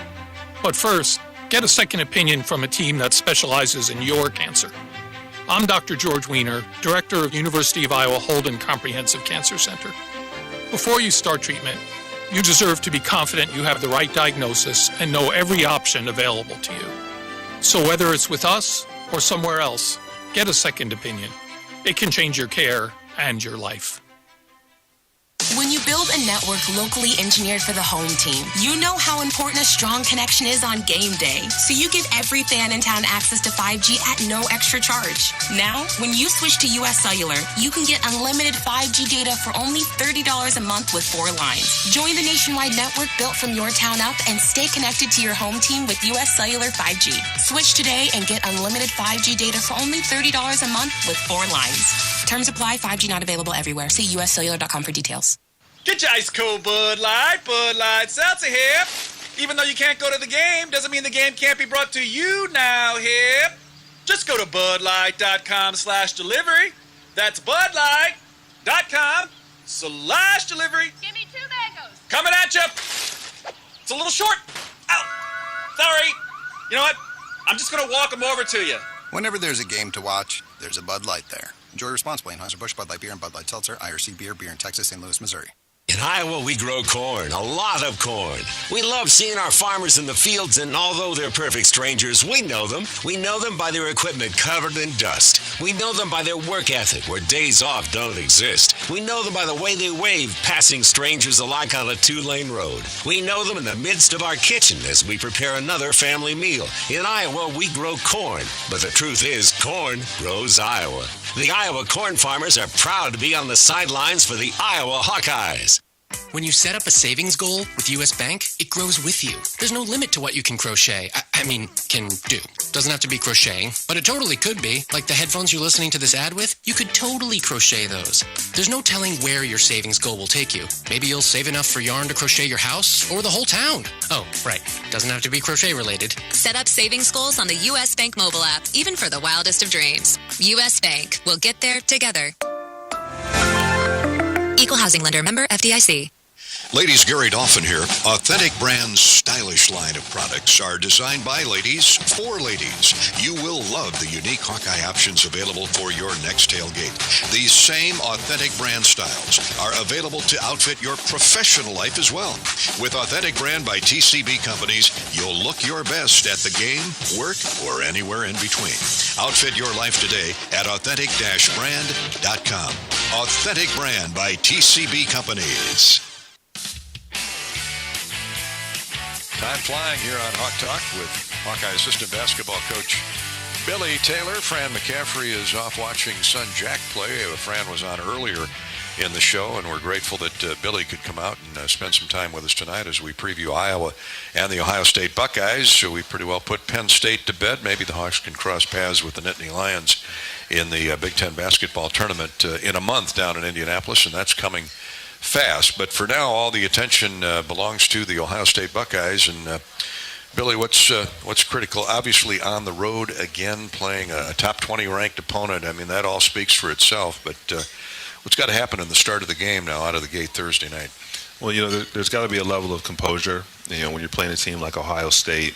But first, get a second opinion from a team that specializes in your cancer. I'm Dr. George Weiner, Director of University of Iowa Holden Comprehensive Cancer Center. Before you start treatment, you deserve to be confident you have the right diagnosis and know every option available to you. So whether it's with us or somewhere else, get a second opinion. It can change your care and your life. When you build a network locally engineered for the home team, you know how important a strong connection is on game day. So you give every fan in town access to 5G at no extra charge. Now, when you switch to US Cellular, you can get unlimited 5G data for only $30 a month with 4 lines. Join the nationwide network built from your town up and stay connected to your home team with US Cellular 5G. Switch today and get unlimited 5G data for only $30 a month with 4 lines. Terms apply. 5G not available everywhere. See uscellular.com for details. Get your ice cold Bud Light Seltzer here. Even though you can't go to the game, doesn't mean the game can't be brought to you now here. Just go to budlight.com/delivery. That's budlight.com/delivery. Give me 2 mangoes. Coming at you. It's a little short. Ow. Sorry. You know what? I'm just going to walk them over to you. Whenever there's a game to watch, there's a Bud Light there. Enjoy responsibly. Anheuser-Busch, Bud Light Beer, and Bud Light Seltzer, IRC Beer in Texas, St. Louis, Missouri. In Iowa, we grow corn, a lot of corn. We love seeing our farmers in the fields, and although they're perfect strangers, we know them. We know them by their equipment covered in dust. We know them by their work ethic, where days off don't exist. We know them by the way they wave, passing strangers alike on a 2-lane road. We know them in the midst of our kitchen as we prepare another family meal. In Iowa, we grow corn, but the truth is, corn grows Iowa. The Iowa corn farmers are proud to be on the sidelines for the Iowa Hawkeyes. When you set up a savings goal with US Bank, it grows with you. There's no limit to what you can crochet. Can do. Doesn't have to be crocheting, but it totally could be. Like the headphones you're listening to this ad with, you could totally crochet those. There's no telling where your savings goal will take you. Maybe you'll save enough for yarn to crochet your house or the whole town. Oh, right. Doesn't have to be crochet related. Set up savings goals on the US Bank mobile app, even for the wildest of dreams. US Bank. We'll get there together. Equal housing lender, member FDIC. Ladies, Gary Dolphin here. Authentic Brand's stylish line of products are designed by ladies for ladies. You will love the unique Hawkeye options available for your next tailgate. These same Authentic Brand styles are available to outfit your professional life as well. With Authentic Brand by TCB Companies, you'll look your best at the game, work, or anywhere in between. Outfit your life today at authentic-brand.com. Authentic Brand by TCB Companies. Time flying here on Hawk Talk with Hawkeye assistant basketball coach Billy Taylor. Fran McCaffery is off watching son Jack play. Fran was on earlier in the show, and we're grateful that Billy could come out and spend some time with us tonight as we preview Iowa and the Ohio State Buckeyes. So we pretty well put Penn State to bed. Maybe the Hawks can cross paths with the Nittany Lions in the Big Ten basketball tournament in a month down in Indianapolis, and that's coming fast. But for now, all the attention belongs to the Ohio State Buckeyes. And Billy, what's critical? Obviously, on the road again, playing a top 20 ranked opponent. I mean, that all speaks for itself. But what's got to happen in the start of the game now, out of the gate Thursday night? Well, there's got to be a level of composure. When you're playing a team like Ohio State,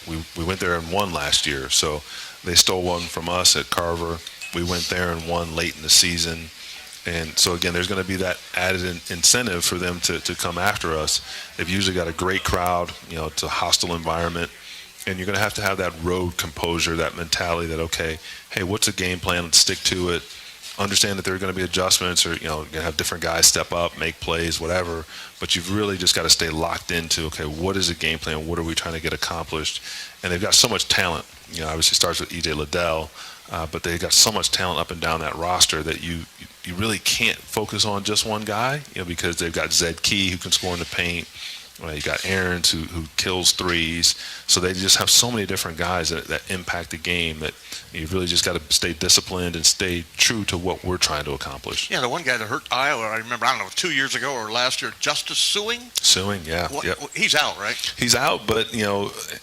we went there and won last year. So they stole one from us at Carver. We went there and won late in the season. And so, again, there's going to be that added incentive for them to come after us. They've usually got a great crowd. It's a hostile environment. And you're going to have that road composure, that mentality that, okay, hey, what's the game plan? Let's stick to it. Understand that there are going to be adjustments, or you're going to have different guys step up, make plays, whatever. But you've really just got to stay locked into, okay, what is the game plan? What are we trying to get accomplished? And they've got so much talent. Obviously it starts with E.J. Liddell, but they've got so much talent up and down that roster that you really can't focus on just one guy, because they've got Zed Key who can score in the paint. You got Aarons who kills threes. So they just have so many different guys that impact the game that you really just got to stay disciplined and stay true to what we're trying to accomplish. Yeah, the one guy that hurt Iowa, I remember, 2 years ago or last year, Justice Suing? Suing, yeah. Yep. He's out, right? He's out, but,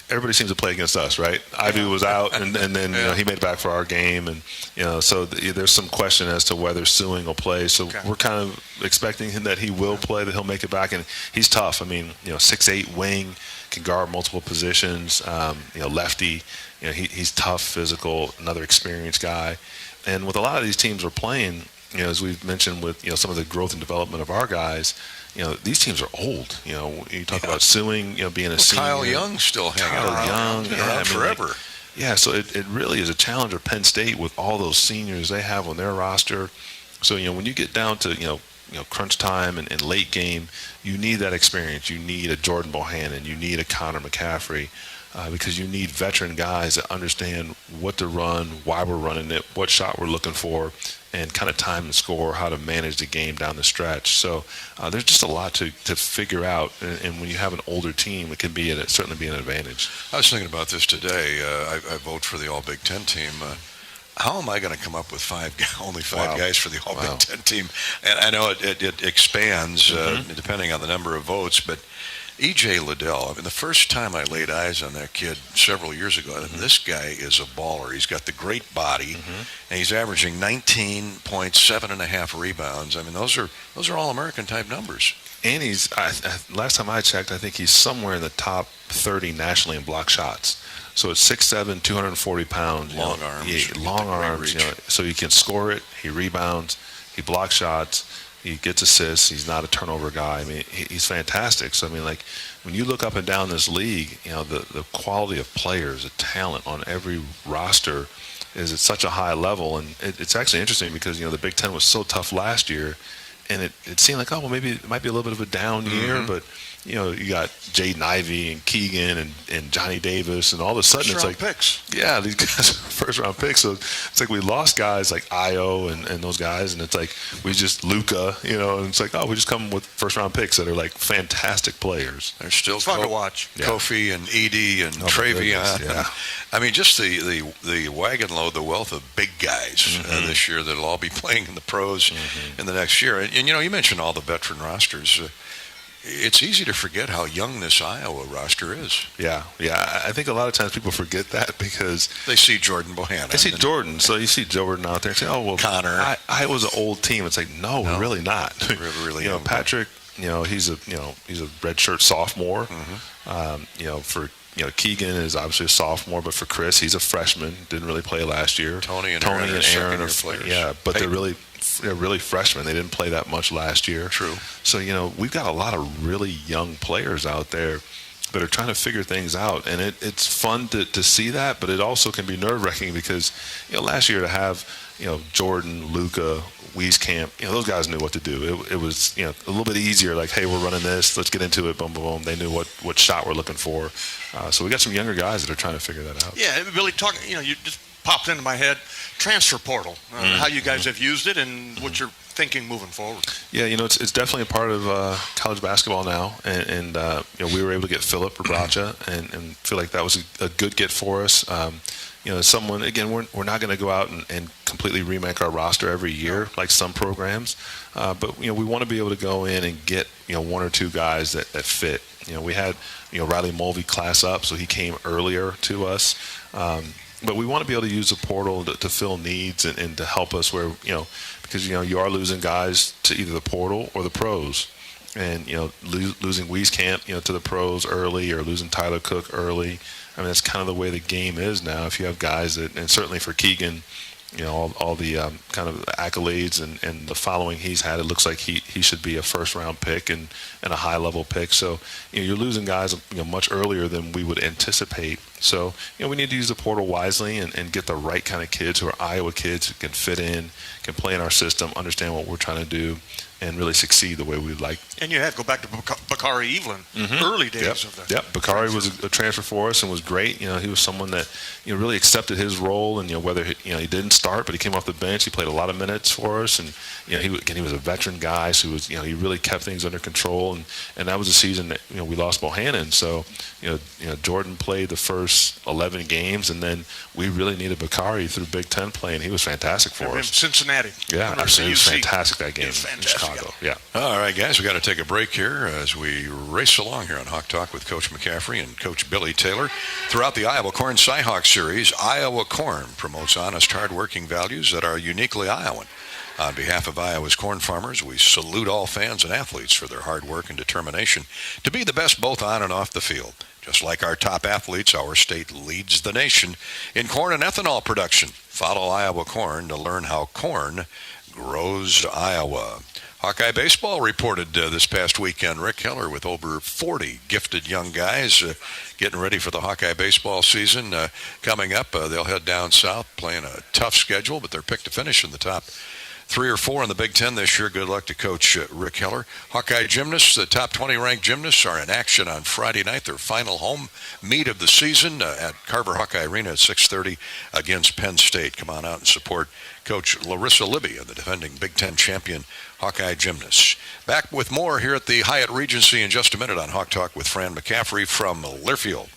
everybody seems to play against us, right? Ivy was out, and then he made it back for our game. And, so there's some question as to whether Suing will play. So we're kind of expecting him that he will play, that he'll make it back. And he's tough. I mean, 6'8" wing, can guard multiple positions, lefty. He's tough, physical, another experienced guy. And with a lot of these teams we're playing, as we've mentioned with, some of the growth and development of our guys, these teams are old. You talk about Suing, being a senior. Kyle Young's still hanging around. Forever. So it really is a challenge of Penn State with all those seniors they have on their roster. So, when you get down to, crunch time and late game, you need that experience. You need a Jordan Bohannon. You need a Connor McCaffery, because you need veteran guys that understand what to run, why we're running it, what shot we're looking for, and kind of time and score, how to manage the game down the stretch. So there's just a lot to figure out. And when you have an older team, it can certainly be an advantage. I was thinking about this today. I vote for the All Big Ten team. How am I going to come up with only five guys for the All Big Ten team? And I know it expands depending on the number of votes, but E.J. Liddell, the first time I laid eyes on that kid several years ago, this guy is a baller. He's got the great body, and he's averaging 19 points, 7.5 rebounds. Those are All-American type numbers. And he's, last time I checked, I think he's somewhere in the top 30 nationally in block shots. So it's 6'7", 240 pounds. Long arms. Long arms. So he can score it. He rebounds. He blocks shots. He gets assists. He's not a turnover guy. He's fantastic. So, when you look up and down this league, the quality of players, the talent on every roster is at such a high level. And it's actually interesting because, the Big Ten was so tough last year. And it seemed like, maybe it might be a little bit of a down year, but you got Jaden Ivey and Keegan and Johnny Davis, and all of a sudden it's like picks. Yeah, these guys are first-round picks. So it's like we lost guys like Io and those guys, and it's like we just Luka, and it's like, we just come with first-round picks that are like fantastic players. They're still fun to watch. Kofi and Edie and Travion. Yeah. Just the wagon load, the wealth of big guys this year that'll all be playing in the pros in the next year. And you mentioned all the veteran rosters. It's easy to forget how young this Iowa roster is. Yeah. I think a lot of times people forget that because they see Jordan Bohannon. They see Jordan, so you see Jordan out there and say, Connor. Iowa's an old team. It's like, no, we're really not. Really young. Patrick, he's a redshirt sophomore. For Keegan is obviously a sophomore, but for Chris, he's a freshman. Didn't really play last year. Tony and Aaron are players. Yeah, but Peyton. They're really freshmen. They didn't play that much last year. True. So, we've got a lot of really young players out there. that are trying to figure things out, and it's fun to see that, but it also can be nerve-wracking because, last year to have, Jordan, Luka, Wieskamp, those guys knew what to do. It was, a little bit easier, like, hey, we're running this, let's get into it, boom, boom, boom. They knew what shot we're looking for. So we got some younger guys that are trying to figure that out. Yeah, Billy, you just popped into my head, transfer portal, how you guys have used it and what you're thinking moving forward. Yeah, it's definitely a part of college basketball now, and we were able to get Philip Rabra and feel like that was a good get for us. Someone, again, we're not going to go out and completely remake our roster every year like some programs, but we want to be able to go in and get one or two guys that fit. We had Riley Mulvey class up, so he came earlier to us. But we want to be able to use the portal to fill needs and to help us where, because, you are losing guys to either the portal or the pros. And, losing Wieskamp, to the pros early or losing Tyler Cook early. I mean, that's kind of the way the game is now. If you have guys that, and certainly for Keegan, all the kind of accolades and the following he's had, it looks like he should be a first-round pick and a high-level pick. So, you're losing guys, much earlier than we would anticipate. So, we need to use the portal wisely and get the right kind of kids who are Iowa kids who can fit in, can play in our system, understand what we're trying to do, and really succeed the way we'd like. And you had to go back to Bakari Evelyn, early days of the. Yep, Bakari was a transfer for us and was great. He was someone that really accepted his role, and whether he didn't start, but he came off the bench. He played a lot of minutes for us, and he was a veteran guy, so he really kept things under control. And that was a season that we lost Bohannon, so Jordan played the first 11 games, and then we really needed Bakari through Big Ten play, and he was fantastic for us. Cincinnati. Yeah, he was fantastic that game in Chicago. Yeah. All right, guys, we got to take a break here as we race along here on Hawk Talk with Coach McCaffery and Coach Billy Taylor. Throughout the Iowa Corn Cy-Hawk Series, Iowa Corn promotes honest, hard-working values that are uniquely Iowan. On behalf of Iowa's corn farmers, we salute all fans and athletes for their hard work and determination to be the best both on and off the field. Just like our top athletes, our state leads the nation in corn and ethanol production. Follow Iowa Corn to learn how corn grows Iowa. Hawkeye baseball reported this past weekend. Rick Heller with over 40 gifted young guys getting ready for the Hawkeye baseball season coming up. They'll head down south playing a tough schedule, but they're picked to finish in the top 3 or 4 in the Big Ten this year. Good luck to Coach Rick Heller. Hawkeye gymnasts, the top 20 ranked gymnasts, are in action on Friday night. Their final home meet of the season at Carver Hawkeye Arena at 6:30 against Penn State. Come on out and support Coach Larissa Libby and the defending Big Ten champion Hawkeye gymnasts. Back with more here at the Hyatt Regency in just a minute on Hawk Talk with Fran McCaffery from Learfield.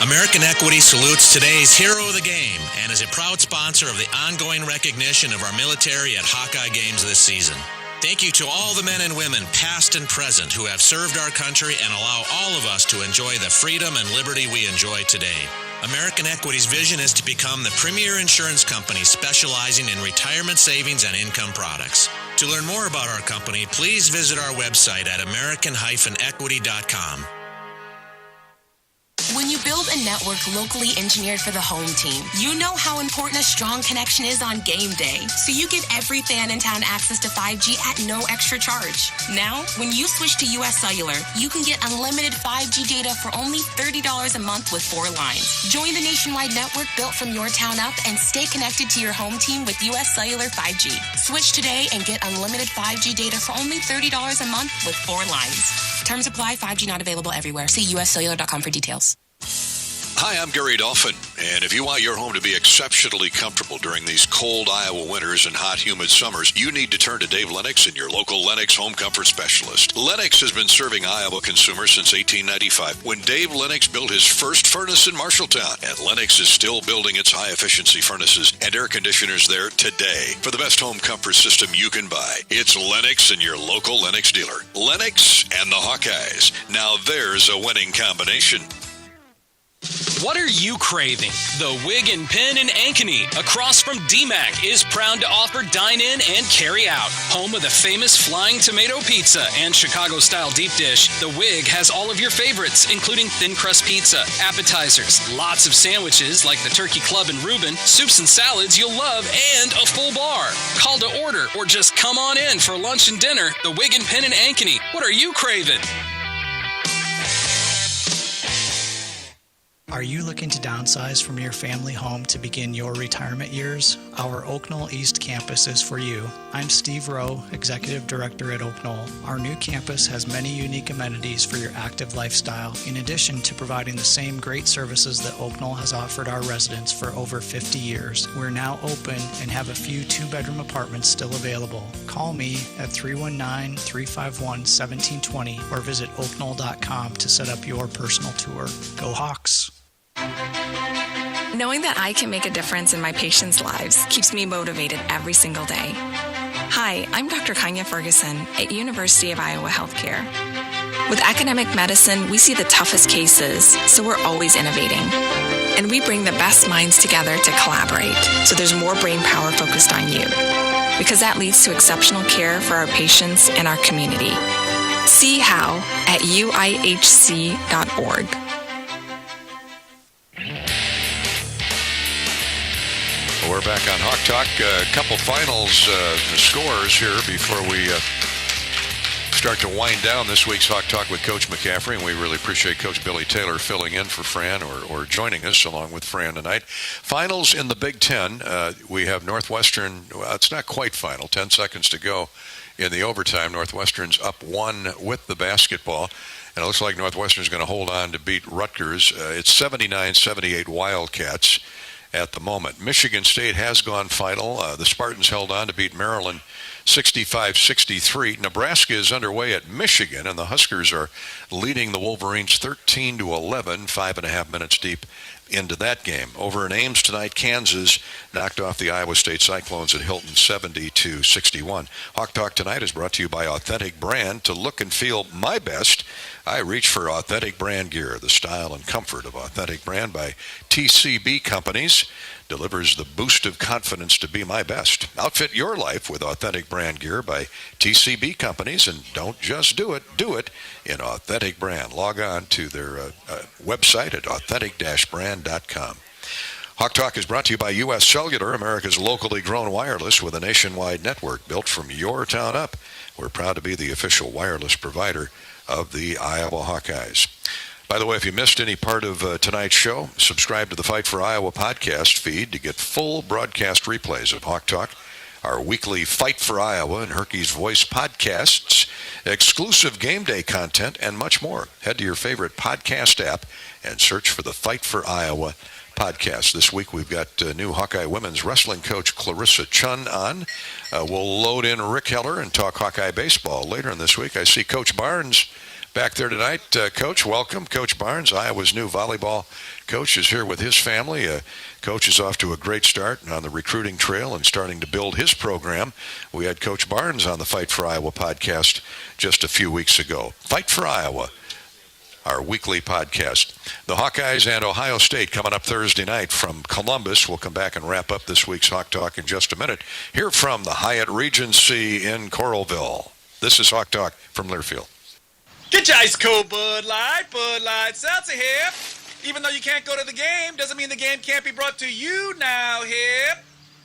American Equity salutes today's hero of the game and is a proud sponsor of the ongoing recognition of our military at Hawkeye games this season. Thank you to all the men and women, past and present, who have served our country and allow all of us to enjoy the freedom and liberty we enjoy today. American Equity's vision is to become the premier insurance company specializing in retirement savings and income products. To learn more about our company, please visit our website at american-equity.com. When you build a network locally engineered for the home team, you know how important a strong connection is on game day. So you give every fan in town access to 5G at no extra charge. Now, when you switch to US Cellular, you can get unlimited 5G data for only $30 a month with 4 lines. Join the nationwide network built from your town up and stay connected to your home team with US Cellular 5G. Switch today and get unlimited 5G data for only $30 a month with 4 lines. Terms apply. 5G not available everywhere. See uscellular.com for details. Hi, I'm Gary Dolphin, and if you want your home to be exceptionally comfortable during these cold Iowa winters and hot, humid summers, you need to turn to Dave Lennox and your local Lennox home comfort specialist. Lennox has been serving Iowa consumers since 1895, when Dave Lennox built his first furnace in Marshalltown, and Lennox is still building its high-efficiency furnaces and air conditioners there today. For the best home comfort system you can buy, it's Lennox and your local Lennox dealer. Lennox and the Hawkeyes. Now there's a winning combination. What are you craving? The Wig and Pin in Ankeny, across from DMAC, is proud to offer dine-in and carry-out. Home of the famous Flying Tomato Pizza and Chicago-style deep dish, the Wig has all of your favorites, including thin crust pizza, appetizers, lots of sandwiches like the Turkey Club and Reuben, soups and salads you'll love, and a full bar. Call to order or just come on in for lunch and dinner. The Wig and Pin in Ankeny. What are you craving? Are you looking to downsize from your family home to begin your retirement years? Our Oak Knoll East campus is for you. I'm Steve Rowe, Executive Director at Oak Knoll. Our new campus has many unique amenities for your active lifestyle, in addition to providing the same great services that Oak Knoll has offered our residents for over 50 years. We're now open and have a few two-bedroom apartments still available. Call me at 319-351-1720 or visit oakknoll.com to set up your personal tour. Go Hawks! Knowing that I can make a difference in my patients' lives keeps me motivated every single day. Hi, I'm Dr. Wnba Ferguson at University of Iowa Healthcare. With academic medicine, we see the toughest cases, so we're always innovating. And we bring the best minds together to collaborate, so there's more brain power focused on you. Because that leads to exceptional care for our patients and our community. See how at uihc.org. We're back on Hawk Talk. A couple finals scores here before we start to wind down this week's Hawk Talk with Coach McCaffery, and we really appreciate Coach Billy Taylor filling in for Fran or joining us along with Fran tonight. Finals in the Big Ten. We have Northwestern. Well, it's not quite final. 10 seconds to go in the overtime. Northwestern's up 1 with the basketball, and it looks like Northwestern's going to hold on to beat Rutgers. It's 79-78 Wildcats at the moment. Michigan State has gone final. The Spartans held on to beat Maryland 65-63. Nebraska is underway at Michigan, and the Huskers are leading the Wolverines 13-11, 5.5 minutes deep into that game. Over in Ames tonight, Kansas knocked off the Iowa State Cyclones at Hilton 70-61. Hawk Talk tonight is brought to you by Authentic Brand. To look and feel my best, I reach for Authentic Brand gear. The style and comfort of Authentic Brand by TCB Companies delivers the boost of confidence to be my best. Outfit your life with Authentic Brand gear by TCB Companies, and don't just do it in Authentic Brand. Log on to their website at authentic-brand.com. Hawk Talk is brought to you by U.S. Cellular, America's locally grown wireless with a nationwide network built from your town up. We're proud to be the official wireless provider of the Iowa Hawkeyes. By the way, if you missed any part of tonight's show, subscribe to the Fight for Iowa podcast feed to get full broadcast replays of Hawk Talk, our weekly Fight for Iowa and Herky's Voice podcasts, exclusive game day content, and much more. Head to your favorite podcast app and search for the Fight for Iowa podcast. This week we've got new Hawkeye women's wrestling coach Clarissa Chun on. We'll load in Rick Heller and talk Hawkeye baseball later in this week. I see Coach Barnes back there tonight. Coach, welcome. Coach Barnes, Iowa's new volleyball coach, is here with his family. Coach is off to a great start on the recruiting trail and starting to build his program. We had Coach Barnes on the Fight for Iowa podcast just a few weeks ago. Fight for Iowa, our weekly podcast. The Hawkeyes and Ohio State coming up Thursday night from Columbus. We'll come back and wrap up this week's Hawk Talk in just a minute. Here from the Hyatt Regency in Coralville. This is Hawk Talk from Learfield. Get your ice cold Bud Light Seltzer here. Even though you can't go to the game, doesn't mean the game can't be brought to you now here.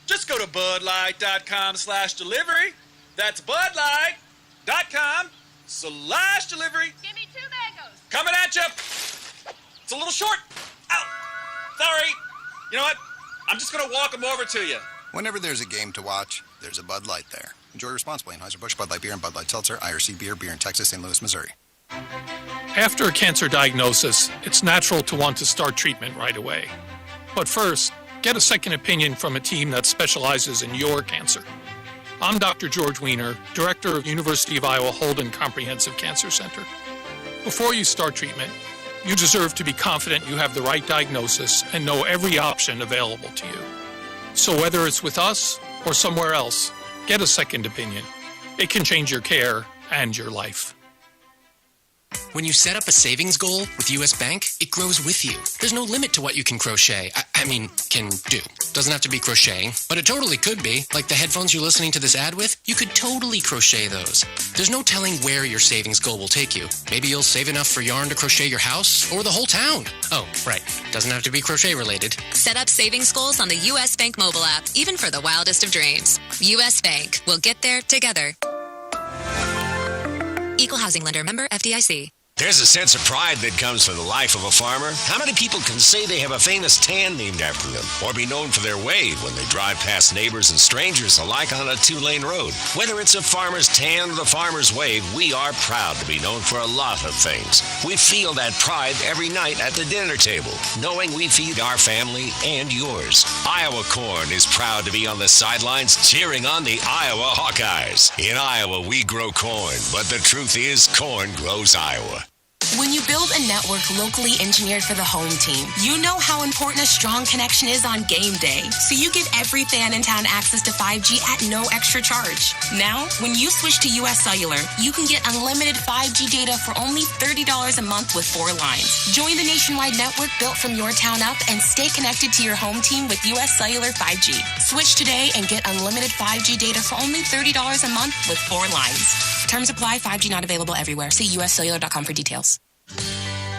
Just go to budlight.com/delivery. That's budlight.com/delivery. Give me 2 mangoes. Coming at you. It's a little short. Ow. Sorry. You know what? I'm just going to walk them over to you. Whenever there's a game to watch, there's a Bud Light there. Enjoy responsibly. Anheuser-Busch, Bud Light Beer, and Bud Light Seltzer, IRC Beer in Texas, St. Louis, Missouri. After a cancer diagnosis, it's natural to want to start treatment right away. But first, get a second opinion from a team that specializes in your cancer. I'm Dr. George Weiner, Director of University of Iowa Holden Comprehensive Cancer Center. Before you start treatment, you deserve to be confident you have the right diagnosis and know every option available to you. So whether it's with us or somewhere else, get a second opinion. It can change your care and your life. When you set up a savings goal with U.S. Bank, it grows with you. There's no limit to what you can crochet. Can do. Doesn't have to be crocheting, but it totally could be. Like the headphones you're listening to this ad with, you could totally crochet those. There's no telling where your savings goal will take you. Maybe you'll save enough for yarn to crochet your house or the whole town. Oh, right. Doesn't have to be crochet related. Set up savings goals on the U.S. Bank mobile app, even for the wildest of dreams. U.S. Bank. We'll get there together. Equal housing lender, member FDIC. There's a sense of pride that comes from the life of a farmer. How many people can say they have a famous tan named after them, or be known for their wave when they drive past neighbors and strangers alike on a two-lane road? Whether it's a farmer's tan or the farmer's wave, we are proud to be known for a lot of things. We feel that pride every night at the dinner table, knowing we feed our family and yours. Iowa Corn is proud to be on the sidelines cheering on the Iowa Hawkeyes. In Iowa, we grow corn, but the truth is corn grows Iowa. When you build a network locally engineered for the home team, you know how important a strong connection is on game day. So you give every fan in town access to 5G at no extra charge. Now, when you switch to US Cellular, you can get unlimited 5G data for only $30 a month with 4 lines. Join the nationwide network built from your town up and stay connected to your home team with US Cellular 5G. Switch today and get unlimited 5G data for only $30 a month with 4 lines. Terms apply. 5G not available everywhere. See uscellular.com for details.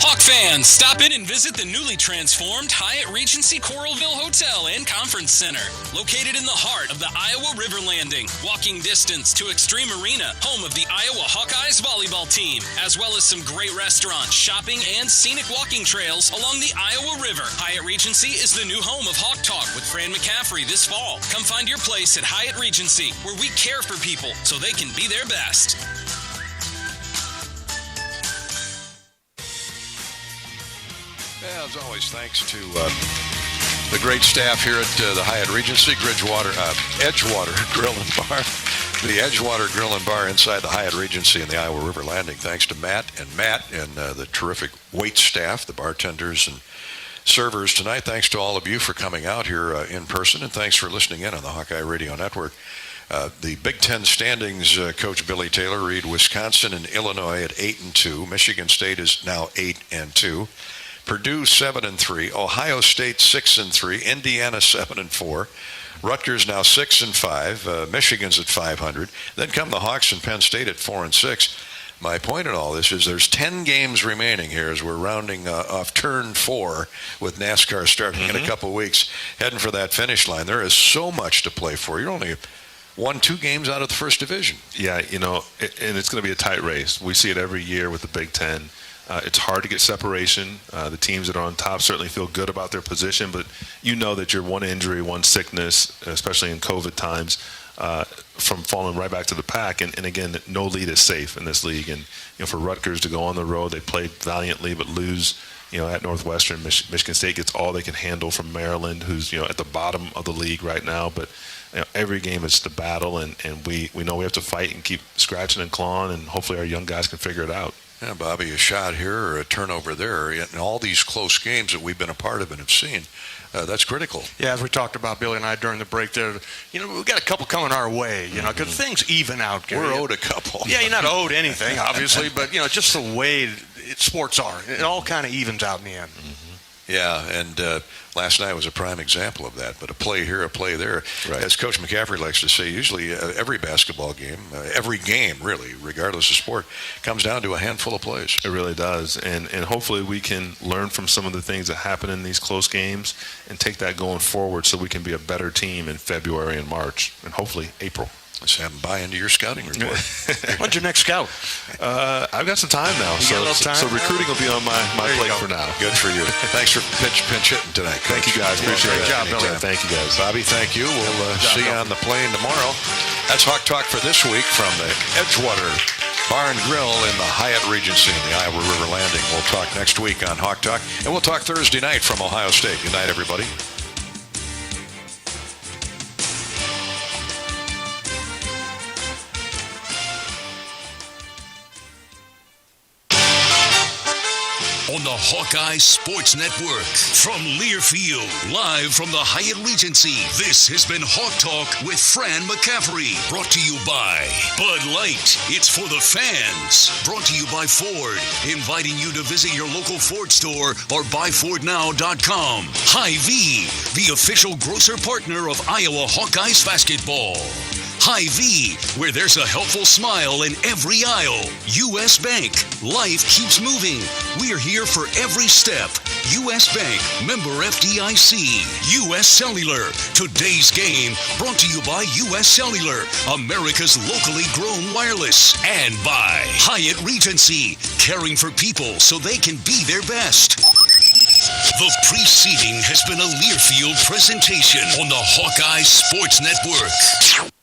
Hawk fans, stop in and visit the newly transformed Hyatt Regency Coralville Hotel and Conference Center. Located in the heart of the Iowa River Landing, walking distance to Extreme Arena, home of the Iowa Hawkeyes volleyball team, as well as some great restaurants, shopping, and scenic walking trails along the Iowa River. Hyatt Regency is the new home of Hawk Talk with Fran McCaffery this fall. Come find your place at Hyatt Regency, where we care for people so they can be their best. Yeah, as always, thanks to the great staff here at the Hyatt Regency, Edgewater Grill and Bar. The Edgewater Grill and Bar inside the Hyatt Regency in the Iowa River Landing. Thanks to Matt and the terrific wait staff, the bartenders and servers tonight. Thanks to all of you for coming out here in person, and thanks for listening in on the Hawkeye Radio Network. The Big Ten standings, Coach Billy Taylor, read Wisconsin and Illinois at 8-2. Michigan State is now 8-2. Purdue 7-3, Ohio State 6-3, Indiana 7-4, Rutgers now 6-5, Michigan's at 500. Then come the Hawks and Penn State at 4-6. My point in all this is there's 10 games remaining here as we're rounding off turn 4 with NASCAR starting in a couple weeks, heading for that finish line. There is so much to play for. You're only 1-2 games out of the first division. Yeah, and it's going to be a tight race. We see it every year with the Big Ten. It's hard to get separation. The teams that are on top certainly feel good about their position, but you know that you're one injury, one sickness, especially in COVID times, from falling right back to the pack. And again, no lead is safe in this league. And for Rutgers to go on the road, they played valiantly but lose. At Northwestern, Michigan State gets all they can handle from Maryland, who's at the bottom of the league right now. But every game is the battle, and we know we have to fight and keep scratching and clawing, and hopefully our young guys can figure it out. Yeah, Bobby, a shot here or a turnover there. In all these close games that we've been a part of and have seen, that's critical. Yeah, as we talked about, Billy and I, during the break there, we've got a couple coming our way, because things even out. We're owed a couple. Yeah, you're not owed anything, obviously, but, just the way sports are. It all kind of evens out in the end. Yeah, and last night was a prime example of that. But a play here, a play there. Right. As Coach McCaffery likes to say, usually every basketball game, every game really, regardless of sport, comes down to a handful of plays. It really does. And hopefully we can learn from some of the things that happen in these close games and take that going forward so we can be a better team in February and March and hopefully April. Let's have them buy into your scouting report. When's your next scout? I've got some time now. So recruiting will be on my plate for now. Good for you. Thanks for pinch hitting tonight, Coach. Thank you, guys. Appreciate it. Great job, Billy. Thank you, guys. Bobby, thank you. We'll see you on the plane tomorrow. That's Hawk Talk for this week from the Edgewater Bar and Grill in the Hyatt Regency in the Iowa River Landing. We'll talk next week on Hawk Talk, and we'll talk Thursday night from Ohio State. Good night, everybody. On the Hawkeye Sports Network from Learfield, live from the Hyatt Regency, this has been Hawk Talk with Fran McCaffery, brought to you by Bud Light. It's for the fans. Brought to you by Ford, inviting you to visit your local Ford store or buyfordnow.com. Hy-Vee, the official grocer partner of Iowa Hawkeyes basketball. Hy-Vee, where there's a helpful smile in every aisle. U.S. Bank, life keeps moving. We're here for every step. U.S. Bank, member FDIC. U.S. Cellular, today's game, brought to you by U.S. Cellular, America's locally grown wireless. And by Hyatt Regency, caring for people so they can be their best. The preceding has been a Learfield presentation on the Hawkeye Sports Network.